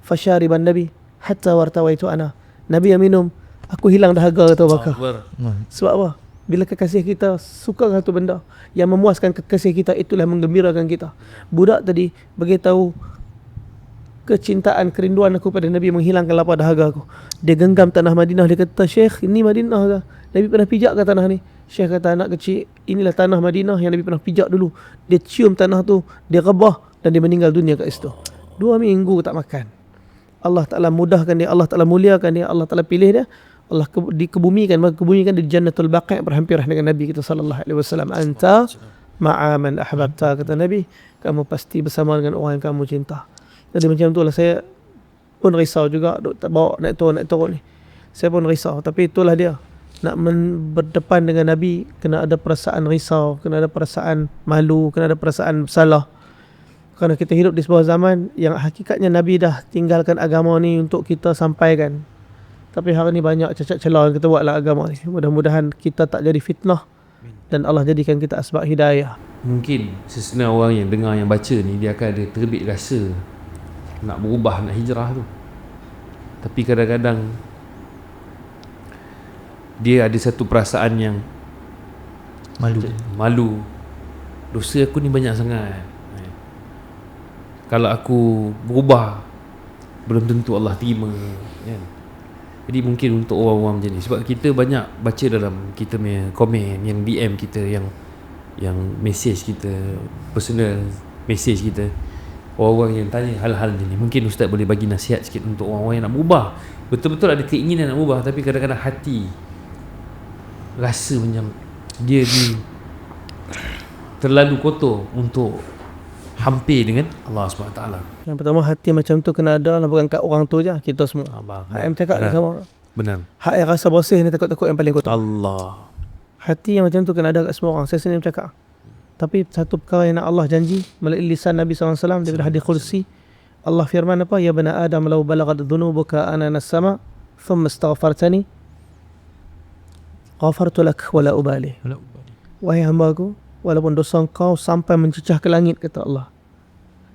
[SPEAKER 1] fasyariban Nabi hatta wartawaitu ana. Nabi yang minum, aku hilang dahaga, kata Abu Bakar. Sebab apa? Bila kekasih kita suka satu benda yang memuaskan kekasih kita, itulah menggembirakan kita. Budak tadi beritahu kecintaan, kerinduan aku pada Nabi menghilangkan lapar dahaga aku. Dia genggam tanah Madinah. Dia kata, Syekh, ini Madinah ke? Nabi pernah pijak ke tanah ni? Syekh kata, anak kecil, inilah tanah Madinah yang Nabi pernah pijak dulu. Dia cium tanah tu, dia rebah dan dia meninggal dunia kat situ. 2 minggu tak makan. Allah Ta'ala mudahkan dia, Allah Ta'ala muliakan dia, Allah Ta'ala pilih dia. Allah dikebumikan di Jannatul Baqi' berhampiran dengan Nabi kita sallallahu alaihi wasallam. Anta ma'a man ahbabta, kata Nabi, kamu pasti bersama dengan orang yang kamu cinta. Jadi macam itulah, saya pun risau juga bawa naik turun ni. Saya pun risau, tapi itulah dia. Nak berdepan dengan Nabi, kena ada perasaan risau, kena ada perasaan malu, kena ada perasaan bersalah. Kerana kita hidup di sebuah zaman yang hakikatnya Nabi dah tinggalkan agama ni untuk kita sampaikan. Tapi hari ni banyak cacat celah yang kita buatlah agama ni. Mudah-mudahan kita tak jadi fitnah dan Allah jadikan kita asbab hidayah.
[SPEAKER 6] Mungkin sesenar orang yang dengar, yang baca ni, dia akan ada terbit rasa nak berubah, nak hijrah tu. Tapi kadang-kadang dia ada satu perasaan yang malu. Dosa aku ni banyak sangat. Kalau aku berubah, belum tentu Allah terima, kan? Jadi mungkin untuk orang-orang macam ni, sebab kita banyak baca dalam kita punya komen, yang DM kita, yang message kita, personal message kita, orang-orang yang tanya hal-hal ni. Mungkin Ustaz boleh bagi nasihat sikit untuk orang-orang yang nak berubah. Betul-betul ada keinginan nak berubah, tapi kadang-kadang hati rasa macam dia ni terlalu kotor untuk hampir dengan Allah SWT.
[SPEAKER 1] Yang pertama, hati macam tu kena ada lah, bukan kat orang tu je, kita semua. Hak yang cakap ni sama.
[SPEAKER 6] Benar.
[SPEAKER 1] Hak yang rasa bersih ni takut-takut yang paling kotor.
[SPEAKER 6] Allah.
[SPEAKER 1] Hati yang macam tu kena ada kat semua orang. Saya sendiri bercakap. Tapi satu perkara yang Allah janji melalui lisan Nabi SAW daripada hadis qudsi, Allah firman apa? Ya bani Adam, law balaghat dhunubuka anana as-sama thumma astaghfartani ghafartu lak wala ubali. Wahai hamba aku, walaupun dosa kau sampai mencecah ke langit, kata Allah,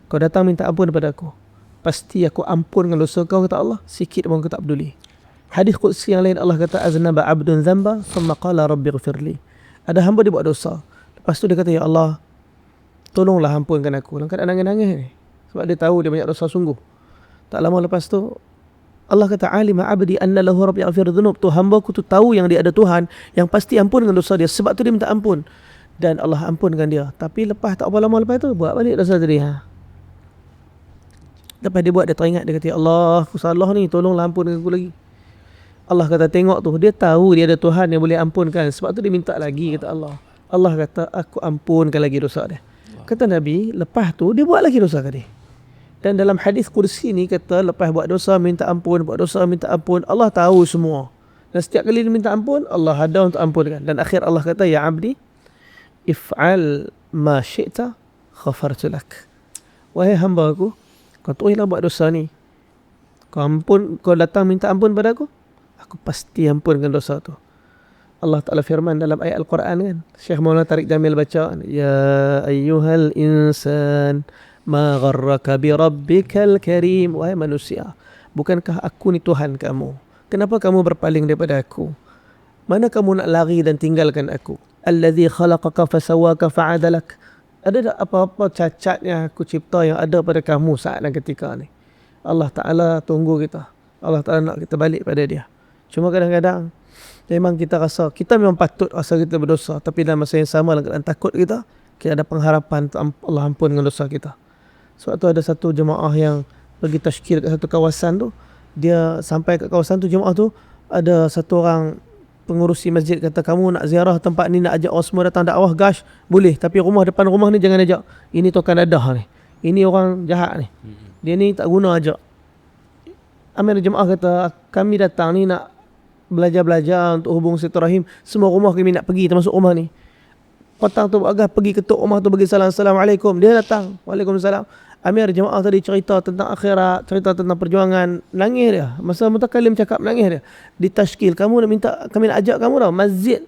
[SPEAKER 1] kau datang minta ampun daripada aku, pasti aku ampunkan dosa kau, kata Allah, sikit pun aku tak peduli. Hadis qudsi yang lain Allah kata aznaba abdun dzamba thumma qala rabbi ighfirli. Ada hamba dia buat dosa. Lepas tu dia kata ya Allah, tolonglah ampunkan aku. Dalam keadaan nangis-nangis ni. Sebab dia tahu dia banyak dosa sungguh. Tak lama lepas tu Allah kata alima abdi anna lahu rabbi yaghfir dhunub. Tu hamba aku tu tahu yang dia ada Tuhan yang pasti ampunkan dosa dia. Sebab tu dia minta ampun. Dan Allah ampunkan dia. Tapi lepas tak apa lama lepas tu buat balik dosa tadi. Lepas dia buat dia teringat, dia kata ya Allah aku salah ni, tolonglah ampunkan aku lagi. Allah kata tengok tu, dia tahu dia ada Tuhan yang boleh ampunkan. Sebab tu dia minta lagi, kata Allah. Allah kata aku ampunkan lagi dosa dia. Kata Nabi, lepas tu dia buat lagi dosa tadi. Dan dalam hadis kursi ni kata lepas buat dosa minta ampun, buat dosa minta ampun, Allah tahu semua. Dan setiap kali dia minta ampun, Allah ada untuk ampunkan. Dan akhir Allah kata ya abdi if'al ma syi'ta ghafartu lak. Wahai hamba aku, kau teruslah buat dosa ni. Kau datang minta ampun pada aku pasti ampunkan dosa tu. Allah Ta'ala firman dalam ayat Al-Quran kan. Syekh Maulana Tariq Jamil baca, ya ayyuhal insan ma gharraka bi rabbikal karim. Wahai manusia, bukankah aku ni Tuhan kamu? Kenapa kamu berpaling daripada aku? Mana kamu nak lari dan tinggalkan aku? Alladhi khalaqaka fasawaka fa'adalak. Ada tak apa-apa cacat yang aku cipta yang ada pada kamu saat dan ketika ni? Allah Ta'ala tunggu kita. Allah Ta'ala nak kita balik pada dia. Cuma kadang-kadang memang kita rasa, kita memang patut rasa kita berdosa. Tapi dalam masa yang sama, dalam takut kita ada pengharapan Allah ampunkan dosa kita. Sebab tu ada satu jemaah yang pergi tashkil kat satu kawasan tu. Dia sampai kat kawasan tu, jemaah tu, ada satu orang pengurusi masjid kata, kamu nak ziarah tempat ni, nak ajak orang semua datang dakwah, gash, boleh. Tapi depan rumah ni jangan ajak. Ini tokan dadah ni. Ini orang jahat ni. Dia ni tak guna ajak. Amir jemaah kata, kami datang ni nak belajar-belajar untuk hubung silaturahim. Semua rumah kami nak pergi, termasuk rumah ni. Petang tu agak pergi ketuk rumah tu, bagi salam, Assalamualaikum. Dia datang, Waalaikumsalam. Amir jemaah tadi cerita tentang akhirat, cerita tentang perjuangan. Nangis dia. Masa mutakalim cakap, nangis dia. Di tashkil, kami nak ajak kamu tau, masjid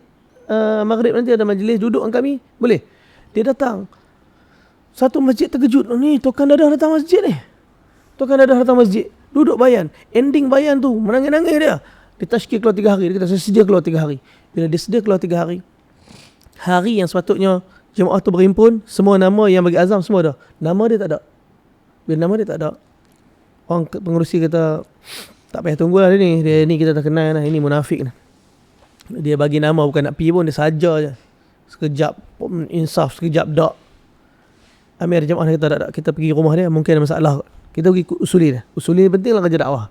[SPEAKER 1] maghrib nanti ada majlis, duduk dengan kami, boleh? Dia datang. Satu masjid terkejut, ni Tuan Dadah datang masjid ni. Tuan Dadah datang masjid, duduk bayan. Ending bayan tu, menangis-nangis dia. Dia tashkil keluar 3 hari. Dia kata saya sedia keluar 3 hari. Bila dia sedia keluar 3 hari, hari yang sepatutnya jemaah tu berhimpun, semua nama yang bagi azam semua ada, nama dia tak ada. Bila nama dia tak ada, orang pengurusi kata tak payah tunggulah dia ni kita dah kenal lah, ini munafik ni. Dia bagi nama bukan nak pergi pun, dia saja je. Sekejap insaf, sekejap tak. Amir jemaah kata tak, kita pergi rumah dia, mungkin ada masalah. Kita pergi usuli dia. Usuli dia penting lah kerja dakwah.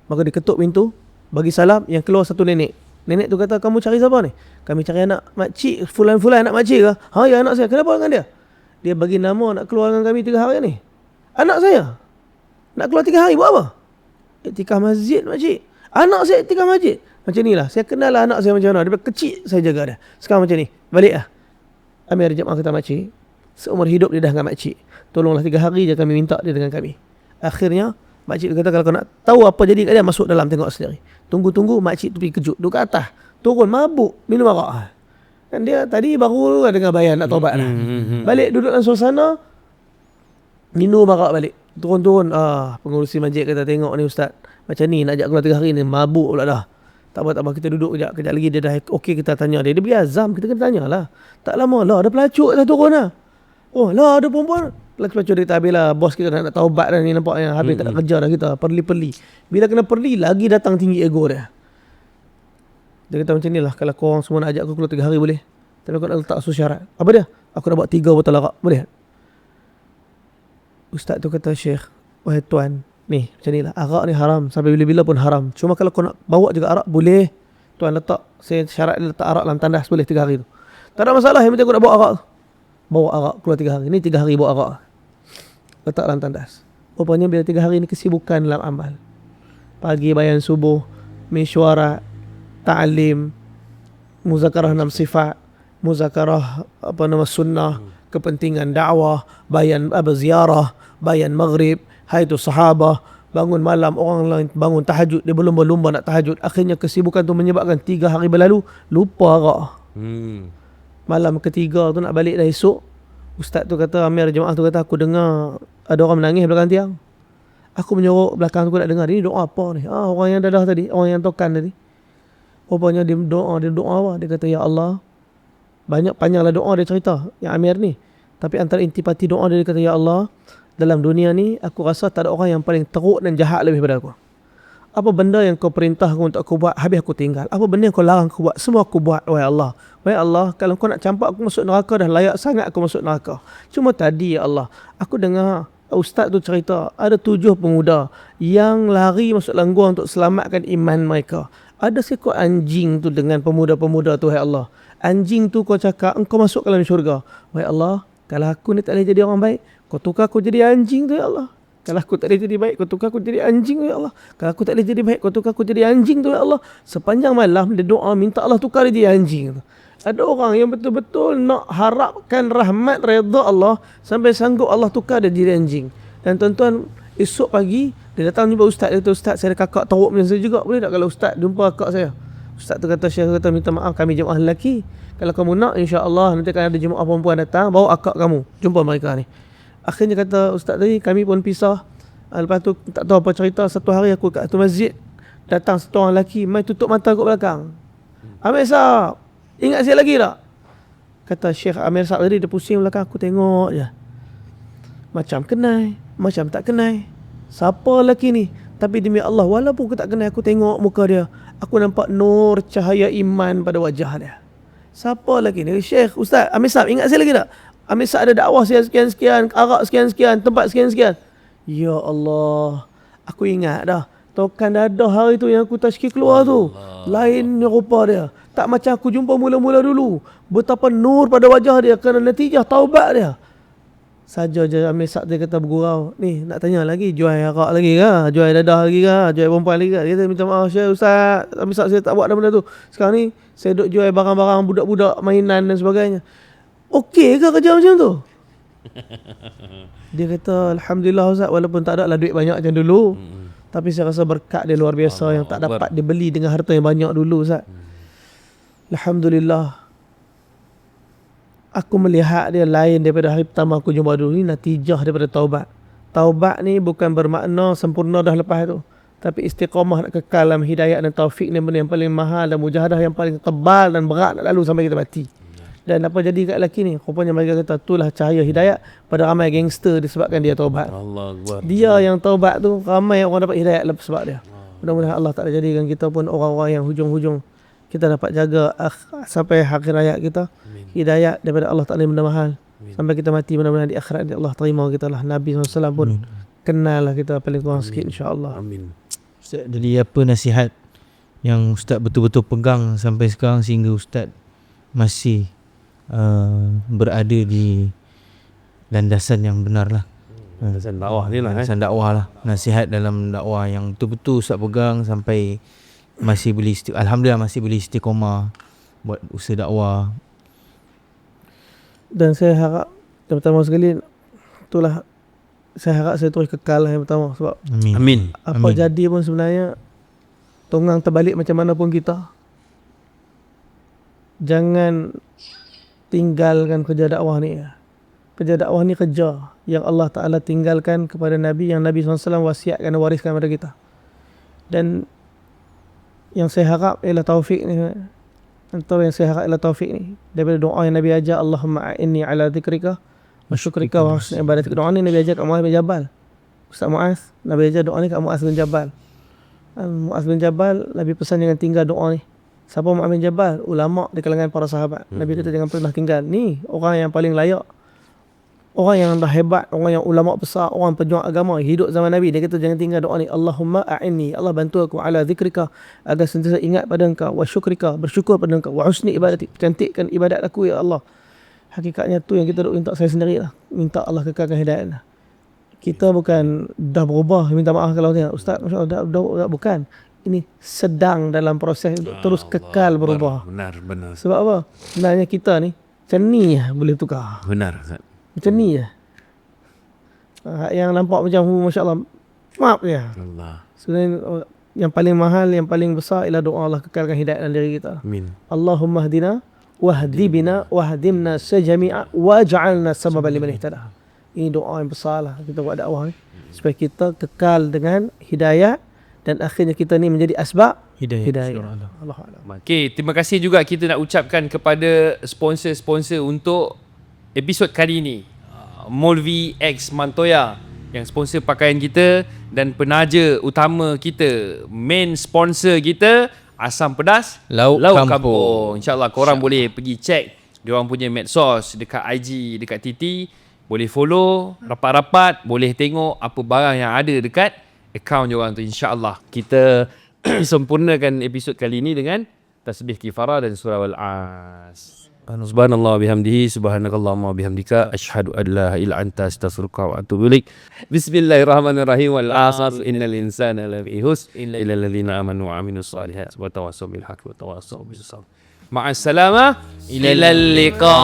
[SPEAKER 1] Maka dia ketuk pintu, bagi salam, yang keluar satu nenek. Nenek tu kata, kamu cari siapa ni? Kami cari anak makcik, fulan-fulan anak makcik ke? Ha, ya anak saya. Kenapa dengan dia? Dia bagi nama nak keluar dengan kami 3 hari ni. Anak saya nak keluar 3 hari buat apa? Iktikaf masjid makcik. Anak saya iktikaf masjid. Macam ni lah, saya kenal lah anak saya macam mana. Dia kecil saya jaga dia. Sekarang macam ni, balik lah. Amir jemaah kata makcik, seumur hidup dia dah dengan makcik. Tolonglah 3 hari je kami minta dia dengan kami. Akhirnya makcik kata, kalau kau nak tahu apa jadi kat dia, masuk dalam tengok sendiri. Tunggu-tunggu, makcik tu pergi kejut. Duduk kat atas, turun mabuk, minum arak. Kan dia tadi baru dengar bayan nak taubat lah. Balik duduk dalam suasana, minum arak balik. Turun-turun, pengurusi masjid kata, tengok ni ustaz, macam ni nak ajak keluar 3 hari ni, mabuk pula dah. Tak apa, kita duduk kejap lagi dia dah okey, kita tanya dia. Dia beri azam, kita kena tanya lah. Tak lama lah, ada pelacuk dah turun lah. Oh lah, ada perempuan. Pelacur dia kata, habis lah bos kita nak taubat dah ni, nampak yang habis tak nak kerja dah kita, perli-perli. Bila kena perli, lagi datang tinggi ego dia. Dia kata macam ni lah, kalau korang semua nak ajak aku keluar 3 hari boleh, tapi aku nak letak syarat. Apa dia? Aku nak buat 3 botol arak, boleh? Ustaz tu kata, Syekh, wahai tuan, ni macam ni lah, arak ni haram, sampai bila-bila pun haram. Cuma kalau kau nak bawa juga arak, boleh. Tuan letak, saya syarat dia letak arak dalam tandas, boleh 3 hari tu. Tak ada masalah, yang penting aku nak bawa arak. Bawa arak keluar 3 hari. Ni 3 hari bawa arak, letak dalam tandas. Rupanya bila 3 hari ni kesibukan dalam amal. Pagi bayan subuh, mesyuarat, ta'lim, muzakarah 6 sifat, muzakarah sunnah, kepentingan dakwah, bayan ziarah, bayan maghrib, haitu sahabah, bangun malam, orang lain bangun tahajud, dia berlumba-lumba nak tahajud. Akhirnya kesibukan tu menyebabkan 3 hari berlalu, lupa arak. Malam ketiga tu nak balik dah esok, ustaz tu kata, Amir jemaah tu kata, aku dengar ada orang menangis belakang tiang. Aku menyuruh belakang aku nak dengar, ni doa apa ni? Orang yang dadah tadi, orang yang tokan tadi. Rupanya dia doa apa? Dia kata, ya Allah, panjanglah doa dia cerita, yang Amir ni. Tapi antara intipati doa dia kata, ya Allah, dalam dunia ni aku rasa tak ada orang yang paling teruk dan jahat lebih daripada aku. Apa benda yang kau perintah aku untuk aku buat, habis aku tinggal. Apa benda yang kau larang aku buat, semua aku buat. Wahai Allah, wahai Allah, kalau kau nak campak aku masuk neraka, dah layak sangat aku masuk neraka. Cuma tadi ya Allah, aku dengar ustaz tu cerita ada 7 pemuda yang lari masuk dalam gua untuk selamatkan iman mereka. Ada seekor anjing tu dengan pemuda-pemuda tu, wahai Allah. Anjing tu kau cakap engkau masuk ke dalam syurga. Wahai Allah, kalau aku ni tak boleh jadi orang baik, kau tukar aku jadi anjing tu ya Allah. Kalau aku tak boleh jadi baik, kau tukar aku jadi anjing tu ya Allah. Kalau aku tak boleh jadi baik, kau tukar aku jadi anjing tu ya Allah. Sepanjang malam dia doa minta Allah tukar dia jadi anjing tu. Ada orang yang betul-betul nak harapkan rahmat redha Allah sampai sanggup Allah tukar dia jadi anjing. Dan tuan-tuan, esok pagi dia datang jumpa ustaz, dia kata, ustaz saya ada kakak teruk macam saya juga, boleh tak kalau ustaz jumpa kakak saya? Ustaz tu kata, Syekh kata, minta maaf kami jemaah lelaki, kalau kamu nak insya-Allah nanti akan ada jemaah perempuan datang bawa akak kamu jumpa mereka ni. Akhirnya kata ustaz tadi, kami pun pisah. Lepas tu tak tahu apa cerita, satu hari aku kat satu masjid, datang satu orang lelaki, mai tutup mata kat belakang. Amir Sahab, ingat saya lagi tak? Kata Syekh Amir Sahab tadi, dia pusing belakang, aku tengok je, macam kenal, macam tak kenal. Siapa lelaki ni? Tapi demi Allah, walaupun aku tak kenal, aku tengok muka dia, aku nampak nur cahaya iman pada wajah dia. Siapa lelaki ni? Syekh, Ustaz Amir Sahab, ingat saya lagi tak? Amir Sahab ada dakwah sekian-sekian, arak sekian-sekian, tempat sekian-sekian. Ya Allah, aku ingat dah. Tokan dadah hari tu yang aku tashkil keluar tu, lain rupa dia. Tak macam aku jumpa mula-mula dulu. Betapa nur pada wajah dia kerana natijah taubat dia. Saja je Amir Sa'd dia kata bergurau, ni nak tanya lagi, jual arak lagi ke? Jual dadah lagi ke? Jual perempuan lagi ke? Dia kata, minta maaf Syekh, Ustaz Amir Sa'd, saya tak buat benda tu. Sekarang ni saya duk jual barang-barang budak-budak mainan dan sebagainya. Okey ke kerja macam tu? Dia kata, Alhamdulillah Ustaz, walaupun tak ada lah duit banyak macam dulu, tapi saya rasa berkat dia luar biasa yang tak dapat dibeli dengan harta yang banyak dulu Ustaz. Alhamdulillah, aku melihat dia lain daripada hari pertama aku jumpa dulu. Ni natijah daripada taubat. Taubat ni bukan bermakna sempurna dah lepas tu, tapi istiqamah nak kekal dalam hidayah dan taufik ni benda yang paling mahal, dan mujahadah yang paling tebal dan berat nak lalu sampai kita mati. Dan apa jadi kat lelaki ni? Rupanya mereka kata, itulah cahaya hidayah pada ramai gangster disebabkan dia taubat. Dia yang taubat tu, ramai orang dapat hidayah lepas sebab dia. Mudah-mudahan Allah tak jadikan kita pun orang-orang yang hujung-hujung. Kita dapat jaga sampai akhir hayat kita. Hidayah daripada Allah Ta'ala benda mahal. Sampai kita mati, mudah-mudahan di akhirat Allah terima kita lah. Nabi SAW pun kenal lah kita paling kurang sikit, insya-Allah.
[SPEAKER 6] Amin.
[SPEAKER 5] Ustaz, jadi apa nasihat yang Ustaz betul-betul pegang sampai sekarang sehingga Ustaz masih berada di landasan yang benar lah?
[SPEAKER 6] Landasan dakwah ni lah.
[SPEAKER 5] Landasan dakwah lah. Nasihat dalam dakwah yang betul-betul Ustaz pegang sampai masih boleh Alhamdulillah masih boleh istiqamah buat usaha dakwah.
[SPEAKER 1] Dan saya harap yang pertama sekali, itulah saya harap saya terus kekal lah yang pertama. Sebab
[SPEAKER 6] Amin.
[SPEAKER 1] apa jadi pun sebenarnya, tonggang terbalik macam mana pun kita, jangan tinggalkan kerja dakwah ni. Kerja dakwah ni kerja yang Allah Ta'ala tinggalkan kepada Nabi, yang Nabi SAW wasiatkan dan wariskan kepada kita. Dan yang saya harap ialah taufik ni. Antara yang saya harap ialah taufik ni daripada doa yang Nabi ajar, Allahumma a'inni ala dhikrika wa syukrika wa husni ibadatik. Doa ni Nabi ajar kat Mu'az bin Jabal. Ustaz Mu'az, Nabi ajar doa ni kat Mu'az bin Jabal. Mu'az bin Jabal, Nabi pesan jangan tinggal doa ni. Siapa Mu'az bin Jabal? Ulama di kalangan para sahabat. Nabi kata jangan pernah tinggal. Ni orang yang paling layak, orang yang dah hebat, orang yang ulama besar, orang pejuang agama hidup zaman Nabi. Dia kata jangan tinggal doa ni, Allahumma a'inni, Allah bantu aku, ala zikrika, agar sentiasa ingat pada engkau, wa syukrika, bersyukur pada engkau, wa husni ibadati, cantikkan ibadat aku ya Allah. Hakikatnya tu yang kita duk minta saya sendiri lah, minta Allah kekalkan hidayah. Kita bukan dah berubah, minta maaf kalau dia Ustaz, masya-Allah dah bukan. Ini sedang dalam proses untuk terus kekal berubah.
[SPEAKER 6] Benar.
[SPEAKER 1] Sebab apa? Sebenarnya kita ni macam ni boleh tukar.
[SPEAKER 6] Benar Ustaz.
[SPEAKER 1] Macam ni je. Yang nampak macam masya-Allah, maaf je.
[SPEAKER 6] Allah.
[SPEAKER 1] Sebenarnya yang paling mahal, yang paling besar ialah doa Allah kekalkan hidayah dalam diri kita.
[SPEAKER 6] Amin.
[SPEAKER 1] Allahumma hdina wahdi bina wahdimna sajami'a waj'alna sababan liman ihtada. Ini doa yang besar lah kita buat dakwah ni, supaya kita kekal dengan hidayah dan akhirnya kita ni menjadi asbab hidayah. Allah Alam.
[SPEAKER 2] Okay, terima kasih juga kita nak ucapkan kepada sponsor-sponsor untuk episod kali ini. Molvi X Mantoya yang sponsor pakaian kita, dan penaja utama kita, main sponsor kita, Asam Pedas
[SPEAKER 5] Lauk Kampung.
[SPEAKER 2] InsyaAllah korang boleh pergi check diorang punya medsos dekat IG, dekat TT. Boleh follow rapat-rapat, boleh tengok apa barang yang ada dekat akaun diorang tu, insyaAllah. Kita sempurnakan episod kali ini dengan tasbih kifarah dan surah Al-As. Subhanallah bihamdihi, subhanakallahumma bihamdika, asyhadu an la ilaha illa anta, astaghfiruka wa atubu ilaik. Bismillahirrahmanirrahim. Wal 'asr innal insana lafi khusr illa alladhina amanu wa amilus solihat wa tawassaw bil haqqi wa tawassaw bis sabr. Ma'as salama, ilal liqa.